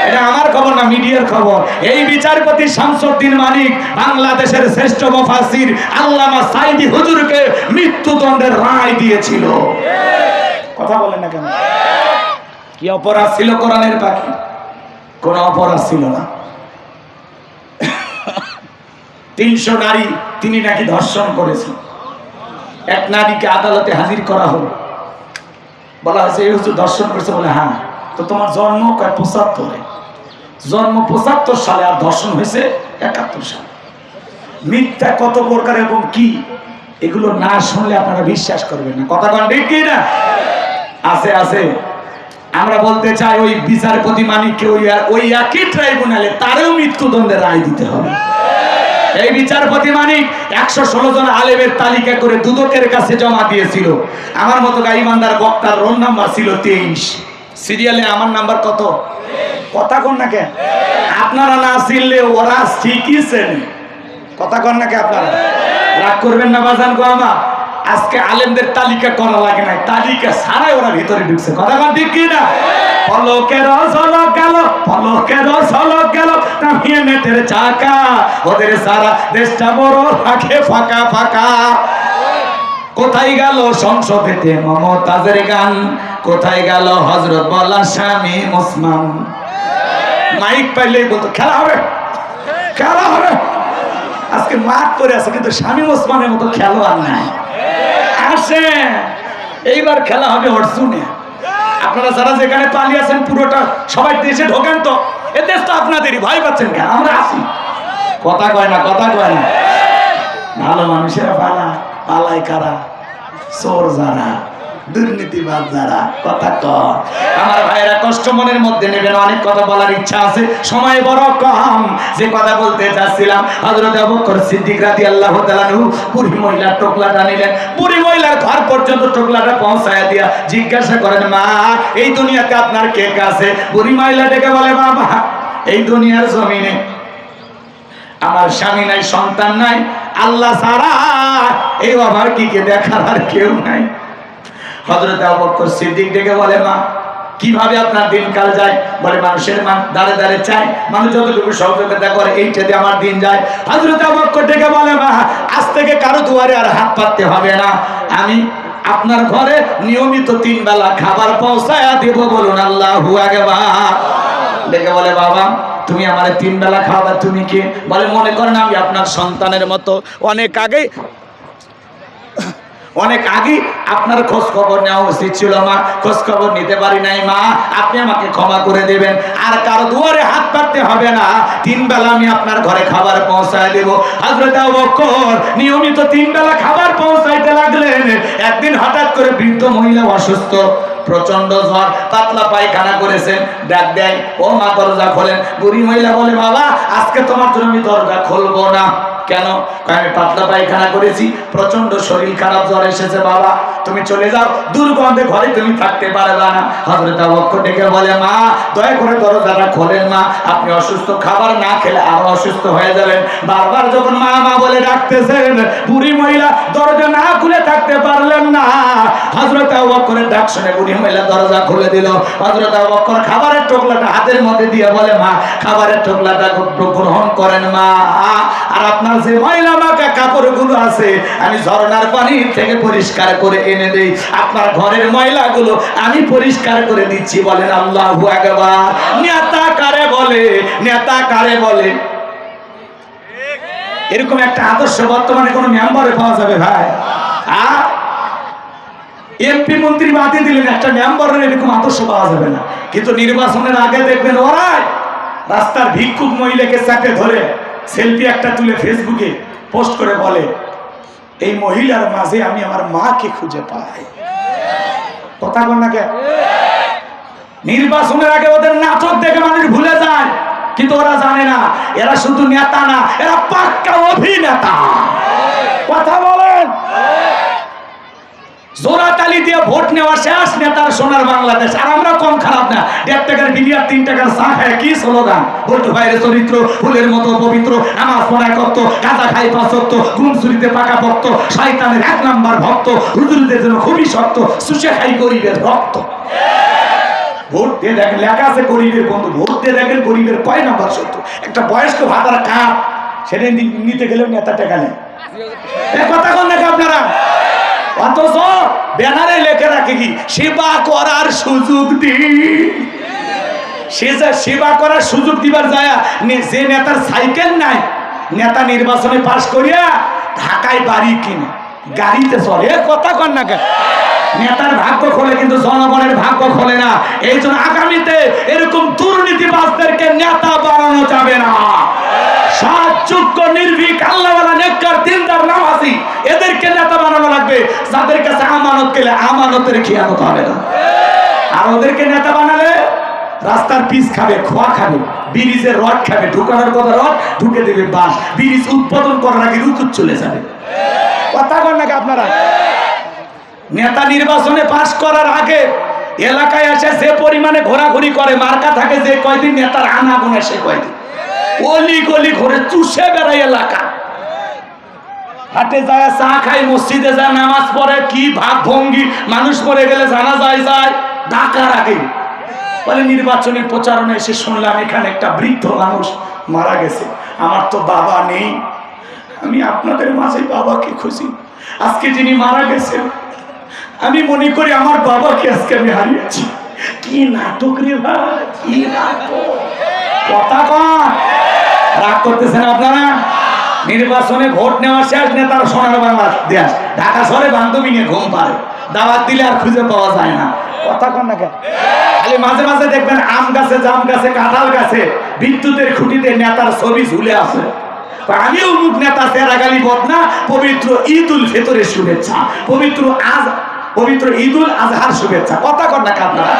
S1: এটা আমার খবর না, মিডিয়ার খবর। এই বিচারপতি শামসুদ্দিন মানিক বাংলাদেশের শ্রেষ্ঠ মুফাসসির আল্লামা সাইদি হুজুরকে মৃত্যুদণ্ডের রায় দিয়েছিল। কথা বলেন না কেন? কি অপরাধ ছিল কোরআনের পাখি? কোন অপরাধ ছিল না। 300 নারী তিনি নাকি ধর্ষণ করেছেন। এক নারীকে আদালতে হাজির করা হলো, বলা হয়েছে এই হচ্ছে ধর্ষণ করেছে। বলে হ্যাঁ, তো তোমার জন্ম 75-এ, জন্ম 75 সালে, আর ধর্ষণ হয়েছে 71 সালে। মিথ্যা কত প্রকার এবং কি, এগুলো না শুনলে আপনারা বিশ্বাস করবেন না। কথা কন ঠিক কি না? আছে আছে। আমরা বলতে চাই ওই বিচারপতি মানিককে ওই একই ট্রাইব্যুনালে তারও মৃত্যুদণ্ডের রায় দিতে হবে। এই বিচারপতি মানিক 116 জন আলেমের তালিকা করে দুদকের কাছে জমা দিয়েছিল। আমার মতো ইমানদার বক্তার রোল নাম্বার ছিল 23, সিরিয়ালে আমার নাম্বার কত? কথা কন না কেন? আপনারা না চিনলে ওরা শিখিয়েছেন। কথা কন না কে? আপনারা রাগ করবেন না বাজান গো আমার। আজকে আলেমদের তালিকা করা লাগে না, তালিকা ছাড়াই ওরা ভিতরে ঢুকছে। কথা কন ঠিক কি না? পলকের ঝলক গেল, পলকের ঝলক গেল নামিয়ে নেটের চাকা, ওদের সারা দেশটা বড় রাখে ফাঁকা ফাঁকা। কোথায় গেল সংসদেতে মমতাজের গান, কোথায় গেল হযরত বলা স্বামী ওসমান? মাইক পাইলেই বলতো খেলা হবে, খেলা হবে। আজকে মাঠ করে আছে কিন্তু স্বামী ওসমানের মতো খেলোয়াড় নাই। আসে এইবার খেলা হবে অর্জুনে। আপনারা যারা যেখানে পালিয়ে আছেন পুরোটা সবাই দেশে ঢোকেন তো, এ দেশ তো আপনাদেরই, ভয় পাচ্ছেন কেন? আমরা আসি। কথা কয় না, কথা কয় না। ভালো মানুষেরা পালায় কারা? চোর যারা, দুর্নীতিবাদ যারা। কথা কর আমার ভাইয়েরা, কষ্ট মনের মধ্যে নেবেন। অনেক কথা বলার ইচ্ছা আছে, সময় বড় কম। যে কথা বলতে চাচ্ছিলাম, হযরত আবু বকর সিদ্দিক রাদিয়াল্লাহু তাআলা আনহু বুড়ি মহিলার টোকলাটা নিলেন, বুড়ি মহিলার ঘর পর্যন্ত টোকলাটা পৌঁছায় দিয়া জিজ্ঞাসা করেন, মা এই দুনিয়াতে আপনার কে কে আছে? বুড়ি মহিলা ডেকে বলে, বাবা এই দুনিয়ার জমিনে আমার স্বামী নাই, সন্তান নাই, আল্লাহ ছাড়া এই বাবার কি দেখার আর কেউ নাই। হযরত আবু বকর সিদ্দিক ডেকে বলে, মা কিভাবে আপনার দিনকাল যায়? বলে মানুষের দাঁড়ে দাঁড়ে চায়, মানুষ যতটুকু সহযোগিতা করে এইটা দিয়ে আমার দিন যায়। হযরত আবু বকর ডেকে বলে, মা আজ থেকে কারো দুয়ারে আর হাত পাততে হবে না, আমি আপনার ঘরে নিয়মিত 3 বেলা খাবার পৌঁছায় দেব, বলুন আল্লাহু আকবার। ডেকে বলে, বাবা তুমি আমারে 3 বেলা খাওয়াবে, তুমি কে? বলে মনে করেন আমি আপনার সন্তানের মতো, অনেক আগে আপনার খোঁজ খবর নেওয়া উচিত ছিল মা, খোঁজ খবর নিতে পারি নাই মা, আপনি আমাকে ক্ষমা করে দেবেন। আর কারো দুয়ারে হাত পাততে হবে না, 3 বেলা আমি আপনার ঘরে খাবার পৌঁছায় দেব। হযরত আবু বকর নিয়মিত 3 বেলা খাবার পৌঁছাইতে লাগলেন। একদিন হঠাৎ করে বৃদ্ধ মহিলা অসুস্থ, প্রচন্ড জ্বর, পাতলা পায়খানা করেছেন। ডাক দেয়, ও মা দরজা খোলেন। বুড়ি মহিলা বলে, বাবা আজকে তোমার জন্য আমি দরজা খুলবো না। কেন? আমি পাতলা পায়খানা করেছি, প্রচন্ড শরীর খারাপ, জ্বর এসেছে। বাবা তুমি চলে যাও, দুর্গন্ধে ঘরে তুমি থাকতে পারবে না। হযরত আবু বকর ডেকে বলে, মা দয়া করে দরজাটা খোলেন, মা আপনি অসুস্থ, খাবার না খেলে আরো অসুস্থ হয়ে যাবেন। বারবার যখন মা মা বলে ডাকতেছেন, বুড়ি মহিলা দরজা না খুলে থাকতে পারলেন না। হযরত আবু বকরের ডাক শুনে বুড়ি মহিলা দরজা খুলে দিল। হযরত আবু বকর খাবারের টোকলাটা হাতের মধ্যে দিয়ে বলে, মা খাবারের টোকলাটা গ্রহণ করেন মা। আর আপনার যে ময়লা মাখা কাপড়গুলো আছে আমি ঝর্ণার পানি থেকে পরিষ্কার করে এনে দেই, আপনার ঘরের ময়লাগুলো আমি পরিষ্কার করে দিচ্ছি। বলেন আল্লাহু আকবার। নেতা কারে বলে? নেতা কারে বলে? এরকম একটা আদর্শ বর্তমানে কোন মেম্বারে পাওয়া যাবে ভাই? এমপি মন্ত্রী বাদে দিলেন, একটা মেম্বারের এরকম আদর্শ পাওয়া যাবে না। কিন্তু নির্বাচনের আগে দেখবেন ওরাই রাস্তার ভিক্ষুক মহিলাকে চাপে ধরে সেলফি একটা তুলে ফেসবুকে পোস্ট করে বলে, এই মহিলার মাঝে আমি আমার মাকে খুঁজে পাই। কথা বল না কে? নির্বাচনের আগে ওদের নাটক দেখে মানুষ ভুলে যায়, কিন্তু ওরা জানে না এরা শুধু নেতা না, এরা পাক্কা অভিনেতা। কথা বলেন। জোড়াতালি দিয়ে ভোট নেওয়া শেষ, নেতার সোনার বাংলাদেশ। আর আমরা কম খারাপ না, 1.5 টাকার বিড়ি আর 3 টাকার চা খায় কি স্লোগান? বলতো বাইরে চরিত্র ফুলের মতো পবিত্র, নামাজ পড়া করত, গাঁজা খাই 5 ওয়াক্ত, ঘুম চুরিতে পাকা ভক্ত, শয়তানের 1 নাম্বার ভক্ত, হুজুরদের জন্য খুবই শক্ত, সুশে খাই গরিবের রক্ত। ভোট দিয়ে দেখেন, লেখা আছে গরিবের বন্ধু, ভোট দিয়ে দেখেন গরিবের কয় নাম্বার শত্রু। একটা বয়স্ক ভাতার কাপ সেটা নিতে গেলেও নেতা টাকা নেই। কথা বল নাকি আপনারা? অথচ ব্যানারে লেখে রাখে কি, সেবা করার সুযোগ দি। সেবা করার সুযোগ দিবার যায় যে নেতার সাইকেল নাই, নেতা নির্বাচনে পাশ করিয়া ঢাকায় বাড়ি কিনে গাড়িতে চলে। কথা কন না কেন? নেতার ভাগ্য খোলে কিন্তু জনগণের ভাগ্য খোলে না। এই জন্য আগামীতে এরকম দুর্নীতিবাজদেরকে নেতা বানানো যাবে না। সৎ, যোগ্য, নির্ভীক, আল্লাহওয়ালা, নেককার, দিনদার, নামাজি এদেরকে নেতা বানানো লাগবে, যাদের কাছে আমানত গেলে আমানতের খেয়ানত হবে না। আর ওদেরকে নেতা বানালে রাস্তার পিচ খাবে, খোয়া খাবে, ব্রিজের রড খাবে, ঢুকানোর কথা রড ঢুকে দেবে বাস, ব্রিজ উদ্বোধন করার আগে রুকুত চলে যাবে। কথা বল নাকি আপনারা? নেতা নির্বাচনে পাশ করার আগে এলাকায় এসে যে পরিমাণে ঘোরাঘুরি করে, মার্কা থাকে যে কয়দিন, নেতার আনা গুনে সে কয়দিন, অলি গলি ঘুরে চুষে বেড়ায় এলাকা। হাটে যায়, চা খায়, মসজিদে যায়, নামাজ পড়ে, কি ভাব ভঙ্গি, মানুষ মরে গেলে জানা যায় ডাকার আগে বলে নির্বাচনী প্রচারণে এসে শুনলাম এখানে একটা বৃদ্ধ মানুষ মারা গেছে, আমার তো বাবা নেই, আমি আপনাদের মাঝে বাবাকে খুঁজি, আজকে যিনি মারা গেছেন আমি মনে করি আমার বাবাকে আজকে আমি হারিয়েছি। কি নাটক রে ভাই, কি নাটক! কথা কন, রাগ করতেছেন আপনারা? নির্বাচনে ভোট নেওয়া শেষ, নেতার সোনার বাংলাদেশ ঢাকা শহরে বান্ধবী নিয়ে ঘুম পারে, দাওয়াত দিলে আর খুঁজে পাওয়া যায় না। কথা কন না কেন? খালি মাঝে মাঝে দেখবেন আম গাছে, জাম গাছে, কাঁঠাল গাছে বিদ্যুতের খুঁটিতে নেতার ছবি ঝুলে আছে। আমি অমুক নেতা, তেরাগালি বদনা, পবিত্র ঈদ উল ফিতরের শুভেচ্ছা, পবিত্র ঈদ উল আজহার শুভেচ্ছা। কথা কন না আপনারা?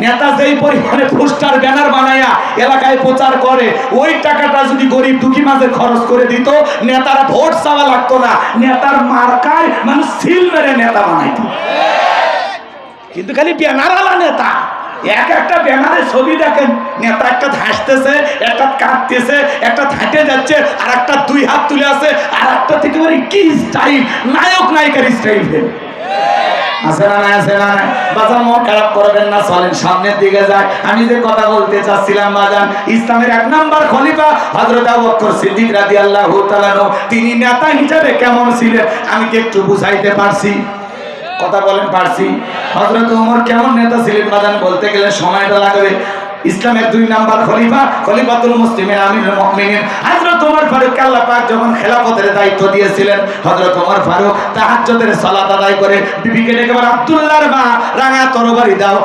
S1: নেতা যেই পরিমাণে পোস্টার ব্যানার বানায়া এলাকায় প্রচার করে, ওই টাকাটা যদি গরিব দুঃখী মাঝে খরচ করে দিত, নেতারা ভোট চাওয়া লাগতো না, নেতার মার্কায় মানুষ সিল মেরে নেতা বানাইত। কিন্তু খালি ব্যানার আলা নেতা, এক একটা ব্যানারে ছবি দেখেন, নেতা একটা হাসতেছে, একটা কাঁদতেছে, একটা হাঁটে যাচ্ছে, আর একটা দুই হাত তুলে আছে, আর একটা থেকে বলে কি স্টাইল, নায়ক নায়িকার স্টাইল। আছে না নাই? আছে না নাই? বাজান মন খারাপ করবেন না, চলেন সামনের দিকে যাই। আমি যে কথা বলতে চাচ্ছিলাম বাজান, ইসলামের 1 নাম্বার খলিফা হযরত আবু বকর সিদ্দিক রাদিয়াল্লাহু তাআলা, তিনি নেতা হিসেবে কেমন ছিলেন আমি কি একটু বুঝাইতে পারছি? কথা বলেন, পারছি? হযরত ওমর কেমন নেতা ছিলেন বাজান বলতে গেলে সময়টা লাগবে। ইসলামের 2 নাম্বার খলিফা, খলিফাতুল মুসলিমিন আমিরুল মুমিনিন হযরত ওমর ফারুক, আল্লাহ পাক যখন খেলাফতের দায়িত্ব দিয়েছিলেন, হযরত ওমর ফারুক তাহাজ্জুদের সালাত আদায় করে বিবিকে ডেকে বলে, আব্দুল্লাহর মা রাঙা তরবারি দাও।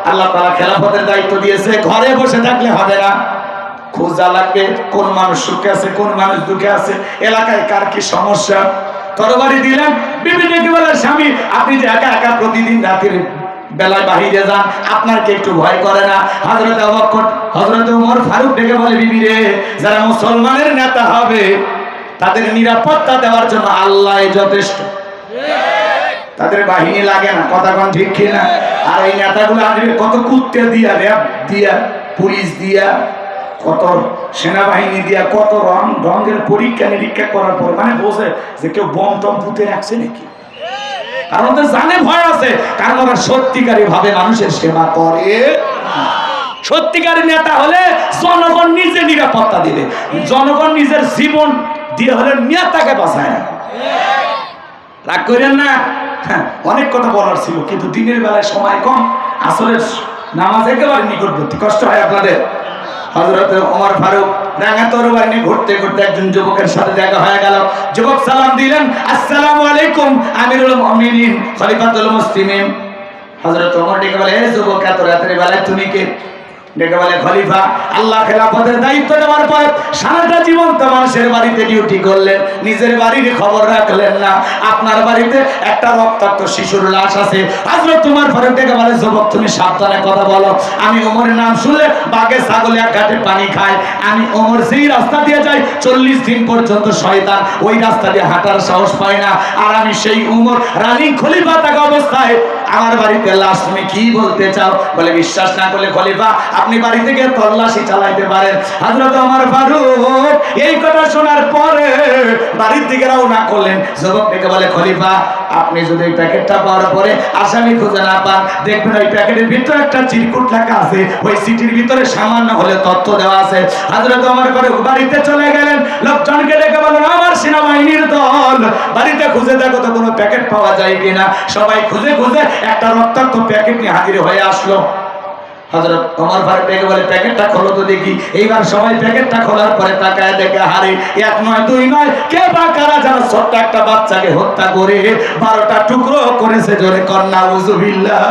S1: আল্লাহ তাআলা খেলাফতের দায়িত্ব দিয়েছে, ঘরে বসে থাকলে হবে না, খোঁজা লাগবে কোন মানুষ সুখে আছে, কোন মানুষ দুঃখে আছে, এলাকায় কার কি সমস্যা। তরবারি দিলেন, বিবি ডেকে বলে, স্বামী আপনি যে একা একা প্রতিদিন রাতের বেলায় বাহিরে যান, আপনার কি একটু ভয় করে না? হযরত ওমর ফারুক ডেকে বলে, বিবি রে, যারা মুসলমানের নেতা হবে তাদের নিরাপত্তা দেওয়ার জন্য আল্লাহ যথেষ্ট, তাদের বাহিনী লাগে না। কথা কোন ঠিক কিনা? আর এই নেতাগুলো আসবে কত কুত্তে দিয়া, র্যাব দিয়া, পুলিশ দিয়া, কত সেনাবাহিনী দিয়া, কত রঙের পরীক্ষা নিরীক্ষা করার পর মানে বোঝে যে কেউ বম টম পুঁতে রাখছে নাকি। কারণ ওদের জানে ভয় আছে, কারণ ওরা সত্যিকারী ভাবে মানুষের সেবা করে। সত্যিকারী নেতা হলে জনগণ নিজে নিরাপত্তা দিবে, জনগণ নিজের জীবন দিয়ে হলে নেতাকে বাঁচায় না। রাগ করেন না। হ্যাঁ, অনেক কথা বলার ছিল, কিন্তু দিনের বেলায় সময় কম, আসলে নামাজ একেবারে নিকটবর্তী, কষ্ট হয় আপনাদের। হযরত ওমর ফারুক রাঙা তরবারি নিয়ে ঘুরতে ঘুরতে একজন যুবকের সাথে দেখা হয়ে গেল। যুবক সালাম দিলেন, আসসালামু আলাইকুম আমিরুল মুমিনিন খলিফাতুল মুসলিমিন। হযরত ওমর ডেকে বলে, এই যুবক, এত রাতের বেলায় তুমি কে? ডেকে বলে, খলিফা, আল্লাহ খেলাফতের দায়িত্ব দেওয়ার পর সারাটা জীবন তো মানুষের বাড়িতে ডিউটি করলেন, নিজের বাড়ির খবর রাখলেন না। আপনার বাড়িতে একটা রক্তাক্ত শিশুর লাশ আছে। হযরত ওমর ফারুক ডেকে বলে, যুবক তুমি সাবধানে কথা বলো, আমি ওমরের নাম শুনলে বাঘে ছাগলে এক ঘাটে পানি খায়। আমি ওমর যেই রাস্তা দিয়ে যাই 40 দিন পর্যন্ত শয়তান ওই রাস্তা দিয়ে হাঁটার সাহস পায় না। আর আমি সেই ওমর রানিং খলিফা থাকা অবস্থায় আমার বাড়িতে লাশ, তুমি কি বলতে চাও? বলে, বিশ্বাস না করলে খলিফা আপনি বাড়ি থেকে তল্লাশি চালাইতে পারেন। হযরত ওমর ফারুক এই কথা শোনার পরে বাড়ির দিকে রওনা করলেন। যুবক ডেকে বলে, খলিফা আপনি যদি এই প্যাকেটটা পাওয়ার পরে আসামি খুঁজে না পান, দেখবেন ওই প্যাকেটের ভিতরে একটা চিরকুট লেখা আছে, ওই চিঠির ভিতরে সামান্য হলে তথ্য দেওয়া আছে। হযরত ওমর ফারুক বাড়িতে চলে গেলেন, লোকজনকে ডেকে বলেন, আমার সেনাবাহিনীর দল বাড়িতে খুঁজে দেখো তো কোনো প্যাকেট পাওয়া যায় কিনা। সবাই খুঁজে খুঁজে একটা রক্তাক্ত প্যাকেট নিয়ে হাজির হয়ে আসলো। হযরত ওমর ফারুক ডেকে বলে, প্যাকেটটা খোলো তো দেখি। এইবার সবাই প্যাকেটটা খোলার পরে তাকায় দেখে, হারে, 1 নয় 2 নয়, কে বা কারা যেন ছোট্ট একটা বাচ্চাকে হত্যা করে 12টা টুকরো করেছে। জোরে কন্যা উযুবিল্লাহ।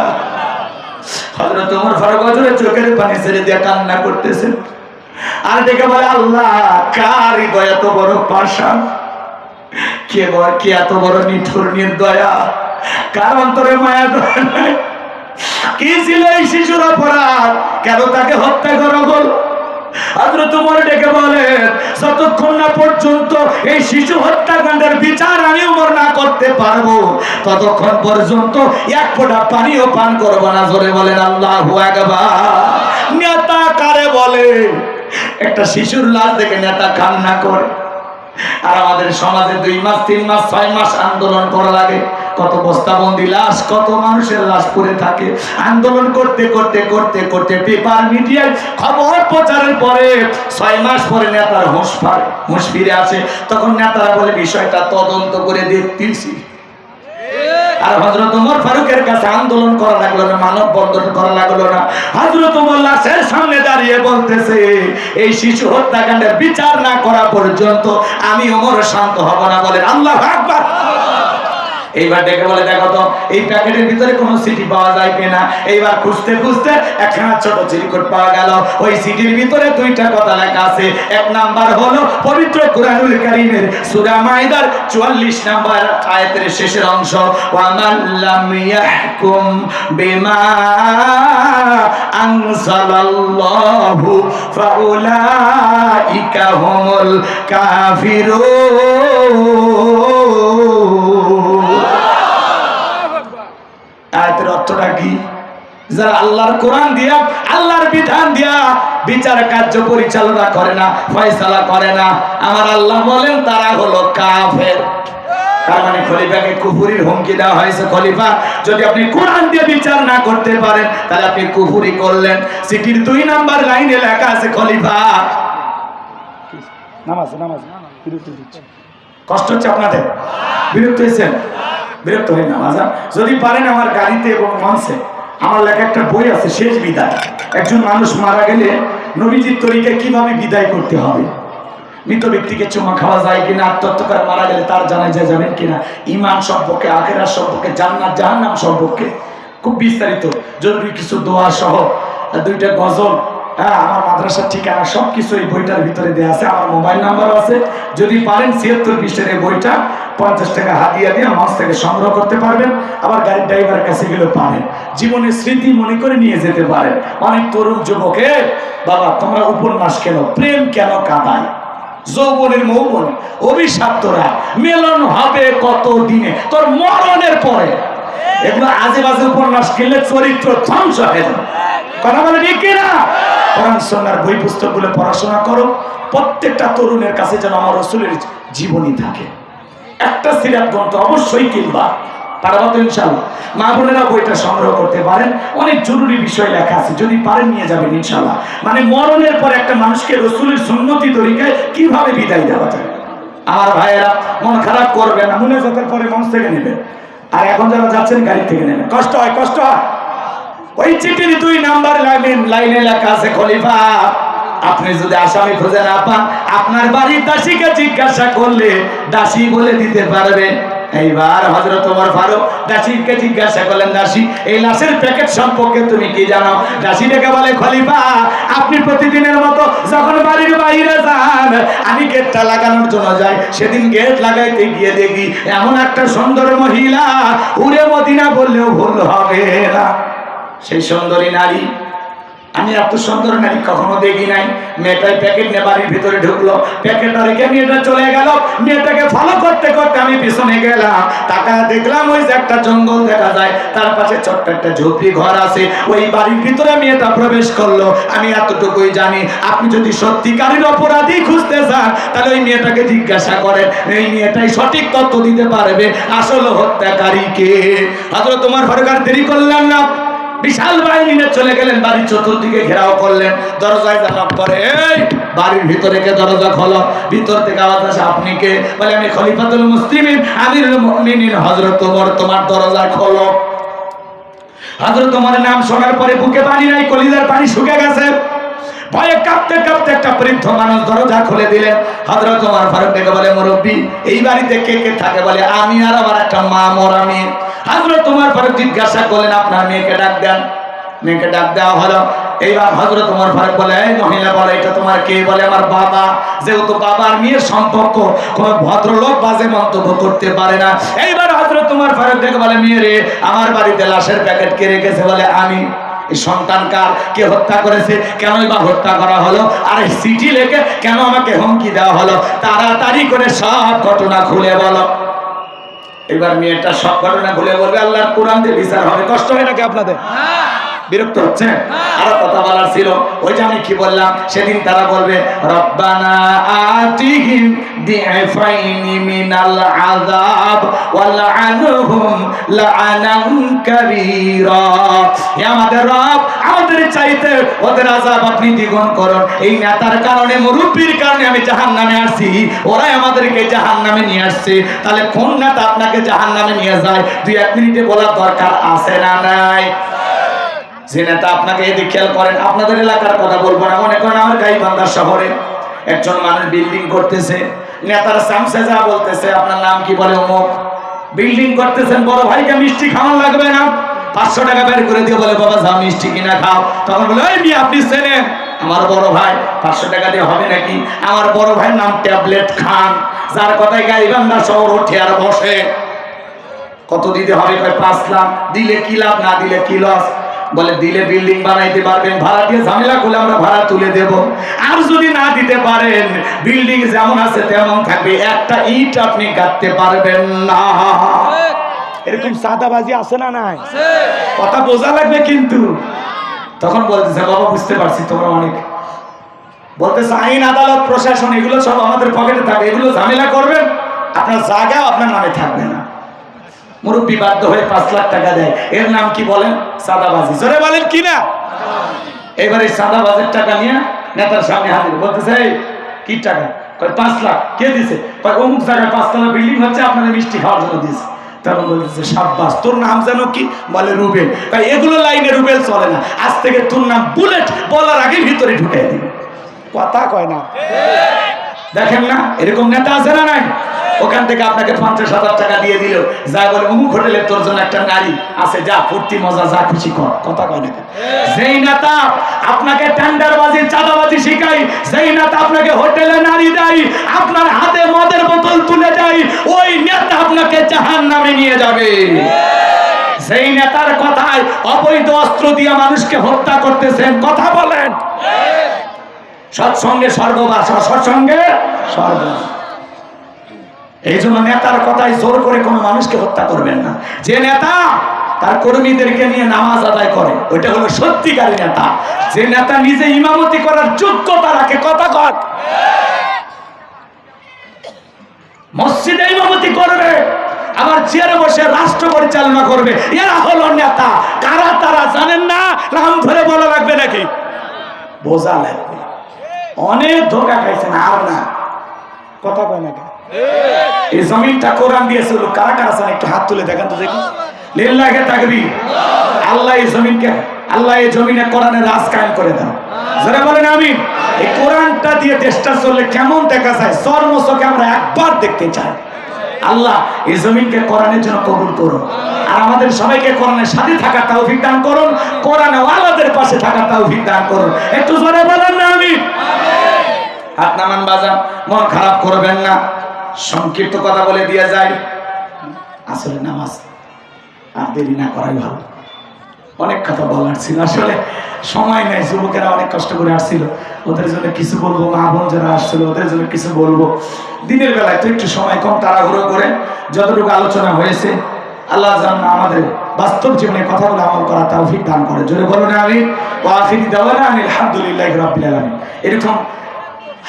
S1: হযরত ওমর ফারুক জোরে চোখের পানি ছেড়ে দিয়ে কান্না করতেছেন, আর ডেকে বলে, আল্লাহ, কার হৃদয় এত বড় পাষাণ, কে এত বড় নিঠুর নির্দয়া, কার অন্তরে মায়া দয়া নাই? কি ছিল এই শিশুর অপরাধ? কেন তাকে হত্যা করা হল? হযরত ওমর ডেকে বলেন, যতক্ষণ না পর্যন্ত এই শিশু হত্যাকাণ্ডের বিচার আমি ওমর না করতে পারবো, ততক্ষণ পর্যন্ত এক ফোঁটা পানিও পান করব না। জোরে বলেন আল্লাহু আকবার। নেতা কারে বলে? একটা শিশুর লাশ দেখে নেতা কান্না করে। আর আমাদের সমাজে 2 মাস 3 মাস 6 মাস আন্দোলন করা লাগে। কত বস্তাবন্দি লাশ, কত মানুষের লাশ পড়ে থাকে। আন্দোলন করতে করতে করতে করতে পেপার মিডিয়ায় খবর প্রচারের পরে 6 মাস পরে নেতার হুঁশ ফিরে আসে। তখন নেতারা বলে বিষয়টা তদন্ত করে দেখতেছি। আর হযরত ওমর ফারুকের কাছে আন্দোলন করা লাগলো না, মানববন্ধন করা লাগলো না। হযরত ওমর লাশের সামনে দাঁড়িয়ে বলতেছে, এই শিশু হত্যাকাণ্ডের বিচার না করা পর্যন্ত আমি ওমর শান্ত হব না। বলেন আল্লাহু আকবার। এইবার ডেকে বলে, দেখো তো এই প্যাকেটের ভিতরে কোনো সিটি পাওয়া যায় কিনা। এইবার খুঁজতে খুঁজতে একখানা ছোট চিরকুট পাওয়া গেল। ওই সিটির ভিতরে 2টা কথা লেখা আছে। 1 নাম্বার হলো পবিত্র কুরআনুল কারীমের সূরা মাইদার 44 নাম্বার আয়াতের শেষের অংশ, ওয়া মান লাম ইয়াহকুম বিমা আনজালাল্লাহু ফাউলাইকা হুমুল কাফিরুন। আয়াতের অর্থটা কি? যারা আল্লাহর কোরআন দিয়া, আল্লাহর বিধান দিয়া বিচার কার্য পরিচালনা করে না, ফয়সালা করে না, আমার আল্লাহ বলেন তারা হলো কাফের। তার মানে খলিফাকে কুফরির হুমকি দেওয়া হয়েছে। খলিফা, যদি আপনি কোরআন দিয়ে বিচার না করতে পারেন তাহলে আপনি কুফরি করলেন। সিটির 2 নাম্বার লাইনে লেখা আছে, খলিফা নামাজ বিরক্ত দিচ্ছে। কষ্ট হচ্ছে আপনাদের? বিরক্ত হয়েছেন? বিরক্ত হই না বাজার। যদি পারেন আমার গাড়িতে এবং মঞ্চে আমার লেখা একটা বই আছে, শেষ বিদায়। একজন মানুষ মারা গেলে নবীজির তরিকায় কিভাবে বিদায় করতে হবে, মৃত ব্যক্তিকে চুমা খাওয়া যায় কিনা, আত্মহত্যা করে মারা গেলে তার জানাজা যাবেন কিনা, ঈমান সম্পর্কে, আখিরাত সম্পর্কে, জান্নাত জাহান্নাম সম্পর্কে খুব বিস্তারিত জরুরি কিছু দোয়া সহ 2টা গজল, আমার মাদ্রাসার ঠিকানা সবকিছু এই বইটার ভিতরে দেওয়া আছে। আমার মোবাইল নাম্বারও আছে। যদি পারেন 76 পৃষ্ঠার এই বইটা 50 টাকা হাদিয়া দিয়ে মঞ্চ থেকে সংগ্রহ করতে পারবেন। আবার গাড়ির ড্রাইভারের কাছে গেলেও পাবেন। জীবনের স্মৃতি মনে করে নিয়ে যেতে পারেন। অনেক তরুণ যুবকে, বাবা তোমরা উপন্যাস কেন, প্রেম কেন কাঁদায়, যৌবনের মৌবনে অভিশাপ্তরা, মিলন হবে কত দিনে, তোর মরণের পরে। এগুলো আজে বাজে উপন্যাস কিনলে চরিত্র ধ্বংস হয়ে যাবে। কথা বলে ঠিক কিনা? কোরআন সুন্নাহর বই পুস্তকগুলো পড়াশোনা করো। প্রত্যেকটা তরুণের কাছে যেন আমার রাসূলের জীবনী থাকে। একটা সিরাত গ্রন্থ অবশ্যই কিনবা, পারবা তো ইনশাআল্লাহ। মা বোনেরা বইটা সংগ্রহ করতে পারেন। অনেক জরুরি বিষয় লেখা আছে, যদি পারেন নিয়ে যাবেন ইনশাআল্লাহ। মানে মরণের পর একটা মানুষকে রাসূলের সুন্নতি তরিকায় কিভাবে বিদায় দেওয়া যায়। আমার ভাইয়েরা মন খারাপ করবে না, মুনাজাতের পরে মঞ্চ থেকে নেবেন। আর এখন যারা যাচ্ছেন গাড়ি থেকে নেবেন। কষ্ট হয়, কষ্ট হয়। ওই চিঠির 2 নাম্বার লাইনে লেখা আছে, খলিফা আপনি যদি আসামি খুঁজে না পান, আপনার বাড়ির দাসীকে জিজ্ঞাসা করলে দাসী বলে দিতে পারবে। এইবার হযরত ওমর ফারুক দাসীকে জিজ্ঞাসা করলেন, দাসী এই লাশের প্যাকেট সম্পর্কে তুমি কি জানো? দাসী ডেকে বলে, খলিফা আপনি প্রতিদিনের মতো যখন বাড়ির বাইরে যান, আমি গেটটা লাগানোর জন্য যাই। সেদিন গেট লাগাইতে গিয়ে দেখি এমন একটা সুন্দর মহিলা, উড়ে মদিনা বললেও ভুল হবে না। সেই সুন্দরী নারী, আমি এত সুন্দর নারী কখনো দেখি নাই। মেয়েটাই প্যাকেট নিয়ে বাড়ির ভিতরে ঢুকলো, প্যাকেটটা রেখে মেয়েটা চলে গেল। মেয়েটাকে ফলো করতে করতে আমি পিছনে গেলাম, টাকা দেখলাম ওই যে একটা জঙ্গল দেখা যায়, তার পাশে ছোট্ট একটা ঝুপড়ি ঘর আছে। ওই বাড়ির ভিতরে মেয়েটা প্রবেশ করলো। আমি এতটুকুই জানি, আপনি যদি সত্যিকারের অপরাধী খুঁজতে চান তাহলে ওই মেয়েটাকে জিজ্ঞাসা করেন, এই মেয়েটাই সঠিক তথ্য দিতে পারবে আসল হত্যাকারী কে। হযরত ওমর ফারুক আর দেরি করলেন না, বিশাল বাহিনী নিয়ে চলে গেলেন, বাড়ির চতুর্দিকে ঘেরাও করলেন। দরজায় নক করে, এই বাড়ির ভিতরে কে, দরজা খোলো। ভিতর থেকে আওয়াজ আসে, আপনি কে? বলে আমি খলিফাতুল মুসলিমিন আমিরুল মুমিনিন হযরত ওমর, তোমার দরজা খোলো। হযরত ওমরের নাম শোনার পরে বুকে পানি নাই, কলিজার পানি শুকিয়ে গেছে। ভয়ে কাঁপতে কাঁপতে একটা বৃদ্ধ মানুষ দরজা খুলে দিলেন। হযরত ওমর ফারুক ডেকে বলে, মুরব্বী এই বাড়িতে কে কে থাকে? বলে আমি আর আমার একটা মা মরা মেয়ে। হযরত ওমর ফারুক জিজ্ঞাসা করলেন, আপনার মেয়েকে ডাক দেন। মেয়েকে ডাক দেওয়া হলো। এইবার হযরত ওমর ফারুক বলে, এই মহিলা বলে এটা তোমার কে? বলে আমার বাবা। যেহেতু বাবার মেয়ের সম্পর্ক, কোন ভদ্রলোক বাজে মন্তব্য করতে পারে না। এইবার হযরত ওমর ফারুক ডেকে বলে, মেয়ে রে, আমার বাড়িতে লাশের প্যাকেট কে রেখেছে? বলে আমি। এই সন্তান কার, কে হত্যা করেছে, কেনই বা হত্যা করা হলো, আর এই চিঠি লিখে কেন আমাকে হুমকি দেওয়া হলো, তাড়াতাড়ি করে সব ঘটনা খুলে বলো। এবার মেয়েটা সব ঘটনা খুলে বলবে, আল্লাহর কোরআন দিয়ে বিচার হবে। কষ্ট হয় নাকি আপনাদের? বিরক্ত হচ্ছে? আরো কথা বলার ছিল, ওই যে আমি কি বললাম, সেদিন তারা বলবে রব্বানা আতিহিম দিআফাইনি মিনাল আযাব ওয়ালআনহুম লাআনান কাবীরা। হে আমাদের রব, আমাদের চাইতে ওদের আযাব আপনি দ্বিগুণ করুন। এই নেতার কারণে, মুরব্বির কারণে আমি জাহান্নামে আসছি, ওরাই আমাদেরকে জাহান্নামে নিয়ে আসছে। তাহলে কোন নেতা আপনাকে জাহান্নামে নিয়ে যায়, 2-1 মিনিটে বলার দরকার আছে না নাই? যে নেতা আপনাকে, এদিকে খেয়াল করেন, আপনাদের এলাকার কথা বলবো না, মনে করেন আমার গাইবান্ধা শহরে একজন মানুষ বিল্ডিং করতেছে, নেতার সামসে যা বলতেছে, আপনার নাম কি, বলে অমুক, বিল্ডিং করতেছেন, বড় ভাইকে মিষ্টি খাওয়ানো লাগবে না, 500 টাকা বের করে দিয়ে বলে বাবা যা মিষ্টি কিনা খাও। তখন বলে ওই মেয়ে আপনি চেনেন আমার বড় ভাই, 500 টাকা দিয়ে হবে নাকি? আমার বড় ভাইয়ের নাম ট্যাবলেট খান, যার কথায় গাইবান্ধা শহর ওঠে আর বসে। কত দিতে হবে? 5 লাখ। দিলে কি লাভ, না দিলে কি লস? বলে দিলে বিল্ডিং বানাইতে পারবেন, ভাড়া দিয়ে ঝামেলা করলে আমরা ভাড়া তুলে দেব, আর যদি না দিতে পারেন বিল্ডিং যেমন আছে তেমন থাকবে, একটা ইট আপনি গাঁথতে পারবেন না। এরকম সাদাবাজি আছে না নাই? কথা বোঝা লাগবে কিন্তু। তখন বলতেছে বাবা বুঝতে পারছি তোমরা অনেক, বলতেছে আইন আদালত প্রশাসন এগুলো সব আমাদের পকেটে থাকে, এগুলো ঝামেলা করবেন, আপনার জায়গা আপনার নামে থাকবে না। মুরব্বী বাধ্য হয়ে 5 লাখ টাকা দেয়, এর নাম কি বলেন? সাদাবাজি। জোরে বলেন কি না? এবারে সাদাবাজির টাকা নিয়ে নেতার সামনে হাজির, বলতেছে কি টাকা? 5 লাখ। কে দিছে? অমুক জায়গায় 5 তলা বিল্ডিং হচ্ছে, আপনাদের মিষ্টি খাওয়ার জন্য দিয়েছে। তখন বলতেছে সাব্বাস, তোর নাম যেন কি? বলে রুবেল। এগুলো লাইনে রুবেল চলে না, আজ থেকে তোর নাম বুলেট, বলার আগে ভিতরে ঢুকাই দিবে। কথা কয় না? দেখেন না এরকম নেতা আছে না নাই? ওখান থেকে আপনাকে 50,000 টাকা দিয়ে দিল, যা বলে অমুক হোটেলে তোর জন্য একটা নারী আছে, যা ফুর্তি মজা যা খুশি কর। কথা কয় না? যেই নেতা আপনাকে টেন্ডারবাজি চাঁদাবাজি শিখাই, যেই নেতা আপনাকে হোটেলে নারী দেয়, আপনার হাতে মদের বোতল তুলে দেয়, ওই নেতা আপনাকে জাহান্নামে নিয়ে যাবে। সেই নেতার কথায় অবৈধ অস্ত্র দিয়ে মানুষকে হত্যা করতেছেন, কথা বলেন। সৎসঙ্গে স্বর্গবাস, অসৎসঙ্গে স্বর্গবাস। এই জন্য নেতার কথায় জোর করে কোনো মানুষকে হত্যা করবেন না। যে নেতা তার কর্মীদেরকে নিয়ে নামাজ আদায় করে, ওইটা হলো সত্যিকারী নেতা। যে নেতা নিজে ইমামতি করার যোগ্যতা রাখে, কথা কর, মসজিদে ইমামতি করবে, আবার চেয়ারে বসে রাষ্ট্র পরিচালনা করবে, এরা হলো নেতা। কারা তারা জানেন না? নাম ধরে বলা লাগবে নাকি? বোঝা লাগবে। অনেক ধোকা খাইছেন, আর না। কথা কয় নাকি? এই জমিনটা কোরআন দিয়েছিল, কারা কারা আছেন একটু হাত তুলে দেখান তো দেখি। লিল্লাহি তাকবীর। আল্লাহ এই জমিনকে, আল্লাহ এই জমিনে কোরআনের রাজ কায়েম করে দাও। যারা বলেন আমিন। এই কোরআনটা দিয়ে দেশটা চললে কেমন দেখা যায়, চর্মচোখে আমরা একবার দেখতে চাই। আল্লাহ এই জমিনকে কোরআনের জন্য কবুল করুন, আর আমাদের সবাইকে কোরআনের সাথে থাকার তৌফিক দান করুন, কোরআনে ওয়ালাদের পাশে থাকার তৌফিক দান করুন। একটু জোরে বলেন না আমিন। হাত নামান বাজান, মন খারাপ করবেন না। সংক্ষিপ্ত কথা বলে দিয়ে যায়, আসলে নামাজ আর দেরি না করাই ভালো। অনেক কথা বলার ছিল, আসলে সময় নেই। যুবকেরা অনেক কষ্ট করে আসছিল, ওদের জন্য কিছু বলবো, মা বোন যারা আসছিল ওদের জন্য কিছু বলবো। দিনের বেলায় তো একটু সময় কম, তাড়াহুড়ো করে যতটুকু আলোচনা হয়েছে, আল্লাহ যেন আমাদের বাস্তব জীবনে কথাগুলো আমল করা তৌফিক দান করে। জোরে বলুন আমিন। ওয়া আখিরি দাওয়ানা আলহামদুলিল্লাহি রাব্বিল আলামিন। এরকম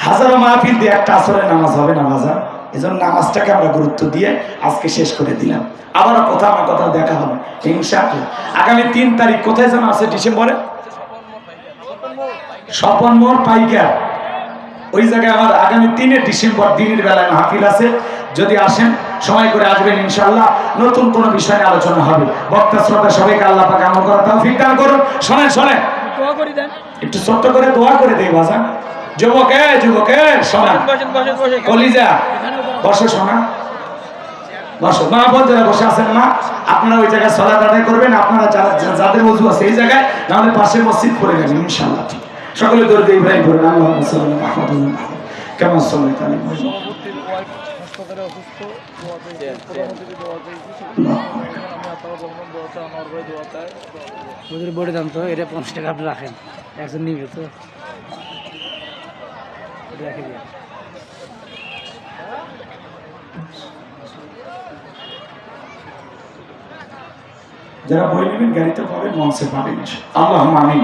S1: হাজারো মাহফিল দিয়ে একটা আসরের নামাজ হবে না বাজার, এজন্য নামাজটাকে আমরা গুরুত্ব দিয়ে আজকে শেষ করে দিলাম। আবারও কোথাও না কোথাও দেখা হবে ইনশাআল্লাহ। আগামী 3 তারিখ কোথায় যেন আছে ডিসেম্বরে? স্বপন মোড় পাইকার, ওই জায়গায় আমার আগামী 3 ডিসেম্বর দিনের বেলায় মাহফিল আছে। যদি আসেন সময় করে আসবেন ইনশাআল্লাহ। নতুন কোনো বিষয় নিয়ে আলোচনা হবে। বক্তা শ্রোতা সবাইকে আল্লাহ পাক আমল করার তৌফিক দান করুন। শোনেন শোনেন, দোয়া করে দেন, একটু ছোট্ট করে দোয়া করে দেই বাজান। যুবকে যুবকে শোনা, কলিজা বসো, শোনা বসো। মা বোন যারা বসে আছেন, মা আপনারা ওই জায়গায় সালাত আদায় করবেন। আপনারা যাদের ওযু আছে এই জায়গায়, আমাদের পাশে মসজিদ করে যাবেন ইনশাআল্লাহ। সকলে দরুদ ইব্রাহিম পড়েন। আল্লাহুম্মা সাল্লি আলা মুহাম্মাদ কেমন সাল্লাল্লাহু আলাইহি ওয়া সাল্লাম।
S2: হাসপাতালে অসুস্থ, দোয়া চাইছি, প্রধানমন্ত্রী দোয়া চাইছি, আমি আপনার বললাম দোয়া চাই, আমার ভাই দোয়া চাই। ওদের বলে দাম তো এটা 50 টাকা আপনি রাখেন, একজন নিবে তো রেখে দিন।
S1: যারা বই নেবেন গাড়িতে পাবেন, মঞ্চে পাবেন। আল্লাহুম্মা আমিন।